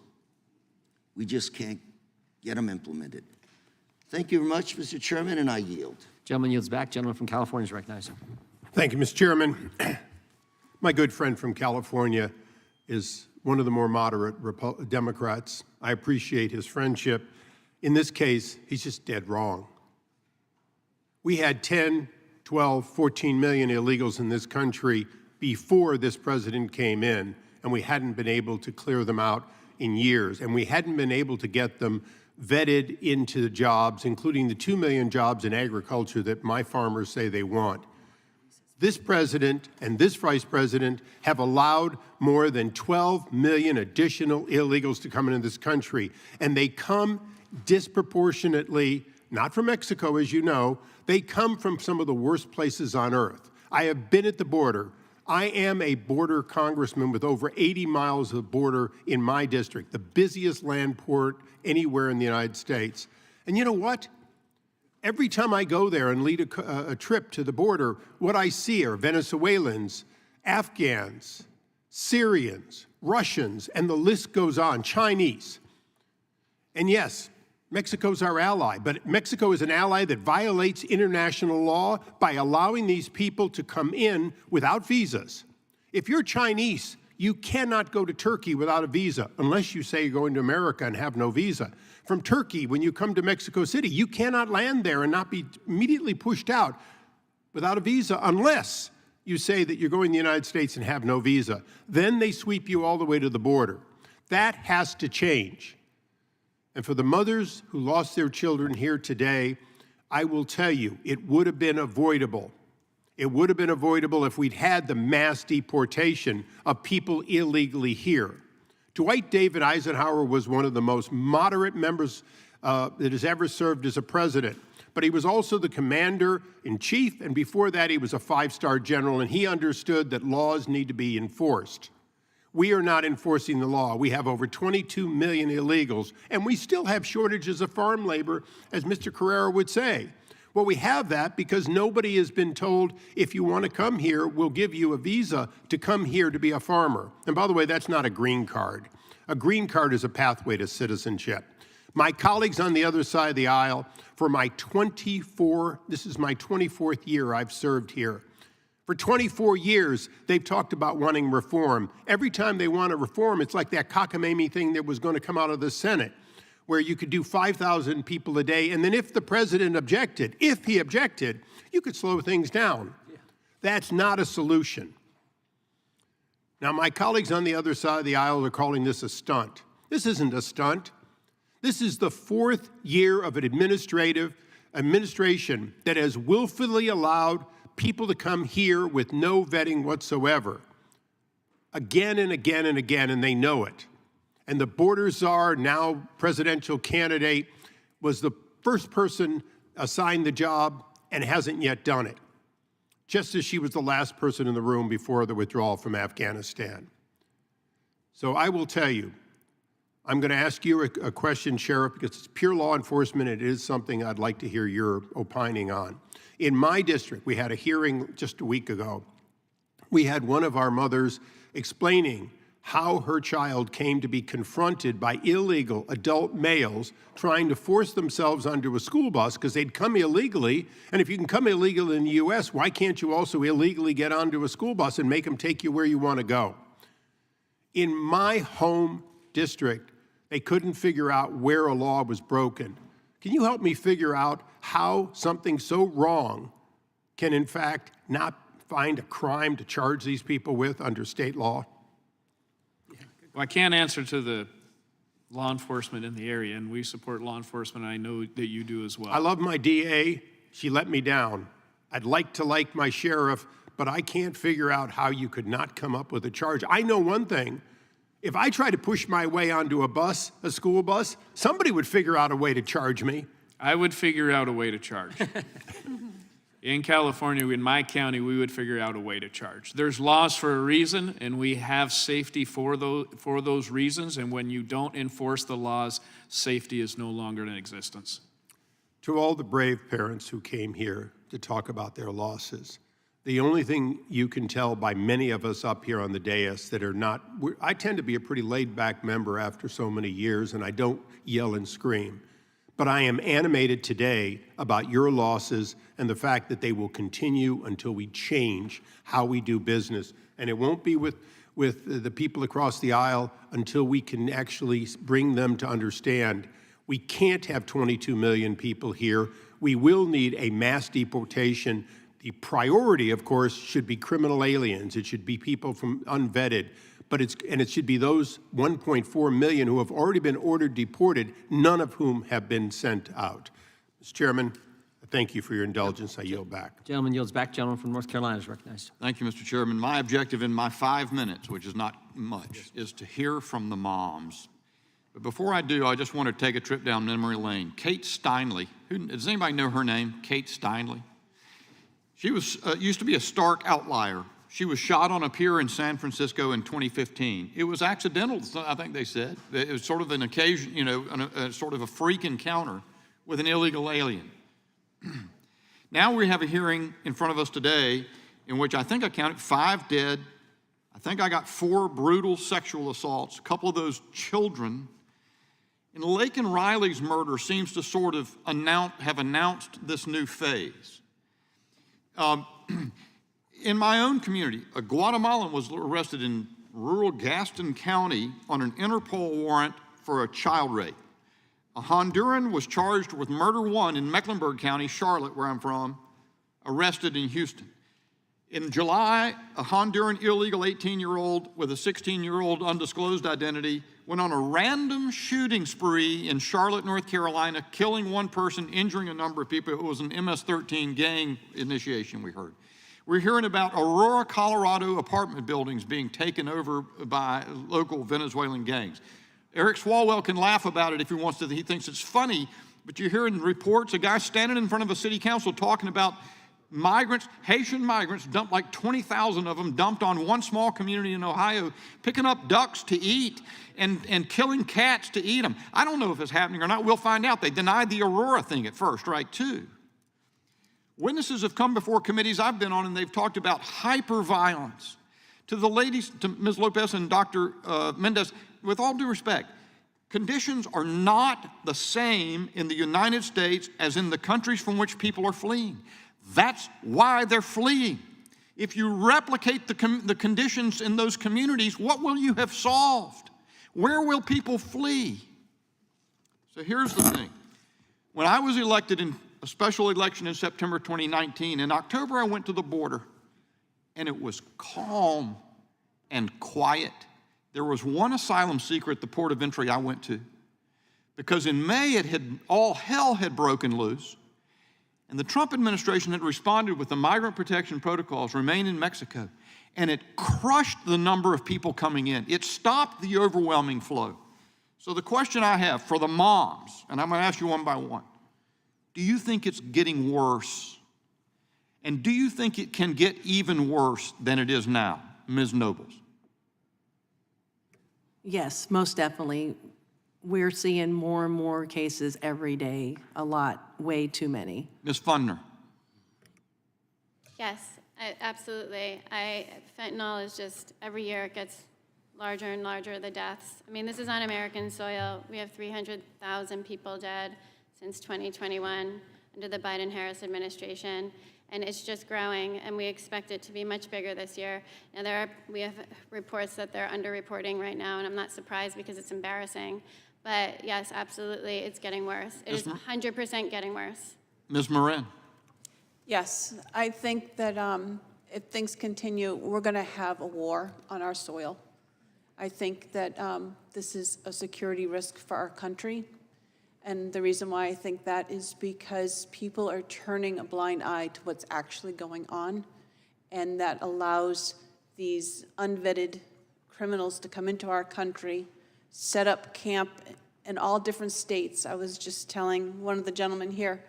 L: We just can't get them implemented. Thank you very much, Mr. Chairman, and I yield.
A: Gentleman yields back. Gentleman from California is recognized.
M: Thank you, Mr. Chairman. My good friend from California is one of the more moderate Democrats. I appreciate his friendship. In this case, he's just dead wrong. We had 10, 12, 14 million illegals in this country before this president came in, and we hadn't been able to clear them out in years, and we hadn't been able to get them vetted into the jobs, including the 2 million jobs in agriculture that my farmers say they want. This president and this vice president have allowed more than 12 million additional illegals to come into this country, and they come disproportionately, not from Mexico, as you know, they come from some of the worst places on earth. I have been at the border. I am a border congressman with over 80 miles of border in my district, the busiest land port anywhere in the United States. And you know what? Every time I go there and lead a trip to the border, what I see are Venezuelans, Afghans, Syrians, Russians, and the list goes on, Chinese. And yes, Mexico's our ally, but Mexico is an ally that violates international law by allowing these people to come in without visas. If you're Chinese, you cannot go to Turkey without a visa, unless you say you're going to America and have no visa. From Turkey, when you come to Mexico City, you cannot land there and not be immediately pushed out without a visa, unless you say that you're going to the United States and have no visa. Then they sweep you all the way to the border. That has to change. And for the mothers who lost their children here today, I will tell you, it would have been avoidable. It would have been avoidable if we'd had the mass deportation of people illegally here. Dwight David Eisenhower was one of the most moderate members that has ever served as a president. But he was also the commander-in-chief, and before that he was a five-star general, and he understood that laws need to be enforced. We are not enforcing the law. We have over 22 million illegals, and we still have shortages of farm labor, as Mr. Carrera would say. Well, we have that because nobody has been told, if you want to come here, we'll give you a visa to come here to be a farmer. And by the way, that's not a green card. A green card is a pathway to citizenship. My colleagues on the other side of the aisle, for my this is my 24th year I've served here. For 24 years, they've talked about wanting reform. Every time they want a reform, it's like that cockamamie thing that was going to come out of the Senate, where you could do 5,000 people a day, and then if the president objected, you could slow things down. Yeah. That's not a solution. Now, my colleagues on the other side of the aisle are calling this a stunt. This isn't a stunt. This is the fourth year of an administration that has willfully allowed people to come here with no vetting whatsoever, again and again and again, and they know it. And the border czar, now presidential candidate, was the first person assigned the job and hasn't yet done it, just as she was the last person in the room before the withdrawal from Afghanistan. So I will tell you, I'm going to ask you a question, Sheriff, because it's pure law enforcement. It is something I'd like to hear your opining on. In my district, we had a hearing just a week ago, we had one of our mothers explaining how her child came to be confronted by illegal adult males trying to force themselves onto a school bus because they'd come illegally. And if you can come illegally in the U.S., why can't you also illegally get onto a school bus and make them take you where you want to go? In my home district, they couldn't figure out where a law was broken. Can you help me figure out how something so wrong can, in fact, not find a crime to charge these people with under state law?
D: Well, I can't answer to the law enforcement in the area, and we support law enforcement, and I know that you do as well.
M: I love my DA. She let me down. I'd like to like my sheriff, but I can't figure out how you could not come up with a charge. I know one thing. If I try to push my way onto a bus, a school bus, somebody would figure out a way to charge me.
D: I would figure out a way to charge. In California, in my county, we would figure out a way to charge. There's laws for a reason, and we have safety for those reasons, and when you don't enforce the laws, safety is no longer in existence.
M: To all the brave parents who came here to talk about their losses, the only thing you can tell by many of us up here on the dais that are not, I tend to be a pretty laid-back member after so many years, and I don't yell and scream. But I am animated today about your losses and the fact that they will continue until we change how we do business. And it won't be with the people across the aisle until we can actually bring them to understand we can't have 22 million people here. We will need a mass deportation. The priority, of course, should be criminal aliens. It should be people from unvetted. But it should be those 1.4 million who have already been ordered deported, none of whom have been sent out. Mr. Chairman, thank you for your indulgence. I yield back.
A: Gentleman yields back. Gentleman from North Carolina is recognized.
C: Thank you, Mr. Chairman. My objective in my 5 minutes, which is not much, is to hear from the moms. But before I do, I just want to take a trip down memory lane. Kate Steinle, does anybody know her name? Kate Steinle? She was used to be a stark outlier. She was shot on a pier in San Francisco in 2015. It was accidental, I think they said. It was sort of an occasion, sort of a freak encounter with an illegal alien. Now we have a hearing in front of us today in which I think I counted 5 dead. I think I got 4 brutal sexual assaults, a couple of those children. And Laken Riley's murder seems to sort of have announced this new phase. In my own community, a Guatemalan was arrested in rural Gaston County on an Interpol warrant for a child rape. A Honduran was charged with murder 1 in Mecklenburg County, Charlotte, where I'm from, arrested in Houston. In July, a Honduran illegal 18-year-old with a 16-year-old undisclosed identity went on a random shooting spree in Charlotte, North Carolina, killing 1 person, injuring a number of people. It was an MS-13 gang initiation, we heard. We're hearing about Aurora, Colorado apartment buildings being taken over by local Venezuelan gangs. Eric Swalwell can laugh about it if he wants to. He thinks it's funny, but you're hearing reports, a guy standing in front of a city council talking about migrants, Haitian migrants, dumped like 20,000 of them, dumped on one small community in Ohio, picking up ducks to eat and killing cats to eat them. I don't know if it's happening or not. We'll find out. They denied the Aurora thing at first, right, too. Witnesses have come before committees I've been on, and they've talked about hyper-violence. To the ladies, to Ms. Lopez and Dr. Mendez, with all due respect, conditions are not the same in the United States as in the countries from which people are fleeing. That's why they're fleeing. If you replicate the conditions in those communities, what will you have solved? Where will people flee? So here's the thing. When I was elected in a special election in September 2019. In October, I went to the border, and it was calm and quiet. There was one asylum seeker at the port of entry I went to, because in May, all hell had broken loose, and the Trump administration had responded with the migrant protection protocols, remain in Mexico, and it crushed the number of people coming in. It stopped the overwhelming flow. So the question I have for the moms, and I'm going to ask you one by one, do you think it's getting worse? And do you think it can get even worse than it is now? Ms. Nobles.
E: Yes, most definitely. We're seeing more and more cases every day, a lot, way too many.
C: Ms. Fundner.
I: Yes, Absolutely. Fentanyl is just, every year it gets larger and larger, the deaths. I mean, this is on American soil. We have 300,000 people dead since 2021 under the Biden-Harris administration, and it's just growing, and we expect it to be much bigger this year. Now, we have reports that they're underreporting right now, and I'm not surprised because it's embarrassing. But yes, absolutely, it's getting worse. It is 100% getting worse.
C: Ms. Morin.
J: Yes, I think that if things continue, we're going to have a war on our soil. I think that this is a security risk for our country. And the reason why I think that is because people are turning a blind eye to what's actually going on. And that allows these unvetted criminals to come into our country, set up camp in all different states. I was just telling one of the gentlemen here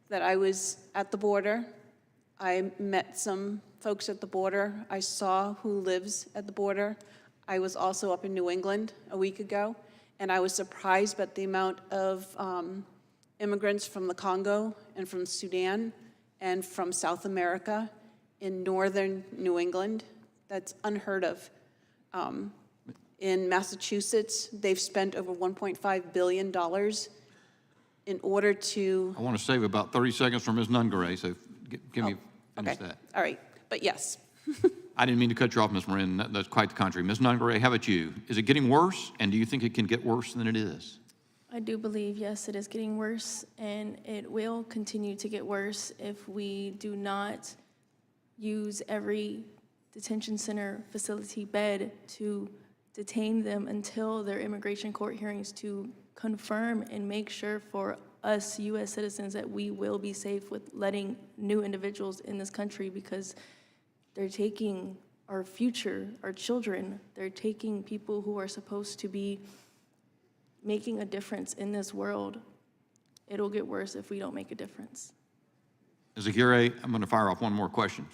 J: that I was at the border. I met some folks at the border. I saw who lives at the border. I was also up in New England a week ago, and I was surprised by the amount of immigrants from the Congo and from Sudan and from South America in northern New England. That's unheard of. In Massachusetts, they've spent over $1.5 billion in order to...
C: I want to save about 30 seconds for Ms. Nungaray, so give me finish that.
J: All right, but yes.
C: I didn't mean to cut you off, Ms. Morin. That's quite the contrary. Ms. Nungaray, how about you? Is it getting worse, and do you think it can get worse than it is?
K: I do believe, yes, it is getting worse, and it will continue to get worse if we do not use every detention center facility bed to detain them until their immigration court hearings to confirm and make sure for us U.S. citizens that we will be safe with letting new individuals in this country, because they're taking our future, our children. They're taking people who are supposed to be making a difference in this world. It'll get worse if we don't make a difference.
C: Ms. Aguirre, I'm going to fire off one more question.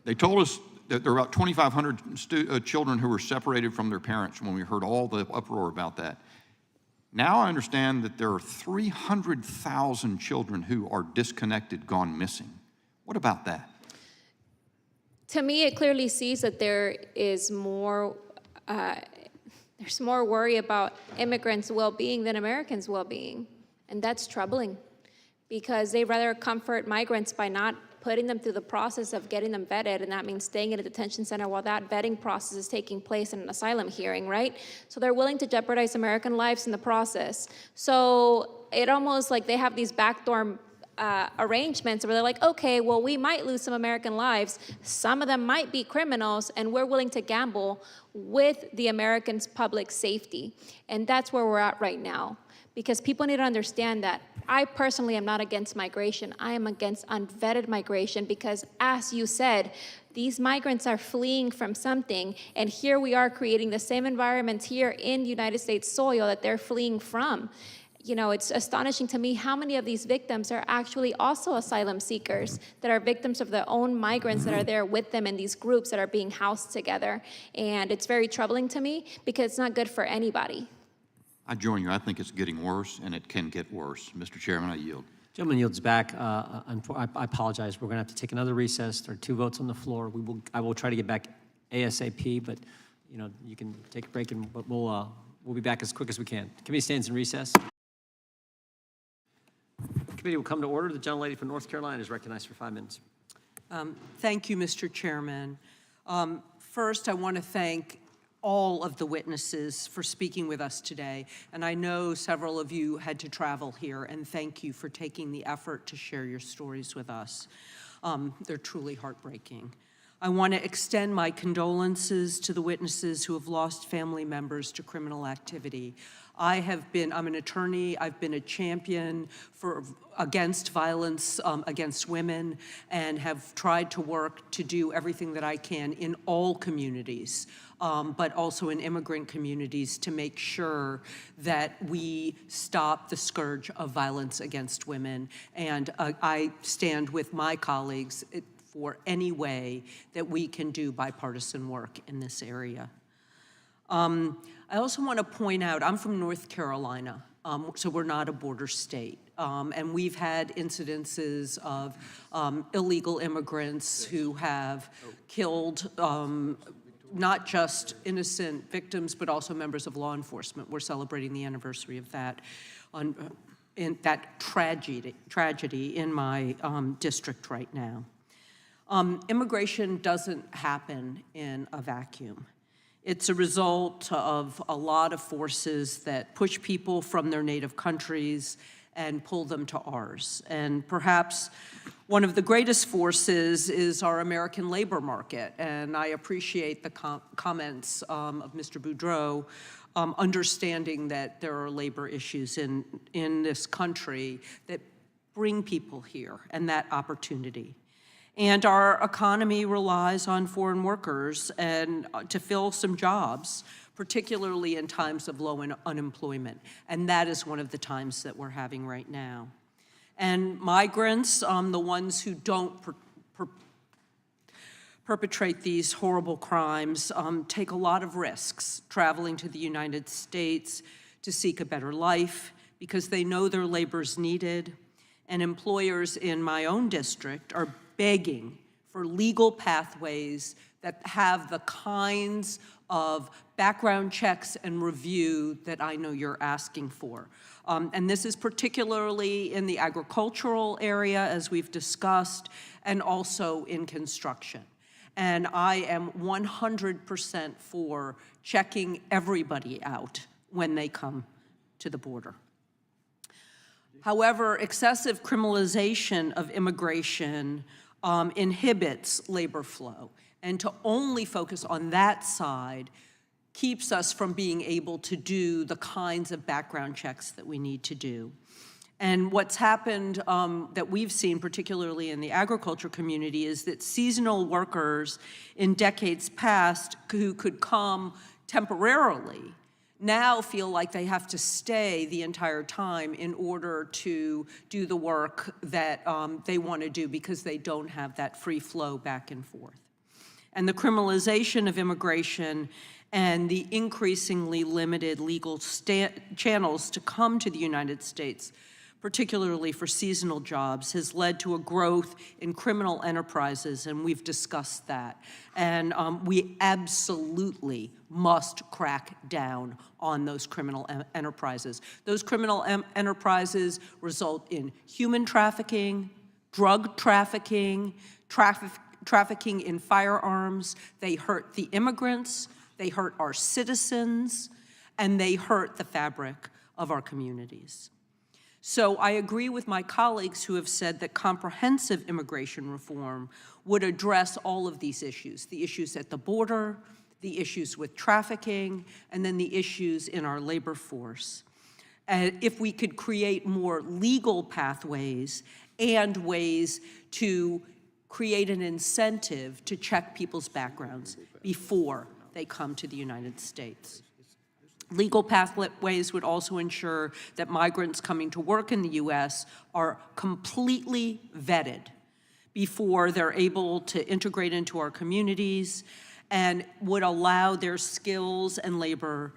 C: They told us that there are about 2,500 children who were separated from their parents when we heard all the uproar about that. Now I understand that there are 300,000 children who are disconnected, gone missing. What about that?
H: To me, it clearly sees that there is more, there's more worry about immigrants' well-being than Americans' well-being. And that's troubling, because they rather comfort migrants by not putting them through the process of getting them vetted, and that means staying in a detention center while that vetting process is taking place in an asylum hearing, right? So they're willing to jeopardize American lives in the process. So it almost like they have these backdoor arrangements where they're like, okay, well, we might lose some American lives. Some of them might be criminals, and we're willing to gamble with the Americans' public safety. And that's where we're at right now. Because people need to understand that I personally am not against migration. I am against unvetted migration because, as you said, these migrants are fleeing from something, and here we are creating the same environment here in United States soil that they're fleeing from. You know, it's astonishing to me how many of these victims are actually also asylum seekers that are victims of their own migrants that are there with them in these groups that are being housed together. And it's very troubling to me because it's not good for anybody.
C: I join you. I think it's getting worse, and it can get worse. Mr. Chairman, I yield.
A: Gentleman yields back. I apologize. We're going to have to take another recess. There are 2 votes on the floor. I will try to get back ASAP, but you know, you can take a break, but we'll be back as quick as we can. Committee stands in recess. The committee will come to order. The gentlelady from North Carolina is recognized for 5 minutes.
V: Thank you, Mr. Chairman. First, I want to thank all of the witnesses for speaking with us today. And I know several of you had to travel here, and thank you for taking the effort to share your stories with us. They're truly heartbreaking. I want to extend my condolences to the witnesses who have lost family members to criminal activity. I'm an attorney, I've been a champion against violence against women, and have tried to work to do everything that I can in all communities, but also in immigrant communities, to make sure that we stop the scourge of violence against women. And I stand with my colleagues for any way that we can do bipartisan work in this area. I also want to point out, I'm from North Carolina, so we're not a border state. And we've had incidences of illegal immigrants who have killed not just innocent victims, but also members of law enforcement. We're celebrating the anniversary of that, in that tragedy in my district right now. Immigration doesn't happen in a vacuum. It's a result of a lot of forces that push people from their native countries and pull them to ours. And perhaps one of the greatest forces is our American labor market. And I appreciate the comments of Mr. Boudreaux, understanding that there are labor issues in this country that bring people here and that opportunity. And our economy relies on foreign workers and to fill some jobs, particularly in times of low unemployment. And that is one of the times that we're having right now. And migrants, the ones who don't perpetrate these horrible crimes, take a lot of risks traveling to the United States to seek a better life because they know their labor's needed. And employers in my own district are begging for legal pathways that have the kinds of background checks and review that I know you're asking for. And this is particularly in the agricultural area, as we've discussed, and also in construction. And I am 100% for checking everybody out when they come to the border. However, excessive criminalization of immigration inhibits labor flow. And to only focus on that side keeps us from being able to do the kinds of background checks that we need to do. And what's happened that we've seen, particularly in the agriculture community, is that seasonal workers in decades past who could come temporarily now feel like they have to stay the entire time in order to do the work that they want to do because they don't have that free flow back and forth. And the criminalization of immigration and the increasingly limited legal channels to come to the United States, particularly for seasonal jobs, has led to a growth in criminal enterprises, and we've discussed that. And we absolutely must crack down on those criminal enterprises. Those criminal enterprises result in human trafficking, drug trafficking, trafficking in firearms. They hurt the immigrants, they hurt our citizens, and they hurt the fabric of our communities. So I agree with my colleagues who have said that comprehensive immigration reform would address all of these issues, the issues at the border, the issues with trafficking, and then the issues in our labor force. If we could create more legal pathways and ways to create an incentive to check people's backgrounds before they come to the United States. Legal pathways would also ensure that migrants coming to work in the U.S. are completely vetted before they're able to integrate into our communities and would allow their skills and labor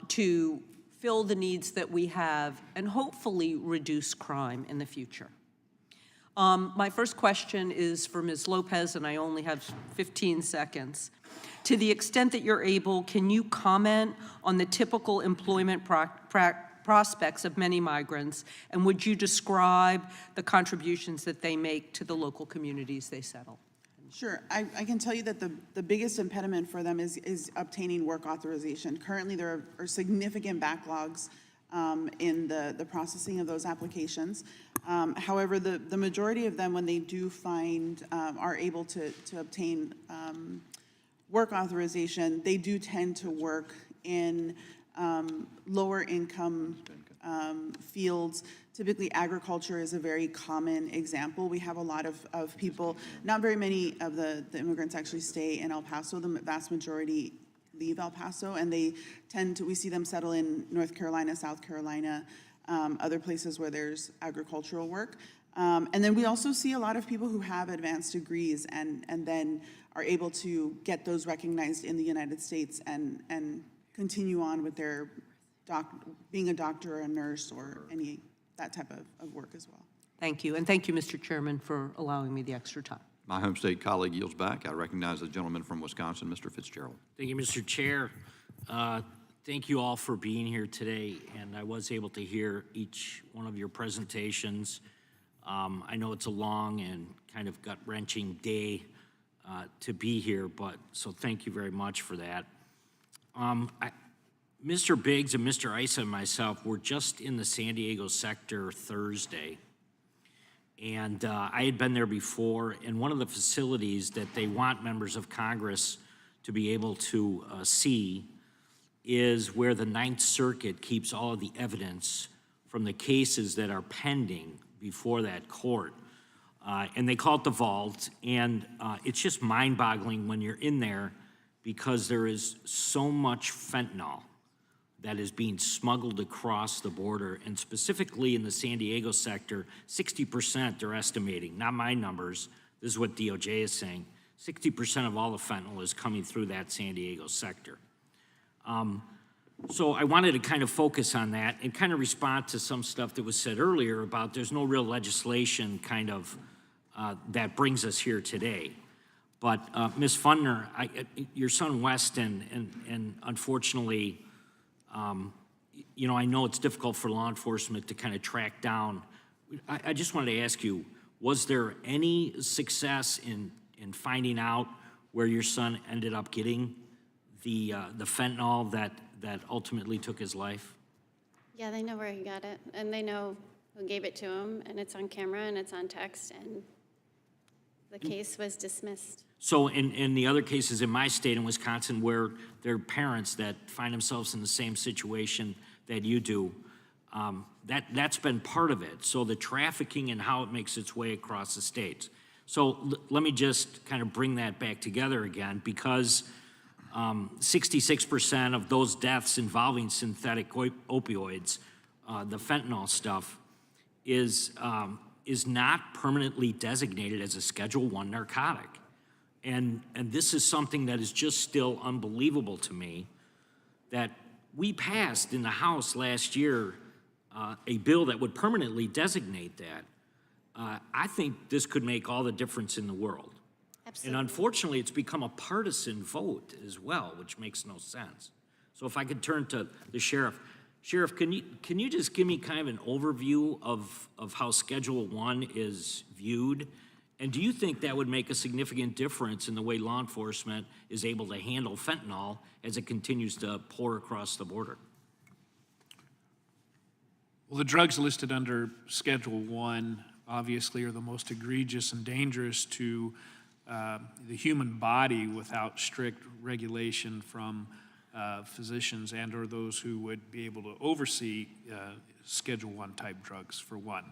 V: to fill the needs that we have and hopefully reduce crime in the future. My first question is for Ms. Lopez, and I only have 15 seconds. To the extent that you're able, can you comment on the typical employment prospects of many migrants, and would you describe the contributions that they make to the local communities they settle?
G: Sure. I can tell you that the biggest impediment for them is obtaining work authorization. Currently, there are significant backlogs in the processing of those applications. However, the majority of them, when they do find, are able to obtain work authorization, they do tend to work in lower income fields. Typically, agriculture is a very common example. We have a lot of people, not very many of the immigrants actually stay in El Paso. The vast majority leave El Paso, and they tend to, we see them settle in North Carolina, South Carolina, other places where there's agricultural work. And then we also see a lot of people who have advanced degrees and then are able to get those recognized in the United States and continue on with their being a doctor or a nurse or that type of work as well.
V: Thank you, and thank you, Mr. Chairman, for allowing me the extra time.
C: My home state colleague yields back. I recognize the gentleman from Wisconsin, Mr. Fitzgerald.
F: Thank you, Mr. Chair. Thank you all for being here today, and I was able to hear each one of your presentations. I know it's a long and kind of gut-wrenching day to be here, so thank you very much for that. Mr. Biggs and Mr. Issa and myself were just in the San Diego sector Thursday, and I had been there before, and one of the facilities that they want members of Congress to be able to see is where the Ninth Circuit keeps all of the evidence from the cases that are pending before that court. And they call it the vault, and it's just mind-boggling when you're in there because there is so much fentanyl that is being smuggled across the border, and specifically in the San Diego sector, 60% they're estimating, not my numbers, this is what DOJ is saying, 60% of all the fentanyl is coming through that San Diego sector. So I wanted to kind of focus on that and kind of respond to some stuff that was said earlier about there's no real legislation kind of that brings us here today. But Ms. Fundner, your son Weston, and unfortunately, you know, I know it's difficult for law enforcement to kind of track down. I just wanted to ask you, was there any success in finding out where your son ended up getting the fentanyl that ultimately took his life?
I: Yeah, they know where he got it, and they know who gave it to him, and it's on camera, and it's on text, and the case was dismissed.
F: So in the other cases in my state in Wisconsin where there are parents that find themselves in the same situation that you do, that's been part of it. So the trafficking and how it makes its way across the states. So let me just kind of bring that back together again, because 66% of those deaths involving synthetic opioids, the fentanyl stuff, is not permanently designated as a Schedule I narcotic. And this is something that is just still unbelievable to me, that we passed in the House last year a bill that would permanently designate that. I think this could make all the difference in the world.
I: Absolutely.
F: And unfortunately, it's become a partisan vote as well, which makes no sense. So if I could turn to the sheriff. Sheriff, can you just give me kind of an overview of how Schedule I is viewed? And do you think that would make a significant difference in the way law enforcement is able to handle fentanyl as it continues to pour across the border?
D: Well, the drugs listed under Schedule I obviously are the most egregious and dangerous to the human body without strict regulation from physicians and or those who would be able to oversee Schedule I type drugs, for one.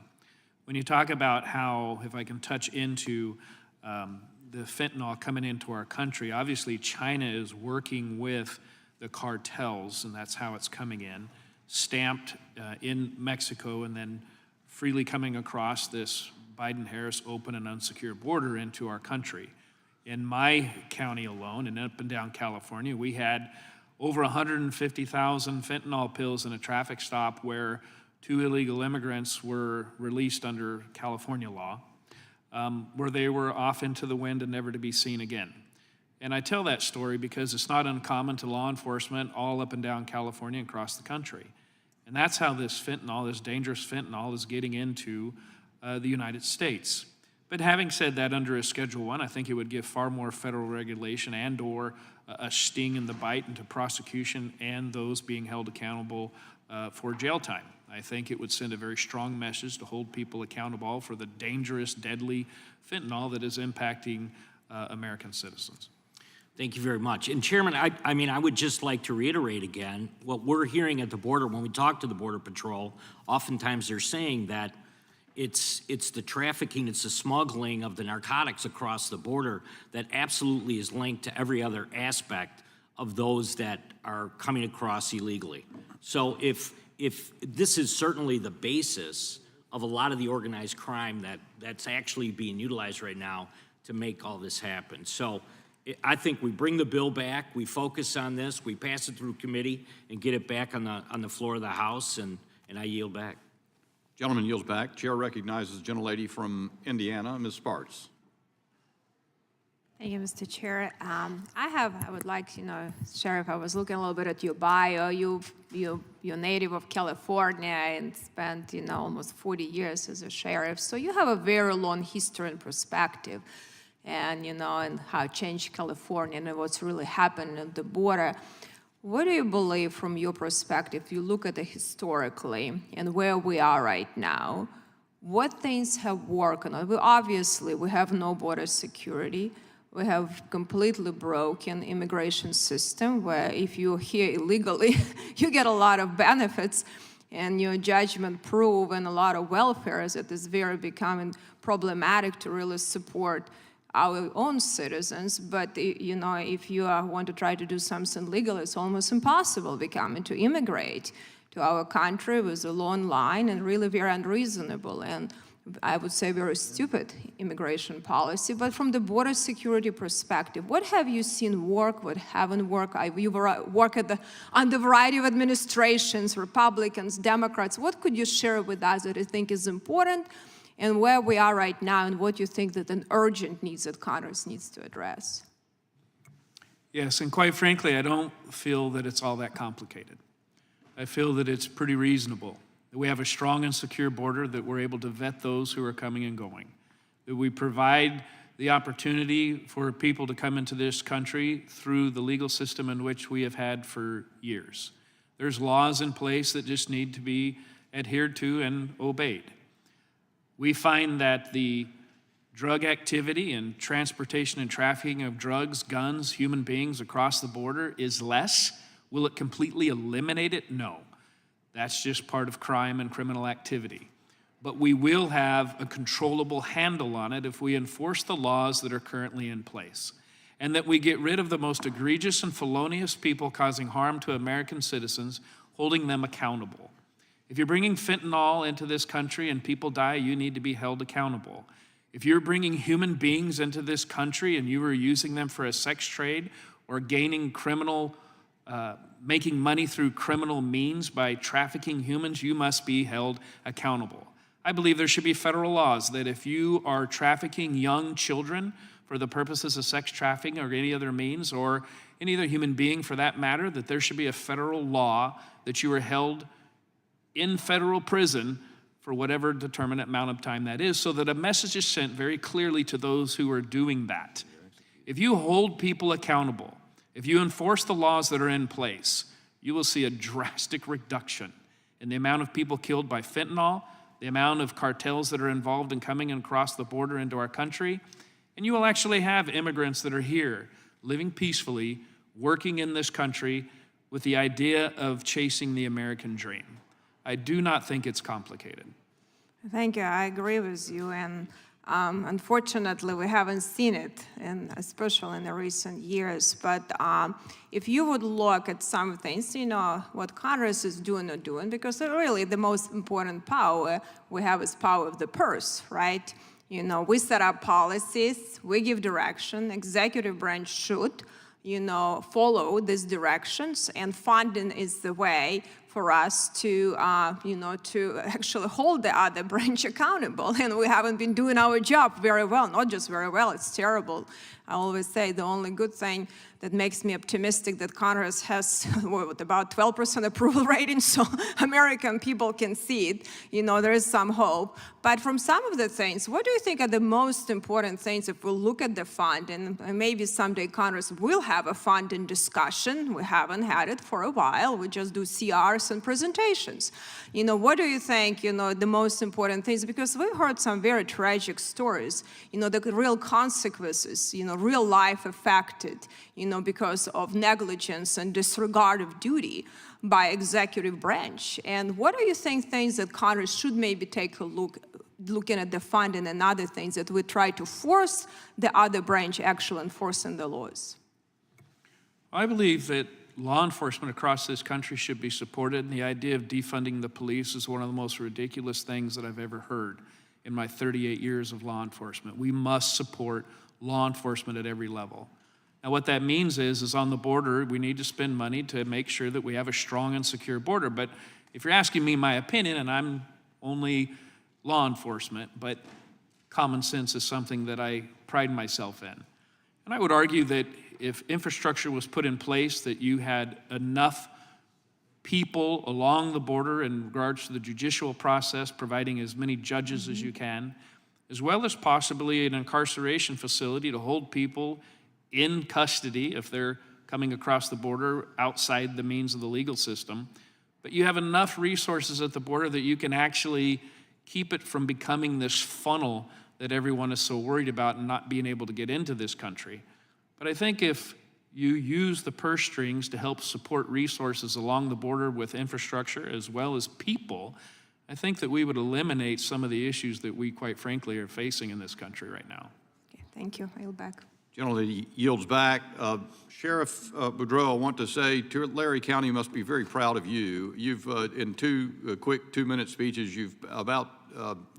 D: When you talk about how, if I can touch into the fentanyl coming into our country, obviously China is working with the cartels, and that's how it's coming in, stamped in Mexico and then freely coming across this Biden-Harris open and unsecured border into our country. In my county alone, and up and down California, we had over 150,000 fentanyl pills in a traffic stop where 2 illegal immigrants were released under California law, where they were off into the wind and never to be seen again. And I tell that story because it's not uncommon to law enforcement all up and down California and across the country. And that's how this fentanyl, this dangerous fentanyl, is getting into the United States. But having said that, under a Schedule I think it would give far more federal regulation and or a sting in the bite into prosecution and those being held accountable for jail time. I think it would send a very strong message to hold people accountable for the dangerous, deadly fentanyl that is impacting American citizens.
F: Thank you very much. And Chairman, I mean, I would just like to reiterate again, what we're hearing at the border, when we talk to the Border Patrol, oftentimes they're saying that it's the trafficking, it's the smuggling of the narcotics across the border that absolutely is linked to every other aspect of those that are coming across illegally. So if this is certainly the basis of a lot of the organized crime that's actually being utilized right now to make all this happen. So I think we bring the bill back, we focus on this, we pass it through committee and get it back on the floor of the House, and I yield back.
C: Gentleman yields back. Chair recognizes the gentlelady from Indiana, Ms. Sparks.
B: Thank you, Mr. Chair. I would like, Sheriff, I was looking a little bit at your bio. You're native of California and spent, almost 40 years as a sheriff. So you have a very long history and perspective, and and how it changed California and what's really happened at the border. What do you believe from your perspective, you look at it historically and where we are right now, what things have worked? Obviously, we have no border security. We have completely broken immigration system where if you're here illegally, you get a lot of benefits and your judgment prove and a lot of welfare that is very becoming problematic to really support our own citizens. But if you want to try to do something legal, it's almost impossible becoming to immigrate to our country with a long line and really very unreasonable and I would say very stupid immigration policy. But from the border security perspective, what have you seen work, what haven't worked? You work under a variety of administrations, Republicans, Democrats. What could you share with us that you think is important and where we are right now and what you think that an urgent needs that Congress needs to address?
D: Yes, and quite frankly, I don't feel that it's all that complicated. I feel that it's pretty reasonable. That we have a strong and secure border, that we're able to vet those who are coming and going, that we provide the opportunity for people to come into this country through the legal system in which we have had for years. There's laws in place that just need to be adhered to and obeyed. We find that the drug activity and transportation and trafficking of drugs, guns, human beings across the border is less. Will it completely eliminate it? No. That's just part of crime and criminal activity. But we will have a controllable handle on it if we enforce the laws that are currently in place, and that we get rid of the most egregious and felonious people causing harm to American citizens, holding them accountable. If you're bringing fentanyl into this country and people die, you need to be held accountable. If you're bringing human beings into this country and you are using them for a sex trade or gaining making money through criminal means by trafficking humans, you must be held accountable. I believe there should be federal laws that if you are trafficking young children for the purposes of sex trafficking or any other means, or any other human being for that matter, that there should be a federal law that you are held in federal prison for whatever determinate amount of time that is, so that a message is sent very clearly to those who are doing that. If you hold people accountable, if you enforce the laws that are in place, you will see a drastic reduction in the amount of people killed by fentanyl, the amount of cartels that are involved in coming across the border into our country, and you will actually have immigrants that are here, living peacefully, working in this country with the idea of chasing the American dream. I do not think it's complicated.
B: Thank you. I agree with you. And unfortunately, we haven't seen it, and especially in the recent years. But if you would look at some things, what Congress is doing or doing, because really the most important power we have is power of the purse, right? We set up policies, we give direction, executive branch should, follow these directions, and funding is the way for us to, to actually hold the other branch accountable. And we haven't been doing our job very well, not just very well, it's terrible. I always say the only good thing that makes me optimistic that Congress has about 12% approval rating, so American people can see it. There is some hope. But from some of the things, what do you think are the most important things if we look at the fund? And maybe someday Congress will have a funding discussion. We haven't had it for a while. We just do CRs and presentations. What do you think, the most important things? Because we've heard some very tragic stories, the real consequences, real life affected, because of negligence and disregard of duty by executive branch. And what do you think things that Congress should maybe take a looking at the funding and other things that we try to force the other branch actually enforcing the laws?
D: I believe that law enforcement across this country should be supported, and the idea of defunding the police is one of the most ridiculous things that I've ever heard in my 38 years of law enforcement. We must support law enforcement at every level. Now, what that means is on the border, we need to spend money to make sure that we have a strong and secure border. But if you're asking me my opinion, and I'm only law enforcement, but common sense is something that I pride myself in. And I would argue that if infrastructure was put in place, that you had enough people along the border in regards to the judicial process, providing as many judges as you can, as well as possibly an incarceration facility to hold people in custody if they're coming across the border outside the means of the legal system. But you have enough resources at the border that you can actually keep it from becoming this funnel that everyone is so worried about and not being able to get into this country. But I think if you use the purse strings to help support resources along the border with infrastructure as well as people, I think that we would eliminate some of the issues that we, quite frankly, are facing in this country right now.
B: Okay, thank you. I yield back.
C: Gentleman yields back. Sheriff Boudreaux, I want to say Tulare County must be very proud of you. You've, in two quick 2-minute speeches, you've about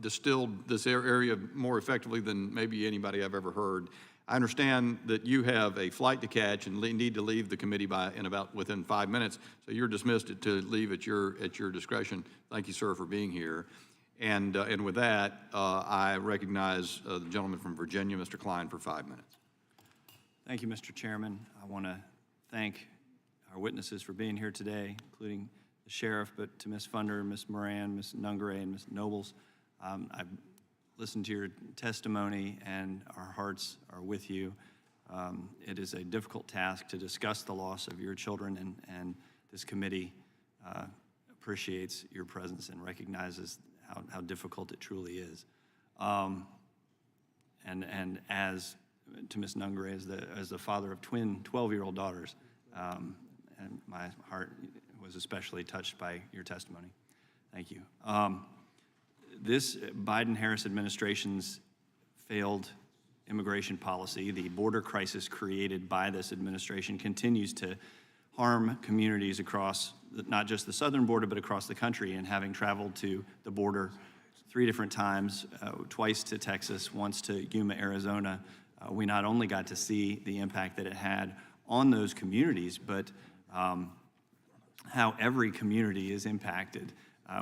C: distilled this area more effectively than maybe anybody I've ever heard. I understand that you have a flight to catch and need to leave the committee within 5 minutes, so you're dismissed to leave at your discretion. Thank you, sir, for being here. And with that, I recognize the gentleman from Virginia, Mr. Klein, for 5 minutes.
A: Thank you, Mr. Chairman. I want to thank our witnesses for being here today, including the sheriff, but to Ms. Fundner, Ms. Morin, Ms. Nungaray, and Ms. Nobles. I've listened to your testimony, and our hearts are with you. It is a difficult task to discuss the loss of your children, and this committee appreciates your presence and recognizes how difficult it truly is. And as to Ms. Nungaray, as the father of twin 12-year-old daughters, and my heart was especially touched by your testimony. Thank you. This Biden-Harris administration's failed immigration policy, the border crisis created by this administration, continues to harm communities across not just the southern border, but across the country. And having traveled to the border 3 different times, twice to Texas, once to Yuma, Arizona, we not only got to see the impact that it had on those communities, but how every community is impacted.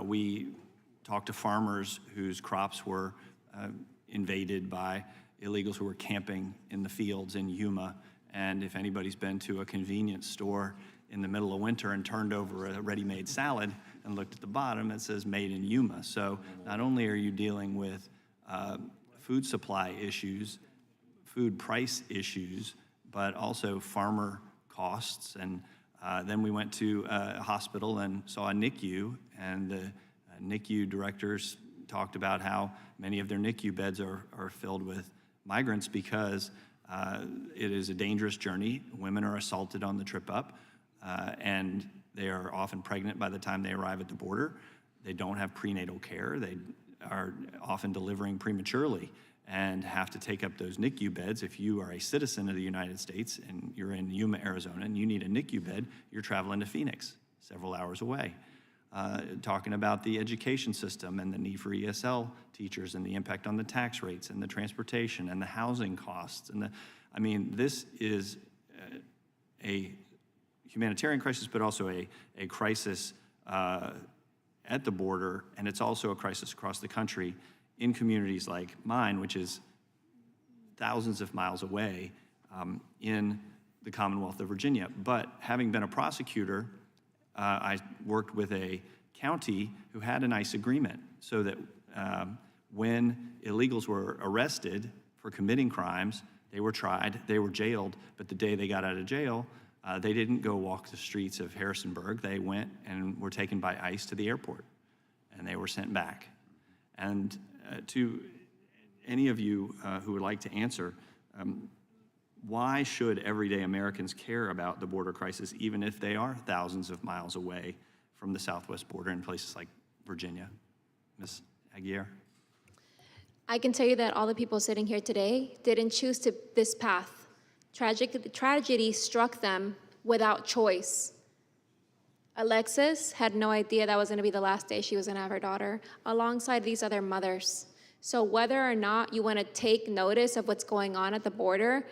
A: We talked to farmers whose crops were invaded by illegals who were camping in the fields in Yuma. And if anybody's been to a convenience store in the middle of winter and turned over a ready-made salad and looked at the bottom, it says made in Yuma. So not only are you dealing with food supply issues, food price issues, but also farmer costs. And then we went to a hospital and saw a NICU, and the NICU directors talked about how many of their NICU beds are filled with migrants because it is a dangerous journey. Women are assaulted on the trip up, and they are often pregnant by the time they arrive at the border. They don't have prenatal care. They are often delivering prematurely and have to take up those NICU beds. If you are a citizen of the United States and you're in Yuma, Arizona, and you need a NICU bed, you're traveling to Phoenix, several hours away. Talking about the education system and the need for ESL teachers and the impact on the tax rates and the transportation and the housing costs. And this is a humanitarian crisis, but also a crisis at the border, and it's also a crisis across the country in communities like mine, which is thousands of miles away in the Commonwealth of Virginia. But having been a prosecutor, I worked with a county who had an ICE agreement so that when illegals were arrested for committing crimes, they were tried, they were jailed, but the day they got out of jail, they didn't go walk the streets of Harrisonburg. They went and were taken by ICE to the airport, and they were sent back. And to any of you who would like to answer, why should everyday Americans care about the border crisis, even if they are thousands of miles away from the southwest border in places like Virginia? Ms. Aguirre?
H: I can tell you that all the people sitting here today didn't choose this path. Tragedy struck them without choice. Alexis had no idea that was going to be the last day she was going to have her daughter, alongside these other mothers. So whether or not you want to take notice of what's going on at the border,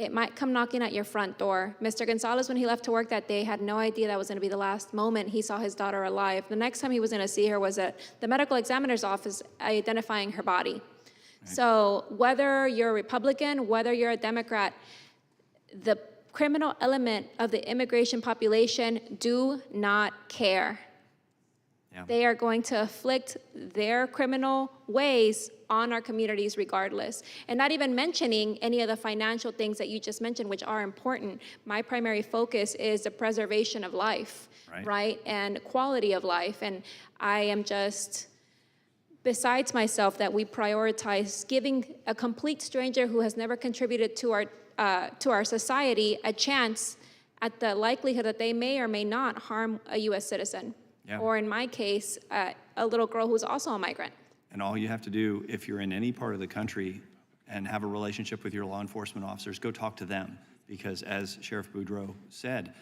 H: it might come knocking at your front door. Mr. Gonzalez, when he left to work that day, had no idea that was going to be the last moment he saw his daughter alive. The next time he was going to see her was at the medical examiner's office identifying her body. So whether you're a Republican, whether you're a Democrat, the criminal element of the immigration population do not care.
A: Yeah.
H: They are going to afflict their criminal ways on our communities regardless. And not even mentioning any of the financial things that you just mentioned, which are important. My primary focus is the preservation of life, right? And quality of life. And I am just besides myself that we prioritize giving a complete stranger who has never contributed to our society a chance at the likelihood that they may or may not harm a U.S. citizen.
A: Yeah.
H: Or in my case, a little girl who's also a migrant.
U: And all you have to do, if you're in any part of the country and have a relationship with your law enforcement officers, go talk to them. Because as Sheriff Boudreaux said,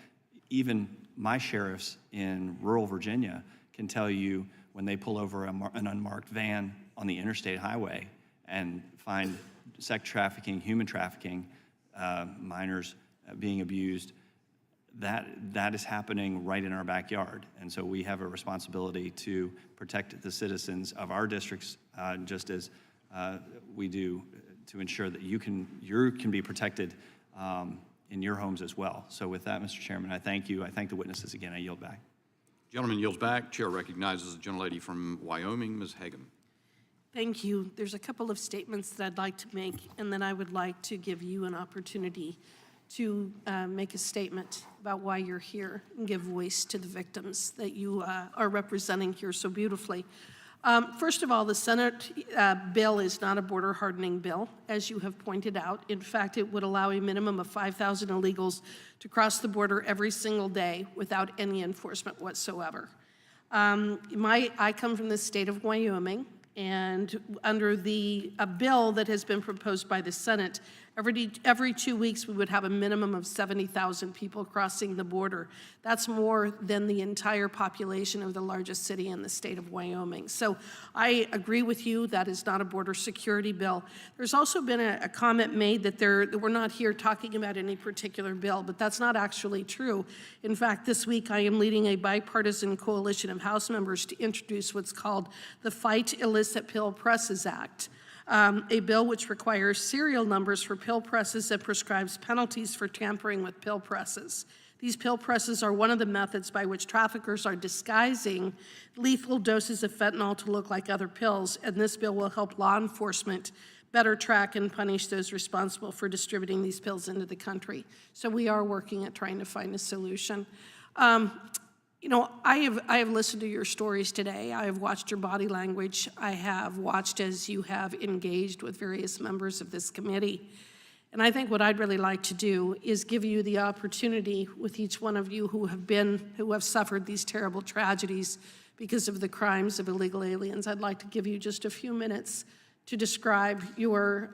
U: even my sheriffs in rural Virginia can tell you when they pull over an unmarked van on the interstate highway and find sex trafficking, human trafficking, minors being abused, that is happening right in our backyard. And so we have a responsibility to protect the citizens of our districts, just as we do to ensure that you can be protected in your homes as well. So with that, Mr. Chairman, I thank you. I thank the witnesses again. I yield back.
C: Gentleman yields back. Chair recognizes the gentlelady from Wyoming, Ms. Hagan.
N: Thank you. There's a couple of statements that I'd like to make, and then I would like to give you an opportunity to make a statement about why you're here and give voice to the victims that you are representing here so beautifully. First of all, the Senate bill is not a border hardening bill, as you have pointed out. In fact, it would allow a minimum of 5,000 illegals to cross the border every single day without any enforcement whatsoever. I come from the state of Wyoming, and under the bill that has been proposed by the Senate, every 2 weeks we would have a minimum of 70,000 people crossing the border. That's more than the entire population of the largest city in the state of Wyoming. So I agree with you, that is not a border security bill. There's also been a comment made that we're not here talking about any particular bill, but that's not actually true. In fact, this week I am leading a bipartisan coalition of House members to introduce what's called the Fight Illicit Pill Presses Act. A bill which requires serial numbers for pill presses and prescribes penalties for tampering with pill presses. These pill presses are one of the methods by which traffickers are disguising lethal doses of fentanyl to look like other pills, and this bill will help law enforcement better track and punish those responsible for distributing these pills into the country. So we are working at trying to find a solution. You know, I have listened to your stories today. I have watched your body language. I have watched as you have engaged with various members of this committee. And I think what I'd really like to do is give you the opportunity with each one of you who have suffered these terrible tragedies because of the crimes of illegal aliens. I'd like to give you just a few minutes to describe your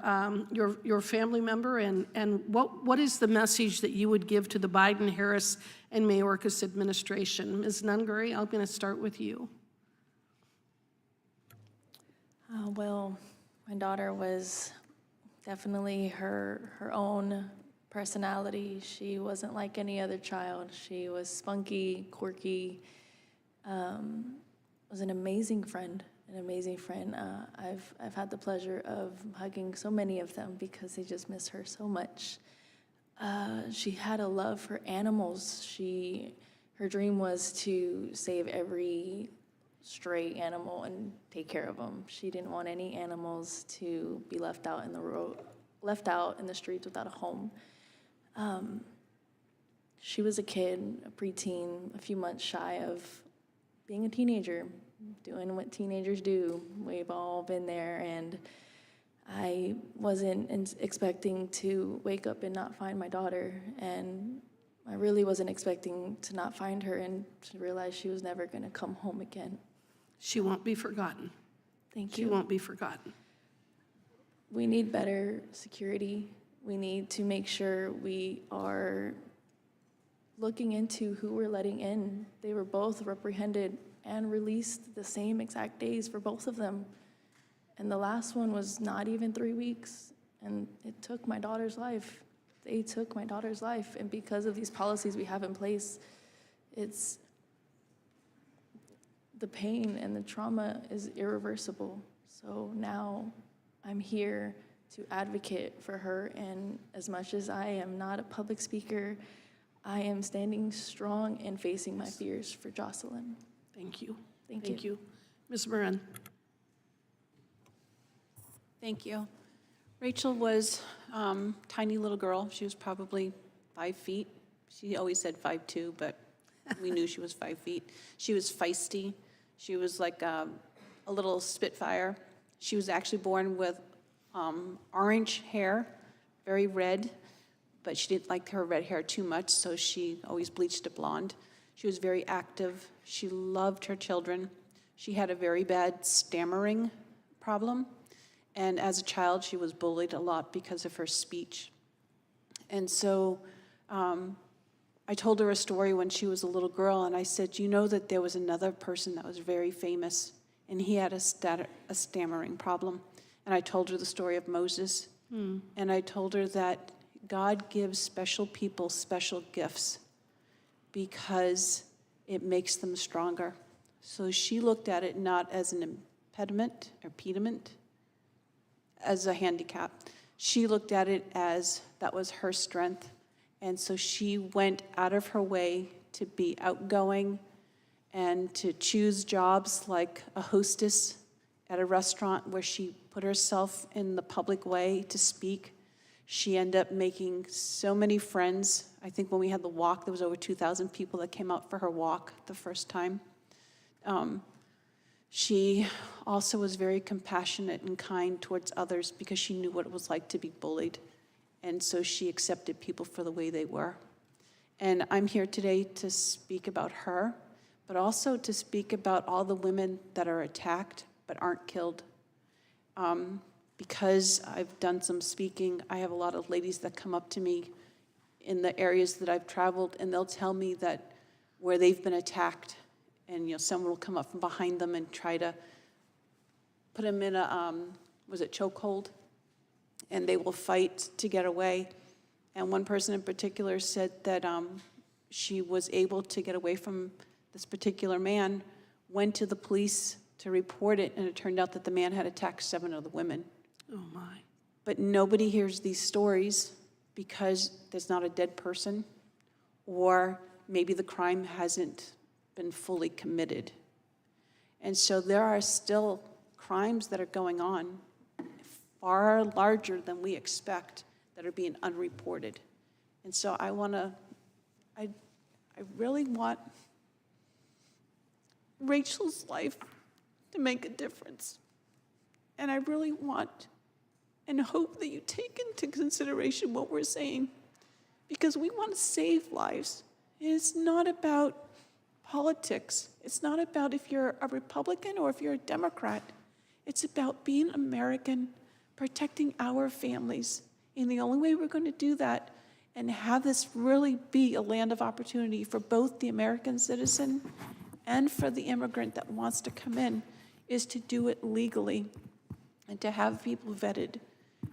N: family member and what is the message that you would give to the Biden, Harris, and Mayorkas administration. Ms. Nungaray, I'm going to start with you.
K: Well, my daughter was definitely her own personality. She wasn't like any other child. She was spunky, quirky, was an amazing friend. I've had the pleasure of hugging so many of them because they just miss her so much. She had a love for animals. Her dream was to save every stray animal and take care of them. She didn't want any animals to be left out in the streets without a home. She was a kid, a preteen, a few months shy of being a teenager, doing what teenagers do. We've all been there, and I wasn't expecting to wake up and not find my daughter, and I really wasn't expecting to not find her and to realize she was never going to come home again.
N: She won't be forgotten.
K: Thank you.
N: She won't be forgotten.
K: We need better security. We need to make sure we are looking into who we're letting in. They were both reprehended and released the same exact days for both of them. And the last one was not even 3 weeks, and it took my daughter's life. They took my daughter's life, and because of these policies we have in place, it's the pain and the trauma is irreversible. So now I'm here to advocate for her, and as much as I am not a public speaker, I am standing strong and facing my fears for Jocelyn.
N: Thank you.
K: Thank you.
N: Ms. Morin.
J: Thank you. Rachel was tiny little girl. She was probably 5 feet. She always said 5'2", but we knew she was 5 feet. She was feisty. She was like a little spitfire. She was actually born with orange hair, very red, but she didn't like her red hair too much, so she always bleached it blonde. She was very active. She loved her children. She had a very bad stammering problem, and as a child, she was bullied a lot because of her speech. And so I told her a story when she was a little girl, and I said, you know that there was another person that was very famous, and he had a stammering problem. And I told her the story of Moses, and I told her that God gives special people special gifts because it makes them stronger. So she looked at it not as an impediment or pediment, as a handicap. She looked at it as that was her strength. And so she went out of her way to be outgoing and to choose jobs like a hostess at a restaurant where she put herself in the public way to speak. She ended up making so many friends. I think when we had the walk, there was over 2,000 people that came out for her walk the first time. She also was very compassionate and kind towards others because she knew what it was like to be bullied. And so she accepted people for the way they were. And I'm here today to speak about her, but also to speak about all the women that are attacked but aren't killed. Because I've done some speaking, I have a lot of ladies that come up to me in the areas that I've traveled, and they'll tell me that where they've been attacked, and someone will come up from behind them and try to put them in a, chokehold? And they will fight to get away. And one person in particular said that she was able to get away from this particular man, went to the police to report it, and it turned out that the man had attacked 7 of the women.
N: Oh, my.
J: But nobody hears these stories because there's not a dead person, or maybe the crime hasn't been fully committed. And so there are still crimes that are going on far larger than we expect that are being unreported. And so I really want Rachel's life to make a difference. And I really want and hope that you take into consideration what we're saying, because we want to save lives. And it's not about politics. It's not about if you're a Republican or if you're a Democrat. It's about being American, protecting our families. And the only way we're going to do that and have this really be a land of opportunity for both the American citizen and for the immigrant that wants to come in is to do it legally and to have people vetted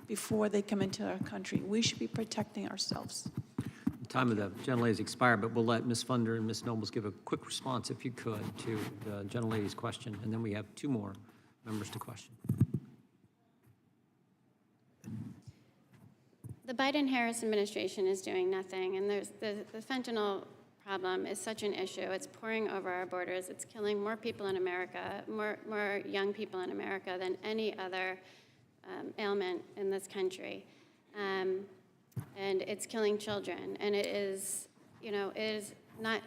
J: before they come into our country. We should be protecting ourselves.
A: The time of the gentlelady's expired, but we'll let Ms. Fundner and Ms. Nobles give a quick response, if you could, to the gentlelady's question, and then we have 2 more members to question.
I: The Biden-Harris administration is doing nothing, and there's the fentanyl problem is such an issue. It's pouring over our borders. It's killing more people in America, more young people in America than any other ailment in this country. And it's killing children. And it is,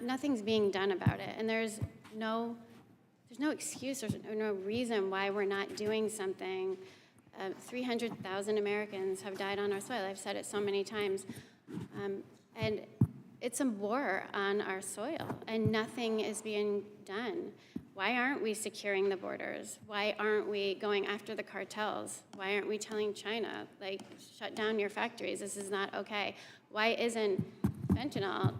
I: nothing's being done about it. And there's no excuse or no reason why we're not doing something. 300,000 Americans have died on our soil. I've said it so many times. And it's a war on our soil, and nothing is being done. Why aren't we securing the borders? Why aren't we going after the cartels? Why aren't we telling China, shut down your factories? This is not okay. Why isn't fentanyl,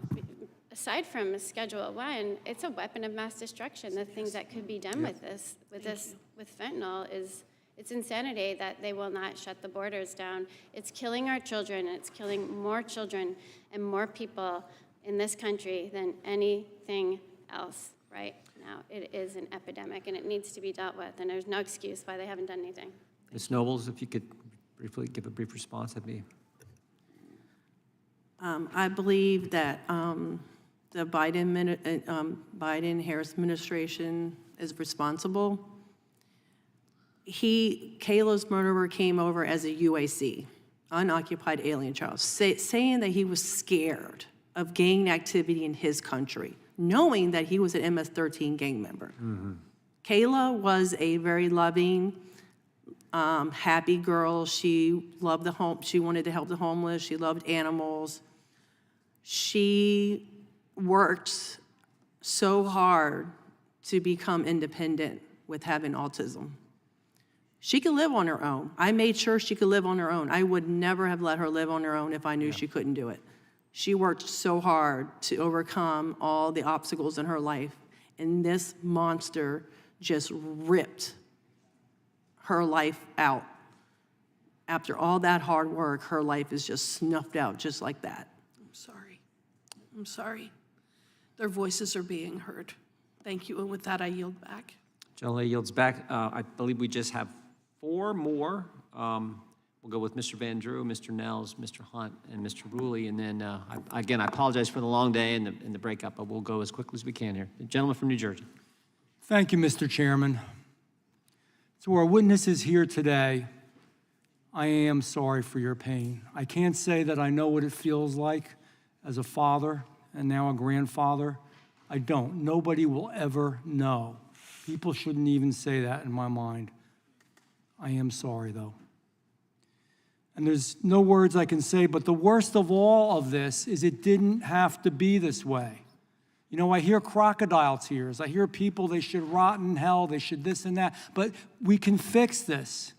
I: aside from Schedule 1, it's a weapon of mass destruction. The things that could be done with fentanyl is It's insanity that they will not shut the borders down. It's killing our children. It's killing more children and more people in this country than anything else right now. It is an epidemic, and it needs to be dealt with, and there's no excuse why they haven't done anything.
A: Ms. Nobles, if you could briefly give a brief response, that'd be.
E: I believe that the Biden-Harris administration is responsible. Kayla's murderer came over as a UAC, unoccupied alien child, saying that he was scared of gang activity in his country, knowing that he was an MS-13 gang member. Kayla was a very loving, happy girl. She loved the home. She wanted to help the homeless. She loved animals. She worked so hard to become independent with having autism. She could live on her own. I made sure she could live on her own. I would never have let her live on her own if I knew she couldn't do it. She worked so hard to overcome all the obstacles in her life, and this monster just ripped her life out. After all that hard work, her life is just snuffed out just like that.
N: I'm sorry. I'm sorry. Their voices are being heard. Thank you, and with that, I yield back.
A: Generally yields back. I believe we just have 4 more. We'll go with Mr. Van Drew, Mr. Nels, Mr. Hunt, and Mr. Ruley. And then, again, I apologize for the long day and the breakup, but we'll go as quickly as we can here. The gentleman from New Jersey.
O: Thank you, Mr. Chairman. To our witnesses here today, I am sorry for your pain. I can't say that I know what it feels like as a father and now a grandfather. I don't. Nobody will ever know. People shouldn't even say that in my mind. I am sorry, though. And there's no words I can say, but the worst of all of this is it didn't have to be this way. You know, I hear crocodile tears. I hear people, they should rot in hell, they should this and that. But we can fix this,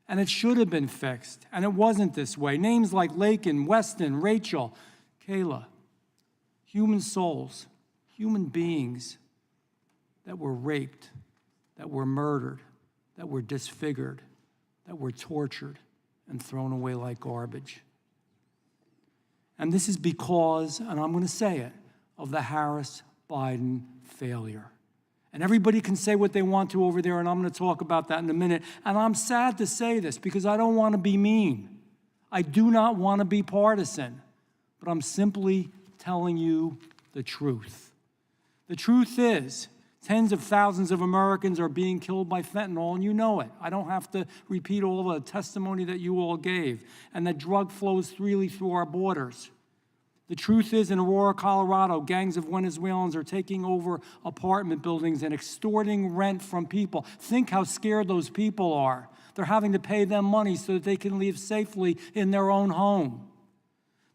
O: and it should have been fixed, and it wasn't this way. Names like Lakin, Weston, Rachel, Kayla, human souls, human beings that were raped, that were murdered, that were disfigured, that were tortured and thrown away like garbage. And this is because, and I'm going to say it, of the Harris-Biden failure. And everybody can say what they want to over there, and I'm going to talk about that in a minute. And I'm sad to say this because I don't want to be mean. I do not want to be partisan, but I'm simply telling you the truth. The truth is, tens of thousands of Americans are being killed by fentanyl, and you know it. I don't have to repeat all the testimony that you all gave, and that drug flows freely through our borders. The truth is, in Aurora, Colorado, gangs of Venezuelans are taking over apartment buildings and extorting rent from people. Think how scared those people are. They're having to pay them money so that they can live safely in their own home.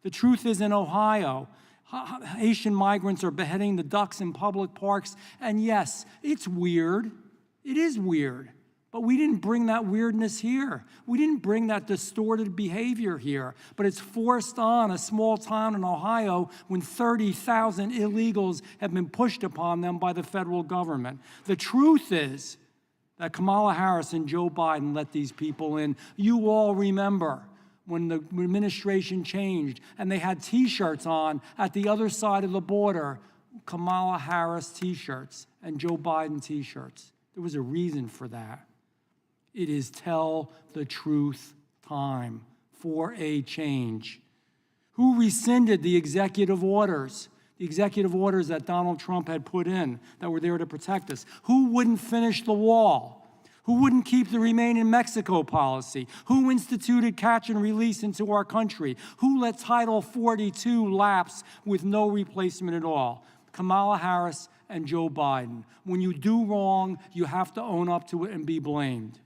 O: The truth is, in Ohio, Haitian migrants are beheading the ducks in public parks. And yes, it's weird. It is weird. But we didn't bring that weirdness here. We didn't bring that distorted behavior here. But it's forced on a small town in Ohio when 30,000 illegals have been pushed upon them by the federal government. The truth is that Kamala Harris and Joe Biden let these people in. You all remember when the administration changed and they had T-shirts on at the other side of the border, Kamala Harris T-shirts and Joe Biden T-shirts. There was a reason for that. It is tell the truth time for a change. Who rescinded the executive orders? The executive orders that Donald Trump had put in that were there to protect us. Who wouldn't finish the wall? Who wouldn't keep the Remain in Mexico policy? Who instituted catch and release into our country? Who let Title 42 lapse with no replacement at all? Kamala Harris and Joe Biden. When you do wrong, you have to own up to it and be blamed.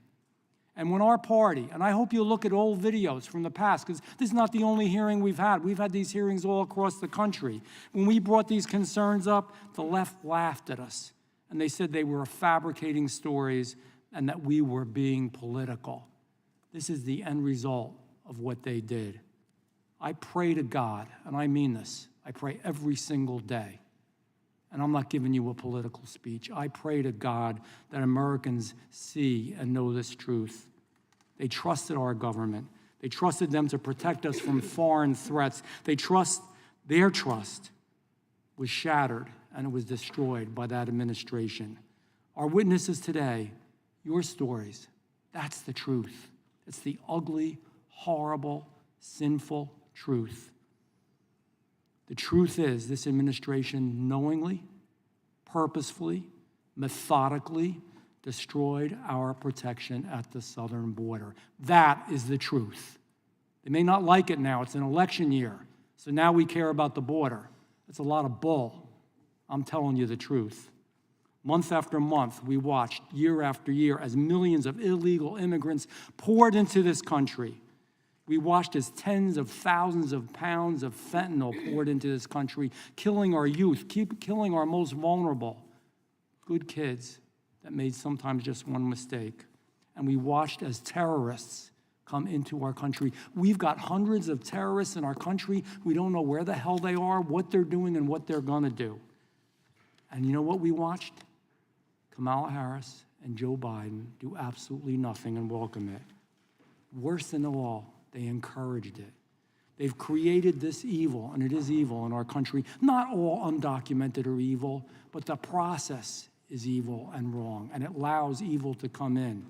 O: And when our party, and I hope you'll look at old videos from the past, because this is not the only hearing we've had. We've had these hearings all across the country. When we brought these concerns up, the left laughed at us. And they said they were fabricating stories and that we were being political. This is the end result of what they did. I pray to God, and I mean this, I pray every single day, and I'm not giving you a political speech. I pray to God that Americans see and know this truth. They trusted our government. They trusted them to protect us from foreign threats. Their trust was shattered and it was destroyed by that administration. Our witnesses today, your stories, that's the truth. It's the ugly, horrible, sinful truth. The truth is this administration knowingly, purposefully, methodically destroyed our protection at the southern border. That is the truth. They may not like it now. It's an election year. So now we care about the border. That's a lot of bull. I'm telling you the truth. Month after month, we watched year after year as millions of illegal immigrants poured into this country. We watched as tens of thousands of pounds of fentanyl poured into this country, killing our youth, killing our most vulnerable, good kids that made sometimes just one mistake. And we watched as terrorists come into our country. We've got hundreds of terrorists in our country. We don't know where the hell they are, what they're doing, and what they're gonna do. And you know what we watched? Kamala Harris and Joe Biden do absolutely nothing and welcome it. Worse than all, they encouraged it. They've created this evil, and it is evil in our country. Not all undocumented are evil, but the process is evil and wrong, and it allows evil to come in.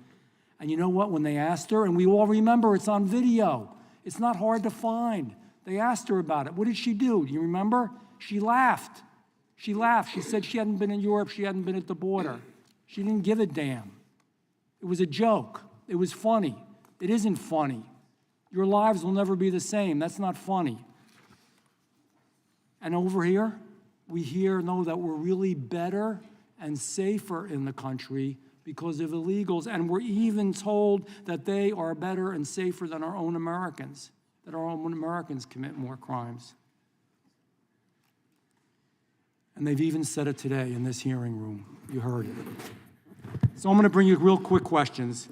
O: And you know what? When they asked her, and we all remember, it's on video. It's not hard to find. They asked her about it. What did she do? Do you remember? She laughed. She laughed. She said she hadn't been in Europe. She hadn't been at the border. She didn't give a damn. It was a joke. It was funny. It isn't funny. Your lives will never be the same. That's not funny. And over here, we know that we're really better and safer in the country because of illegals, and we're even told that they are better and safer than our own Americans, that our own Americans commit more crimes. And they've even said it today in this hearing room. You heard it. So I'm going to bring you real quick questions.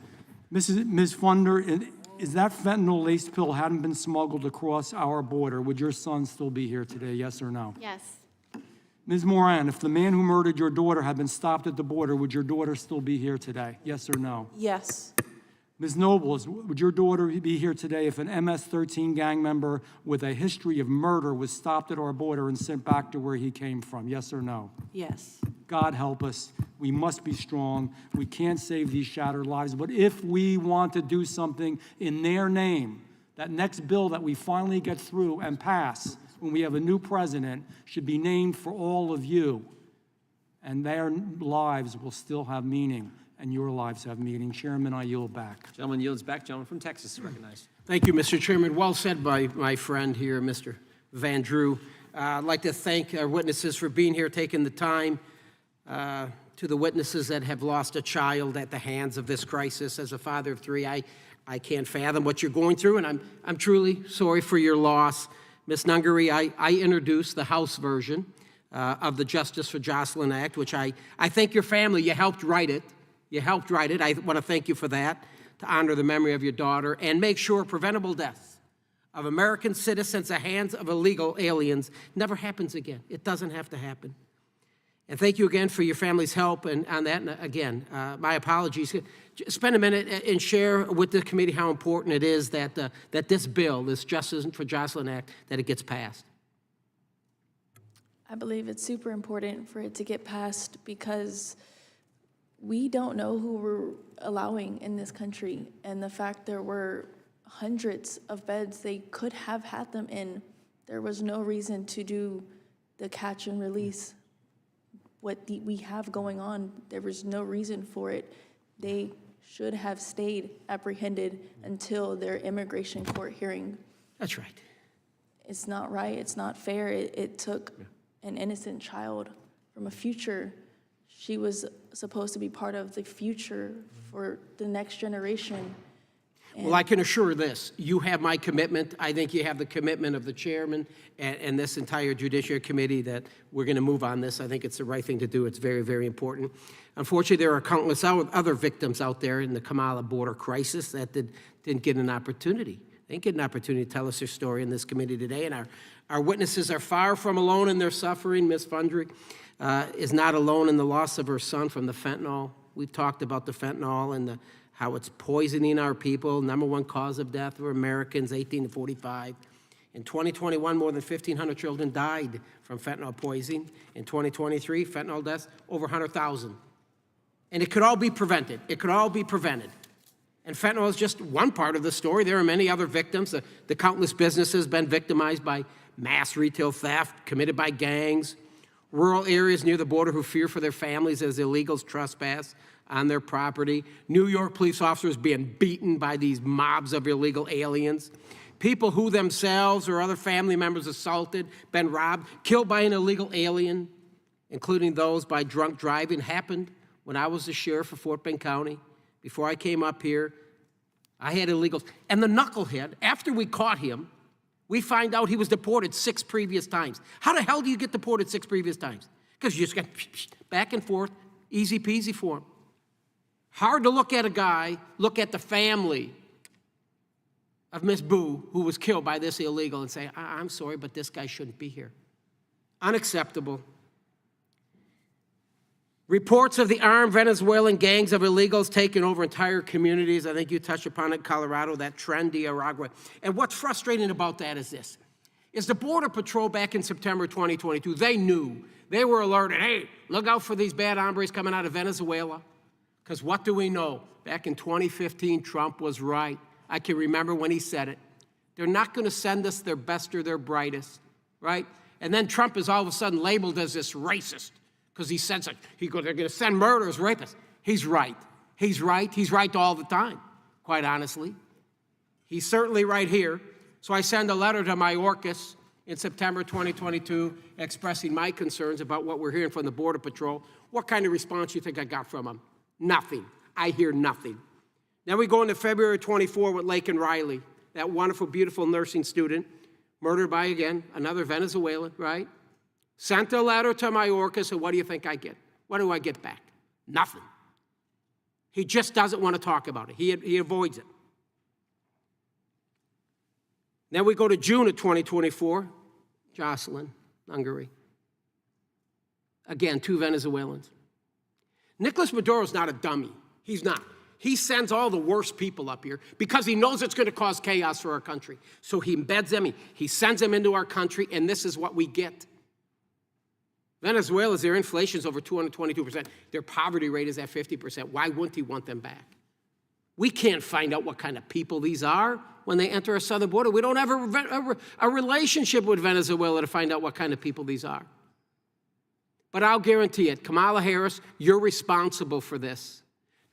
O: Ms. Fundner, is that fentanyl laced pill hadn't been smuggled across our border, would your son still be here today, yes or no?
I: Yes.
O: Ms. Morin, if the man who murdered your daughter had been stopped at the border, would your daughter still be here today, yes or no?
J: Yes.
O: Ms. Nobles, would your daughter be here today if an MS-13 gang member with a history of murder was stopped at our border and sent back to where he came from, yes or no?
J: Yes.
O: God help us. We must be strong. We can't save these shattered lives. But if we want to do something in their name, that next bill that we finally get through and pass when we have a new president should be named for all of you. And their lives will still have meaning, and your lives have meaning. Chairman, I yield back.
A: Gentleman yields back. Gentleman from Texas is recognized.
P: Thank you, Mr. Chairman. Well said by my friend here, Mr. Van Drew. I'd like to thank our witnesses for being here, taking the time. To the witnesses that have lost a child at the hands of this crisis. As a father of three, I can't fathom what you're going through, and I'm truly sorry for your loss. Ms. Nungaray, I introduced the House version of the Justice for Jocelyn Act, which I thank your family. You helped write it. You helped write it. I want to thank you for that, to honor the memory of your daughter and make sure preventable deaths of American citizens at the hands of illegal aliens never happens again. It doesn't have to happen. And thank you again for your family's help. And on that, and again, my apologies. Spend a minute and share with the committee how important it is that this bill, this Justice for Jocelyn Act, that it gets passed.
K: I believe it's super important for it to get passed because we don't know who we're allowing in this country. And the fact there were hundreds of beds they could have had them in, there was no reason to do the catch and release. What we have going on, there was no reason for it. They should have stayed apprehended until their immigration court hearing.
P: That's right.
K: It's not right, it's not fair. It took an innocent child from a future. She was supposed to be part of the future for the next generation.
P: Well, I can assure this, you have my commitment. I think you have the commitment of the chairman and this entire Judiciary Committee that we're going to move on this. I think it's the right thing to do. It's very, very important. Unfortunately, there are countless other victims out there in the Kamala border crisis that didn't get an opportunity. They didn't get an opportunity to tell us their story in this committee today. And our witnesses are far from alone in their suffering. Ms. Fundner is not alone in the loss of her son from the fentanyl We've talked about the fentanyl and how it's poisoning our people. #1 cause of death for Americans 18 to 45. In 2021, more than 1,500 children died from fentanyl poisoning. In 2023, fentanyl deaths over 100,000. And it could all be prevented. It could all be prevented. And fentanyl is just one part of the story. There are many other victims. The countless businesses been victimized by mass retail theft committed by gangs. Rural areas near the border who fear for their families as illegals trespass on their property. New York police officers being beaten by these mobs of illegal aliens. People who themselves or other family members assaulted, been robbed, killed by an illegal alien, including those by drunk driving, happened when I was the sheriff of Fort Bend County. Before I came up here, I had illegals. And the knucklehead, after we caught him, we find out he was deported 6 previous times. How the hell do you get deported 6 previous times? Because you just got back and forth, easy peasy for him. Hard to look at a guy, look at the family of Miss Boo, who was killed by this illegal, and say, I'm sorry, but this guy shouldn't be here. Unacceptable. Reports of the armed Venezuelan gangs of illegals taking over entire communities. I think you touched upon it in Colorado, that trend, Nicaragua. And what's frustrating about that is this, is the Border Patrol back in September 2022, they knew, they were alerted, hey, look out for these bad hombres coming out of Venezuela. Because what do we know? Back in 2015, Trump was right. I can remember when he said it. They're not going to send us their best or their brightest, right? And then Trump is all of a sudden labeled as this racist because he said such. He goes, they're going to send murderers, rapists. He's right. He's right. He's right all the time, quite honestly. He's certainly right here. So I send a letter to Mayorkas in September 2022 expressing my concerns about what we're hearing from the Border Patrol. What kind of response do you think I got from him? Nothing. I hear nothing. Then we go into February 24 with Lake and Riley, that wonderful, beautiful nursing student, murdered by, again, another Venezuelan, right? Sent a letter to Mayorkas, and what do you think I get? What do I get back? Nothing. He just doesn't want to talk about it. He avoids it. Then we go to June of 2024, Jocelyn, Nungaray. Again, 2 Venezuelans. Nicolas Maduro's not a dummy. He's not. He sends all the worst people up here because he knows it's going to cause chaos for our country. So he embeds them, he sends them into our country, and this is what we get. Venezuela's, their inflation is over 222%. Their poverty rate is at 50%. Why wouldn't he want them back? We can't find out what kind of people these are when they enter our southern border. We don't have a relationship with Venezuela to find out what kind of people these are. But I'll guarantee it, Kamala Harris, you're responsible for this.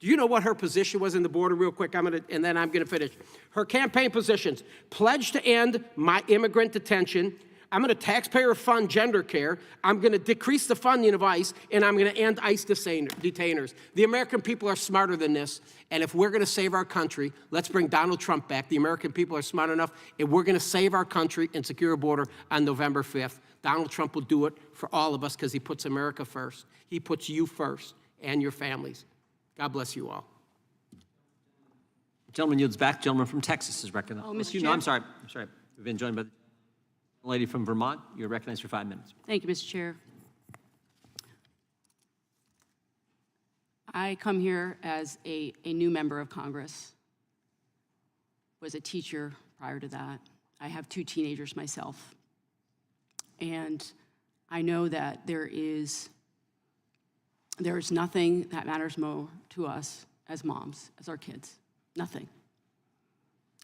P: Do you know what her position was in the border real quick? And then I'm gonna finish. Her campaign positions, pledge to end my immigrant detention. I'm gonna taxpayer fund gender care. I'm gonna decrease the funding of ICE, and I'm gonna end ICE detainers. The American people are smarter than this, and if we're gonna save our country, let's bring Donald Trump back. The American people are smart enough, and we're gonna save our country and secure a border on November 5th. Donald Trump will do it for all of us because he puts America first. He puts you first and your families. God bless you all.
A: Gentleman yields back. Gentleman from Texas is recognized.
R: Oh, Mr.
A: Excuse me,
R: Chair.
A: I'm sorry. We've been joined by the lady from Vermont. You're recognized for 5 minutes.
R: Thank you, Mr. Chair. I come here as a new member of Congress. Was a teacher prior to that. I have 2 teenagers myself. And I know that there is nothing that matters more to us as moms, as our kids. Nothing.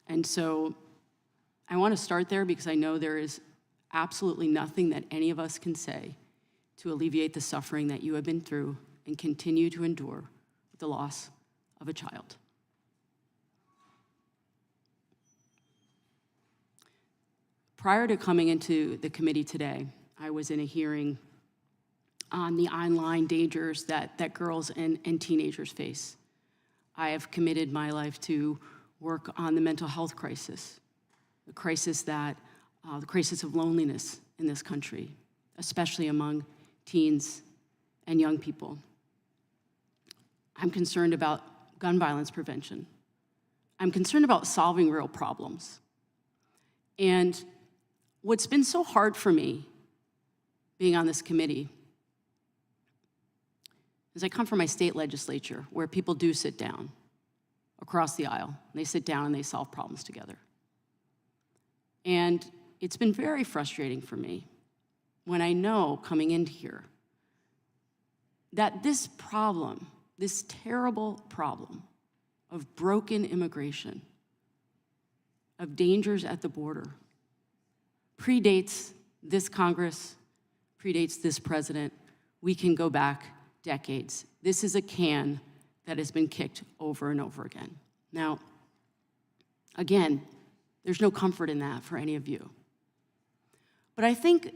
R: And so I want to start there because I know there is absolutely nothing that any of us can say to alleviate the suffering that you have been through and continue to endure with the loss of a child. Prior to coming into the committee today, I was in a hearing on the online dangers that girls and teenagers face. I have committed my life to work on the mental health crisis, the crisis of loneliness in this country, especially among teens and young people. I'm concerned about gun violence prevention. I'm concerned about solving real problems. And what's been so hard for me being on this committee is I come from my state legislature where people do sit down across the aisle. They sit down and they solve problems together. And it's been very frustrating for me when I know coming into here that this problem, this terrible problem of broken immigration, of dangers at the border, predates this Congress, predates this president. We can go back decades. This is a can that has been kicked over and over again. Now, again, there's no comfort in that for any of you. But I think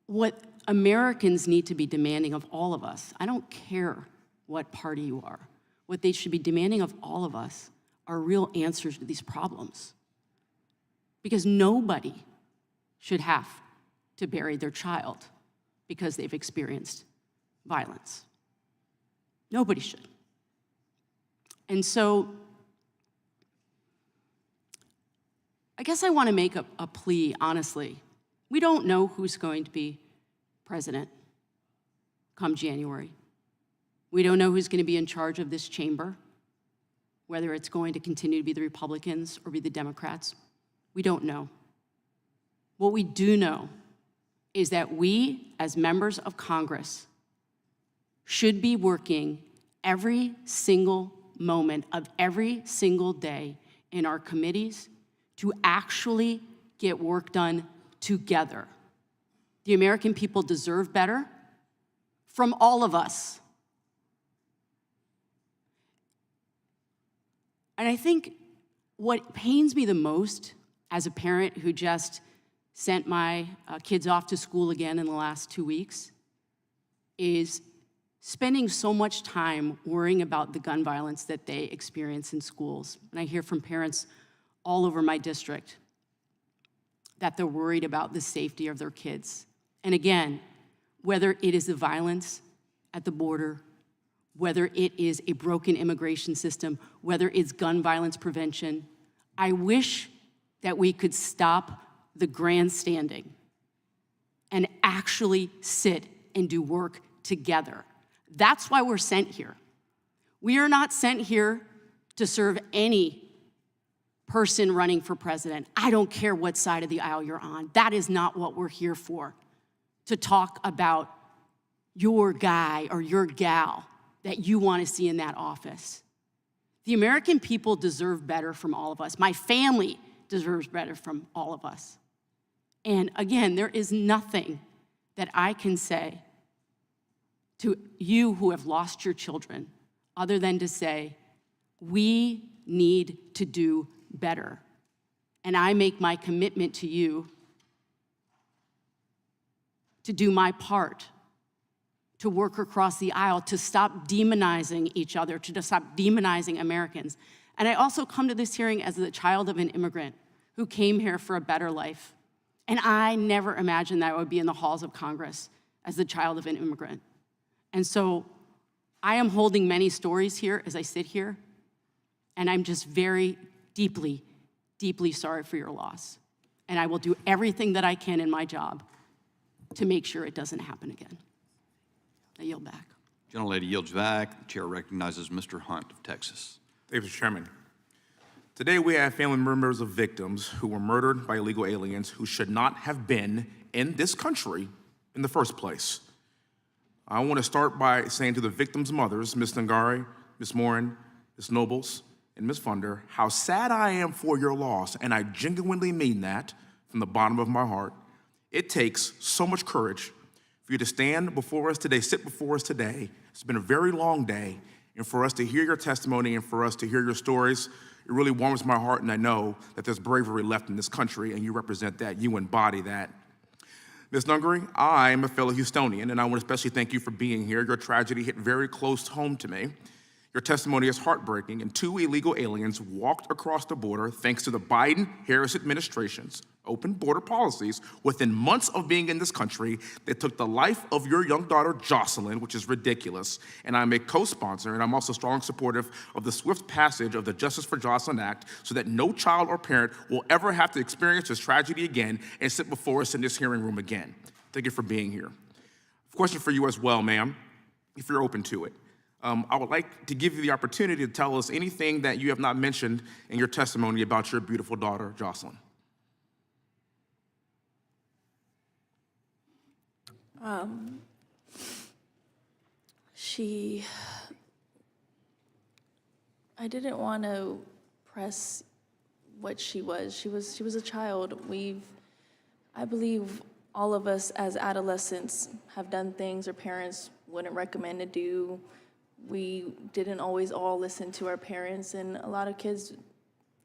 R: what Americans need to be demanding of all of us, I don't care what party you are, what they should be demanding of all of us are real answers to these problems. Because nobody should have to bury their child because they've experienced violence. Nobody should. And so I guess I want to make a plea, honestly. We don't know who's going to be president come January. We don't know who's going to be in charge of this chamber, whether it's going to continue to be the Republicans or be the Democrats. We don't know. What we do know is that we, as members of Congress, should be working every single moment of every single day in our committees to actually get work done together. The American people deserve better from all of us. And I think what pains me the most as a parent who just sent my kids off to school again in the last 2 weeks is spending so much time worrying about the gun violence that they experience in schools. And I hear from parents all over my district that they're worried about the safety of their kids. And again, whether it is the violence at the border, whether it is a broken immigration system, whether it's gun violence prevention, I wish that we could stop the grandstanding and actually sit and do work together. That's why we're sent here. We are not sent here to serve any person running for president. I don't care what side of the aisle you're on. That is not what we're here for, to talk about your guy or your gal that you want to see in that office. The American people deserve better from all of us. My family deserves better from all of us. And again, there is nothing that I can say to you who have lost your children other than to say, we need to do better. And I make my commitment to you to do my part, to work across the aisle, to stop demonizing each other, to stop demonizing Americans. And I also come to this hearing as the child of an immigrant who came here for a better life. And I never imagined that I would be in the halls of Congress as the child of an immigrant. And so I am holding many stories here as I sit here, and I'm just very deeply, deeply sorry for your loss. And I will do everything that I can in my job to make sure it doesn't happen again. I yield back.
C: Gentlelady yields back. The chair recognizes Mr. Hunt of Texas.
S: Thank you, Mr. Chairman. Today we have family members of victims who were murdered by illegal aliens who should not have been in this country in the first place. I want to start by saying to the victims' mothers, Ms. Nungaray, Ms. Morin, Ms. Nobles, and Ms. Fundner, how sad I am for your loss, and I genuinely mean that from the bottom of my heart. It takes so much courage for you to stand before us today, sit before us today. It's been a very long day, and for us to hear your testimony and for us to hear your stories, it really warms my heart, and I know that there's bravery left in this country, and you represent that. You embody that. Ms. Nungaray, I am a fellow Houstonian, and I want to especially thank you for being here. Your tragedy hit very close home to me. Your testimony is heartbreaking, and 2 illegal aliens walked across the border thanks to the Biden-Harris administration's open border policies. Within months of being in this country, they took the life of your young daughter, Jocelyn, which is ridiculous, and I'm a co-sponsor, and I'm also strong supportive of the swift passage of the Justice for Jocelyn Act so that no child or parent will ever have to experience this tragedy again and sit before us in this hearing room again. Thank you for being here. Question for you as well, ma'am, if you're open to it. I would like to give you the opportunity to tell us anything that you have not mentioned in your testimony about your beautiful daughter, Jocelyn.
K: I didn't want to press what she was. She was a child. I believe all of us as adolescents have done things our parents wouldn't recommend to do. We didn't always all listen to our parents, and a lot of kids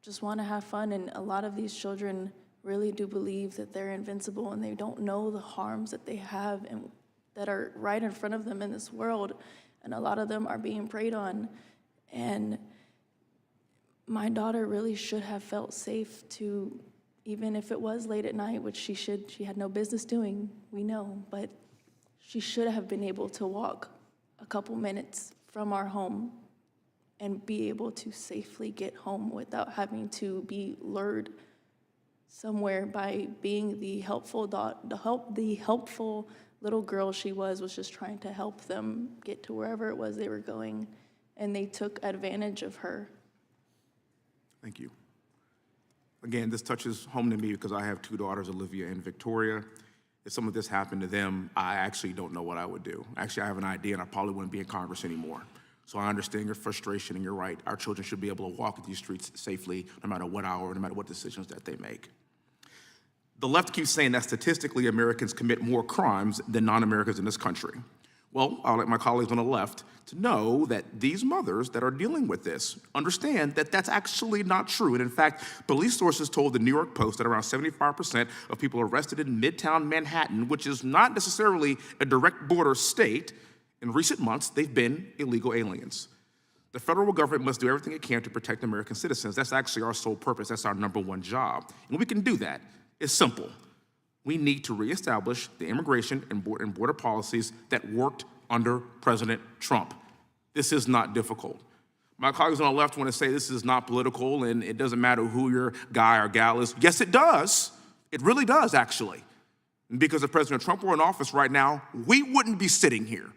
K: just want to have fun, and a lot of these children really do believe that they're invincible, and they don't know the harms that they have and that are right in front of them in this world, and a lot of them are being preyed on. And my daughter really should have felt safe to, even if it was late at night, which she had no business doing, we know, but she should have been able to walk a couple minutes from our home and be able to safely get home without having to be lured somewhere by being the helpful little girl she was just trying to help them get to wherever it was they were going, and they took advantage of her.
S: Thank you. Again, this touches home to me because I have two daughters, Olivia and Victoria. If some of this happened to them, I actually don't know what I would do. Actually, I have an idea, and I probably wouldn't be in Congress anymore. So I understand your frustration, and you're right. Our children should be able to walk these streets safely, no matter what hour, no matter what decisions that they make. The left keeps saying that statistically Americans commit more crimes than non-Americans in this country. Well, I'll let my colleagues on the left to know that these mothers that are dealing with this understand that that's actually not true. And in fact, police sources told the New York Post that around 75% of people arrested in Midtown Manhattan, which is not necessarily a direct border state, in recent months, they've been illegal aliens. The federal government must do everything it can to protect American citizens. That's actually our sole purpose. That's our number one job. And we can do that. It's simple. We need to reestablish the immigration and border policies that worked under President Trump. This is not difficult. My colleagues on the left want to say this is not political and it doesn't matter who your guy or gal is. Yes, it does. It really does, actually. And because if President Trump were in office right now, we wouldn't be sitting here.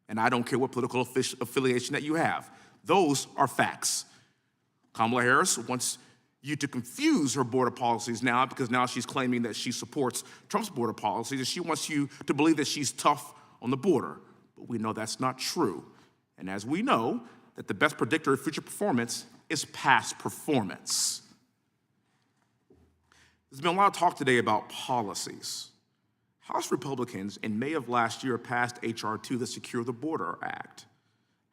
S: And I don't care what political affiliation that you have. Those are facts. Kamala Harris wants you to confuse her border policies now because now she's claiming that she supports Trump's border policies and she wants you to believe that she's tough on the border. But we know that's not true. And as we know, that the best predictor of future performance is past performance. There's been a lot of talk today about policies. House Republicans in May of last year passed H.R. 2, the Secure the Border Act.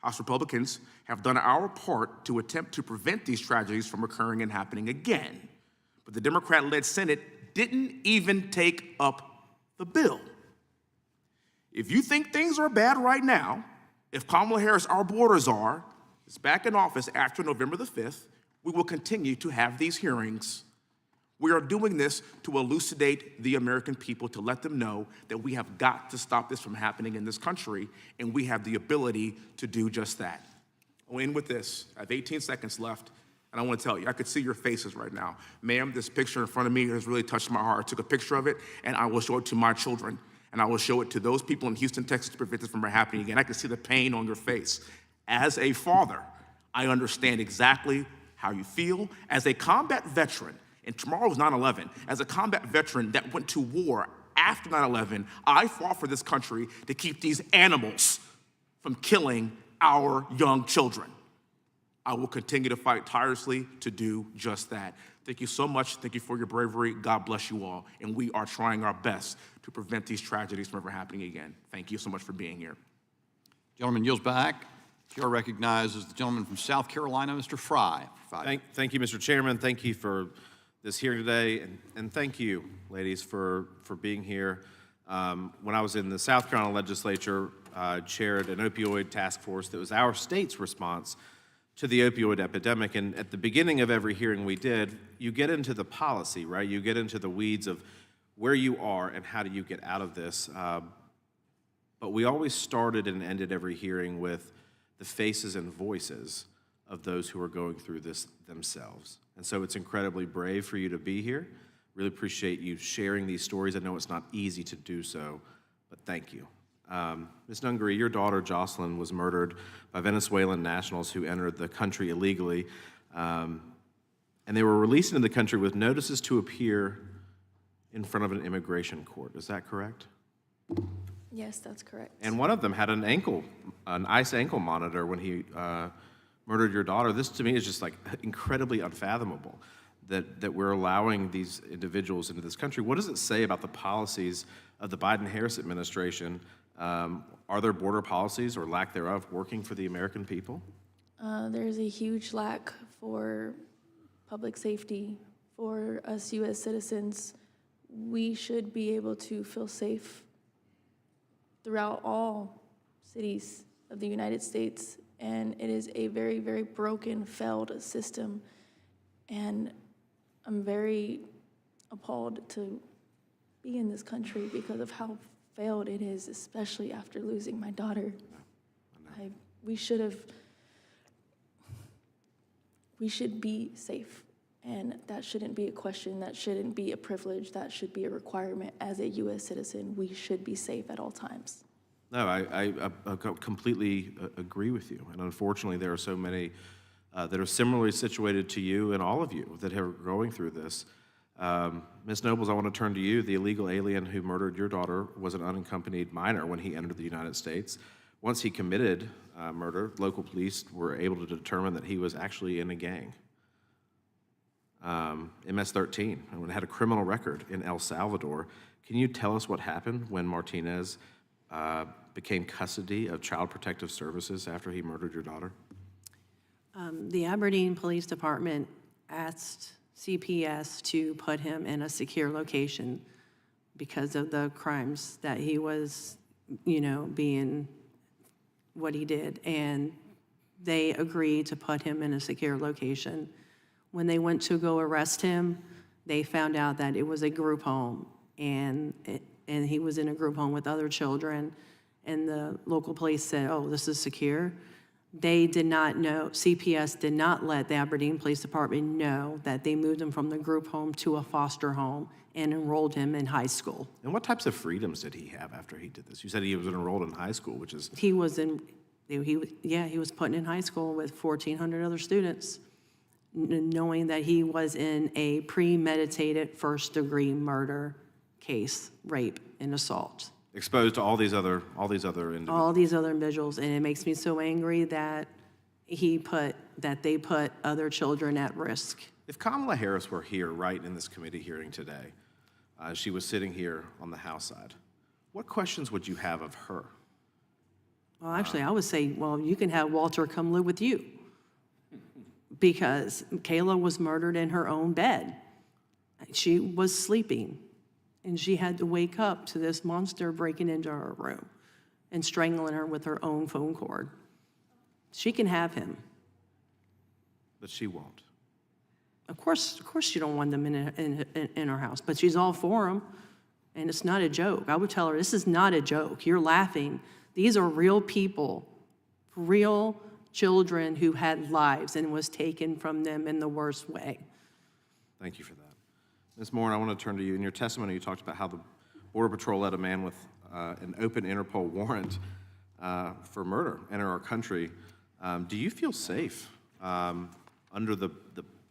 S: House Republicans have done our part to attempt to prevent these tragedies from occurring and happening again. But the Democrat-led Senate didn't even take up the bill. If you think things are bad right now, if Kamala Harris, our borders are, is back in office after November the 5th, we will continue to have these hearings. We are doing this to elucidate the American people, to let them know that we have got to stop this from happening in this country, and we have the ability to do just that. I'll end with this. I have 18 seconds left, and I want to tell you, I could see your faces right now. Ma'am, this picture in front of me has really touched my heart. I took a picture of it, and I will show it to my children, and I will show it to those people in Houston, Texas, to prevent this from happening again. I can see the pain on your face. As a father, I understand exactly how you feel. As a combat veteran, and tomorrow was 9/11. As a combat veteran that went to war after 9/11, I fought for this country to keep these animals from killing our young children. I will continue to fight tirelessly to do just that. Thank you so much. Thank you for your bravery. God bless you all. And we are trying our best to prevent these tragedies from ever happening again. Thank you so much for being here.
C: Gentleman yields back. Chair recognizes the gentleman from South Carolina, Mr. Fry.
Q: Thank you, Mr. Chairman. Thank you for this hearing today, and thank you, ladies, for being here. When I was in the South Carolina legislature, chaired an opioid task force that was our state's response to the opioid epidemic. And at the beginning of every hearing we did, you get into the policy, right? You get into the weeds of where you are and how do you get out of this. But we always started and ended every hearing with the faces and voices of those who are going through this themselves. And so it's incredibly brave for you to be here. Really appreciate you sharing these stories. I know it's not easy to do so, but thank you. Ms. Nungaray, your daughter Jocelyn was murdered by Venezuelan nationals who entered the country illegally, and they were released into the country with notices to appear in front of an immigration court. Is that correct?
K: Yes, that's correct.
Q: And one of them had an ICE ankle monitor when he murdered your daughter. This to me is just like incredibly unfathomable that we're allowing these individuals into this country. What does it say about the policies of the Biden-Harris administration? Are there border policies or lack thereof working for the American people?
K: There's a huge lack for public safety for us U.S. citizens. We should be able to feel safe throughout all cities of the United States, and it is a very, very broken, failed system. And I'm very appalled to be in this country because of how failed it is, especially after losing my daughter. We should be safe, and that shouldn't be a question, that shouldn't be a privilege, that should be a requirement. As a U.S. citizen, we should be safe at all times.
Q: No, I completely agree with you. And unfortunately, there are so many that are similarly situated to you and all of you that are going through this. Ms. Nobles, I want to turn to you. The illegal alien who murdered your daughter was an unaccompanied minor when he entered the United States. Once he committed murder, local police were able to determine that he was actually in a gang, MS-13, and had a criminal record in El Salvador. Can you tell us what happened when Martinez became custody of Child Protective Services after he murdered your daughter?
L: The Aberdeen Police Department asked CPS to put him in a secure location because of the crimes that he was, being what he did. And they agreed to put him in a secure location. When they went to go arrest him, they found out that it was a group home, and he was in a group home with other children, and the local police said, oh, this is secure. They did not know, CPS did not let the Aberdeen Police Department know that they moved him from the group home to a foster home and enrolled him in high school.
Q: And what types of freedoms did he have after he did this? You said he was enrolled in high school, which is...
L: He was put in high school with 1,400 other students, knowing that he was in a premeditated first-degree murder case, rape and assault.
Q: Exposed to all these other individuals.
L: All these other individuals, and it makes me so angry that they put other children at risk.
Q: If Kamala Harris were here right in this committee hearing today, she was sitting here on the House side, what questions would you have of her?
L: Well, actually, I would say, well, you can have Walter come live with you, because Kayla was murdered in her own bed. She was sleeping, and she had to wake up to this monster breaking into her room and strangling her with her own phone cord. She can have him.
Q: But she won't.
L: Of course she don't want them in her house, but she's all for him, and it's not a joke. I would tell her, this is not a joke. You're laughing. These are real people, real children who had lives and was taken from them in the worst way.
Q: Thank you for that. Ms. Morin, I want to turn to you. In your testimony, you talked about how the Border Patrol let a man with an open Interpol warrant for murder enter our country. Do you feel safe under the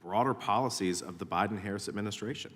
Q: broader policies of the Biden-Harris administration?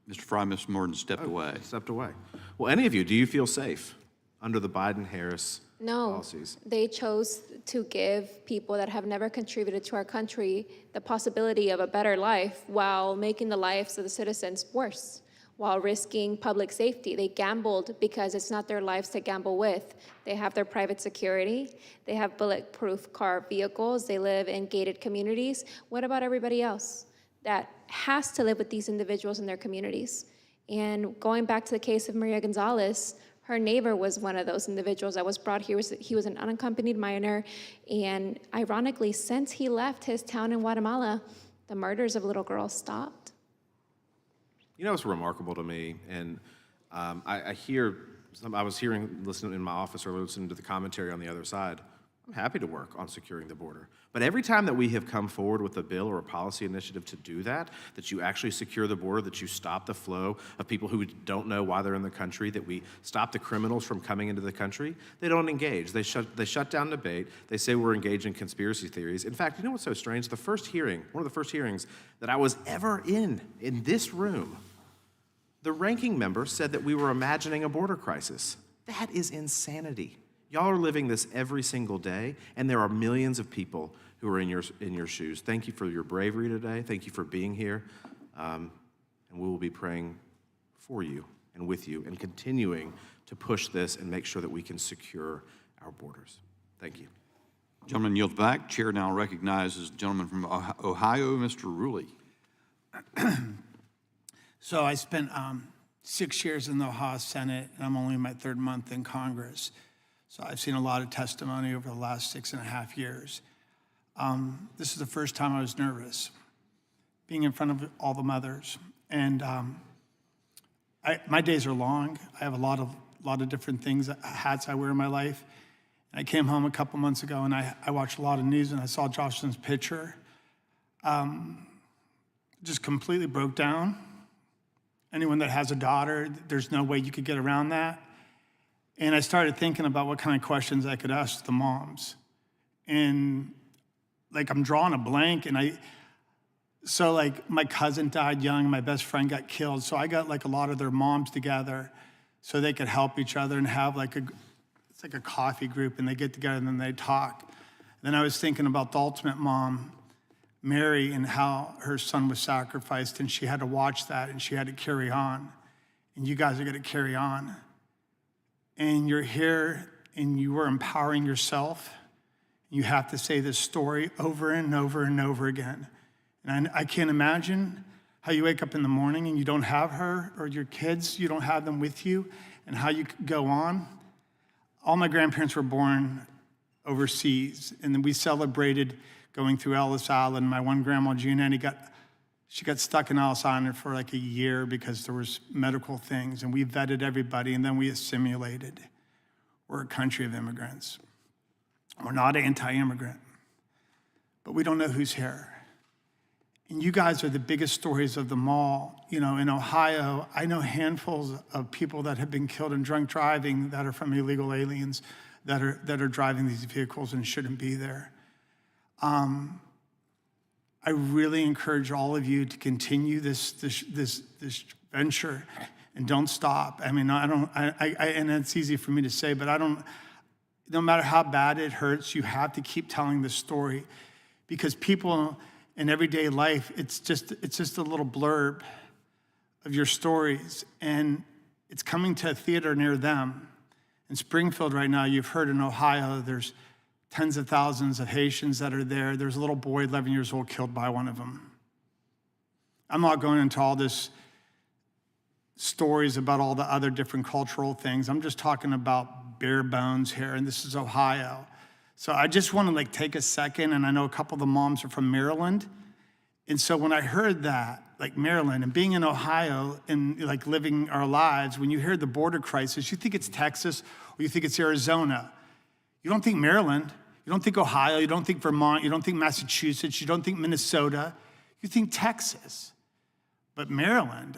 T: Mr. Fry, Ms. Morin stepped away.
Q: Stepped away. Well, any of you, do you feel safe under the Biden-Harris policies?
H: No, they chose to give people that have never contributed to our country the possibility of a better life while making the lives of the citizens worse, while risking public safety. They gambled because it's not their lives to gamble with. They have their private security. They have bulletproof car vehicles. They live in gated communities. What about everybody else that has to live with these individuals in their communities? And going back to the case of Maria Gonzalez, her neighbor was one of those individuals that was brought here. He was an unaccompanied minor, and ironically, since he left his town in Guatemala, the murders of little girls stopped.
Q: You know, it's remarkable to me, and I was listening in my office earlier, listening to the commentary on the other side. I'm happy to work on securing the border. But every time that we have come forward with a bill or a policy initiative to do that, that you actually secure the border, that you stop the flow of people who don't know why they're in the country, that we stop the criminals from coming into the country, they don't engage. They shut down debate. They say we're engaged in conspiracy theories. In fact, you know what's so strange? The first hearing, one of the first hearings that I was ever in this room, the ranking member said that we were imagining a border crisis. That is insanity. Y'all are living this every single day, and there are millions of people who are in your shoes. Thank you for your bravery today. Thank you for being here. And we will be praying for you and with you and continuing to push this and make sure that we can secure our borders. Thank you.
T: Gentleman yields back. Chair now recognizes the gentleman from Ohio, Mr. Ruley.
G: So I spent 6 years in the Ohio Senate, and I'm only in my 3rd month in Congress. So I've seen a lot of testimony over the last 6.5 years. This is the first time I was nervous, being in front of all the mothers. And my days are long. I have a lot of different things, hats I wear in my life. And I came home a couple months ago, and I watched a lot of news, and I saw Jocelyn's picture. Just completely broke down. Anyone that has a daughter, there's no way you could get around that. And I started thinking about what kind of questions I could ask the moms. And like, I'm drawing a blank, and so like my cousin died young, my best friend got killed. So I got like a lot of their moms together so they could help each other and have like it's like a coffee group, and they get together and then they talk. And then I was thinking about the ultimate mom, Mary, and how her son was sacrificed, and she had to watch that, and she had to carry on. And you guys are gonna carry on. And you're here, and you are empowering yourself. You have to say this story over and over and over again. And I can't imagine how you wake up in the morning and you don't have her, or your kids, you don't have them with you, and how you go on. All my grandparents were born overseas, and then we celebrated going through Ellis Island. My one grandma, Giannetti, she got stuck in Ellis Island for like a year because there was medical things, and we vetted everybody, and then we assimilated. We're a country of immigrants. We're not anti-immigrant, but we don't know who's here. And you guys are the biggest stories of them all. You know, in Ohio, I know handfuls of people that have been killed in drunk driving that are from illegal aliens that are driving these vehicles and shouldn't be there. I really encourage all of you to continue this venture and don't stop. I mean, and it's easy for me to say, but no matter how bad it hurts, you have to keep telling the story, because people in everyday life, it's just a little blurb of your stories, and it's coming to a theater near them. In Springfield right now, you've heard in Ohio, there's tens of thousands of Haitians that are there. There's a little boy, 11 years old, killed by one of them. I'm not going into all this stories about all the other different cultural things. I'm just talking about bare bones here, and this is Ohio. So I just want to take a second, and I know a couple of the moms are from Maryland. And so when I heard that, like Maryland, and being in Ohio and living our lives, when you hear the border crisis, you think it's Texas or you think it's Arizona. You don't think Maryland. You don't think Ohio, you don't think Vermont, you don't think Massachusetts, you don't think Minnesota, you think Texas. But Maryland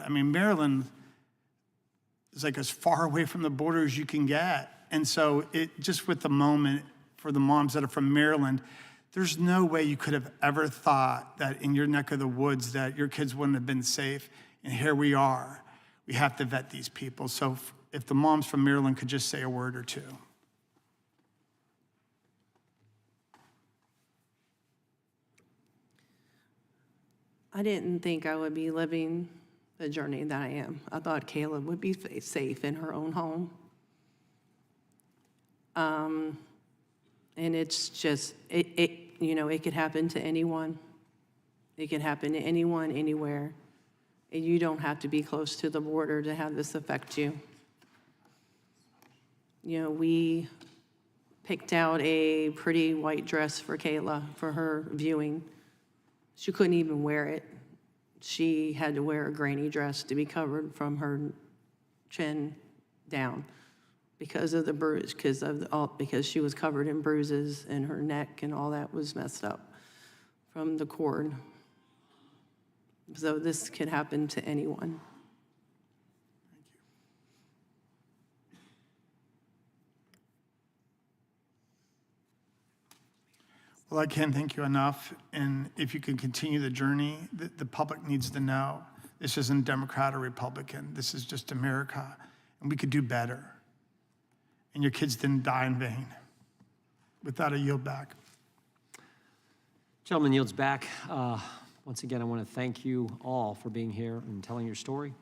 G: is like as far away from the border as you can get. And so just with the moment for the moms that are from Maryland, there's no way you could have ever thought that in your neck of the woods that your kids wouldn't have been safe. And here we are. We have to vet these people. So if the moms from Maryland could just say a word or two.
L: I didn't think I would be living the journey that I am. I thought Kayla would be safe in her own home. And it's just, it could happen to anyone. It can happen to anyone, anywhere. And you don't have to be close to the border to have this affect you. We picked out a pretty white dress for Kayla for her viewing. She couldn't even wear it. She had to wear a granny dress to be covered from her chin down. because of the bruise, because she was covered in bruises and her neck and all that was messed up from the cord. So this could happen to anyone.
G: Well, I can't thank you enough, and if you can continue the journey, the public needs to know this isn't Democrat or Republican, this is just America, and we could do better. And your kids didn't die in vain. With that, I yield back.
A: Gentleman yields back. Once again, I want to thank you all for being here and telling your story.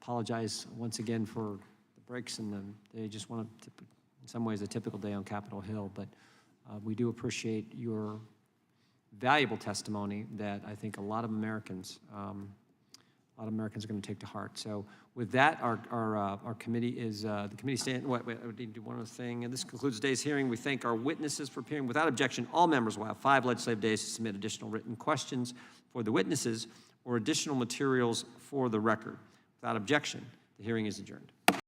A: Apologize once again for the breaks and they just want to, in some ways, a typical day on Capitol Hill, but we do appreciate your valuable testimony that I think a lot of Americans are going to take to heart. So with that, our committee is, the committee stand, wait, I need to do one other thing. And this concludes today's hearing. We thank our witnesses for appearing. Without objection, all members will have 5 legislative days to submit additional written questions for the witnesses or additional materials for the record. Without objection, the hearing is adjourned.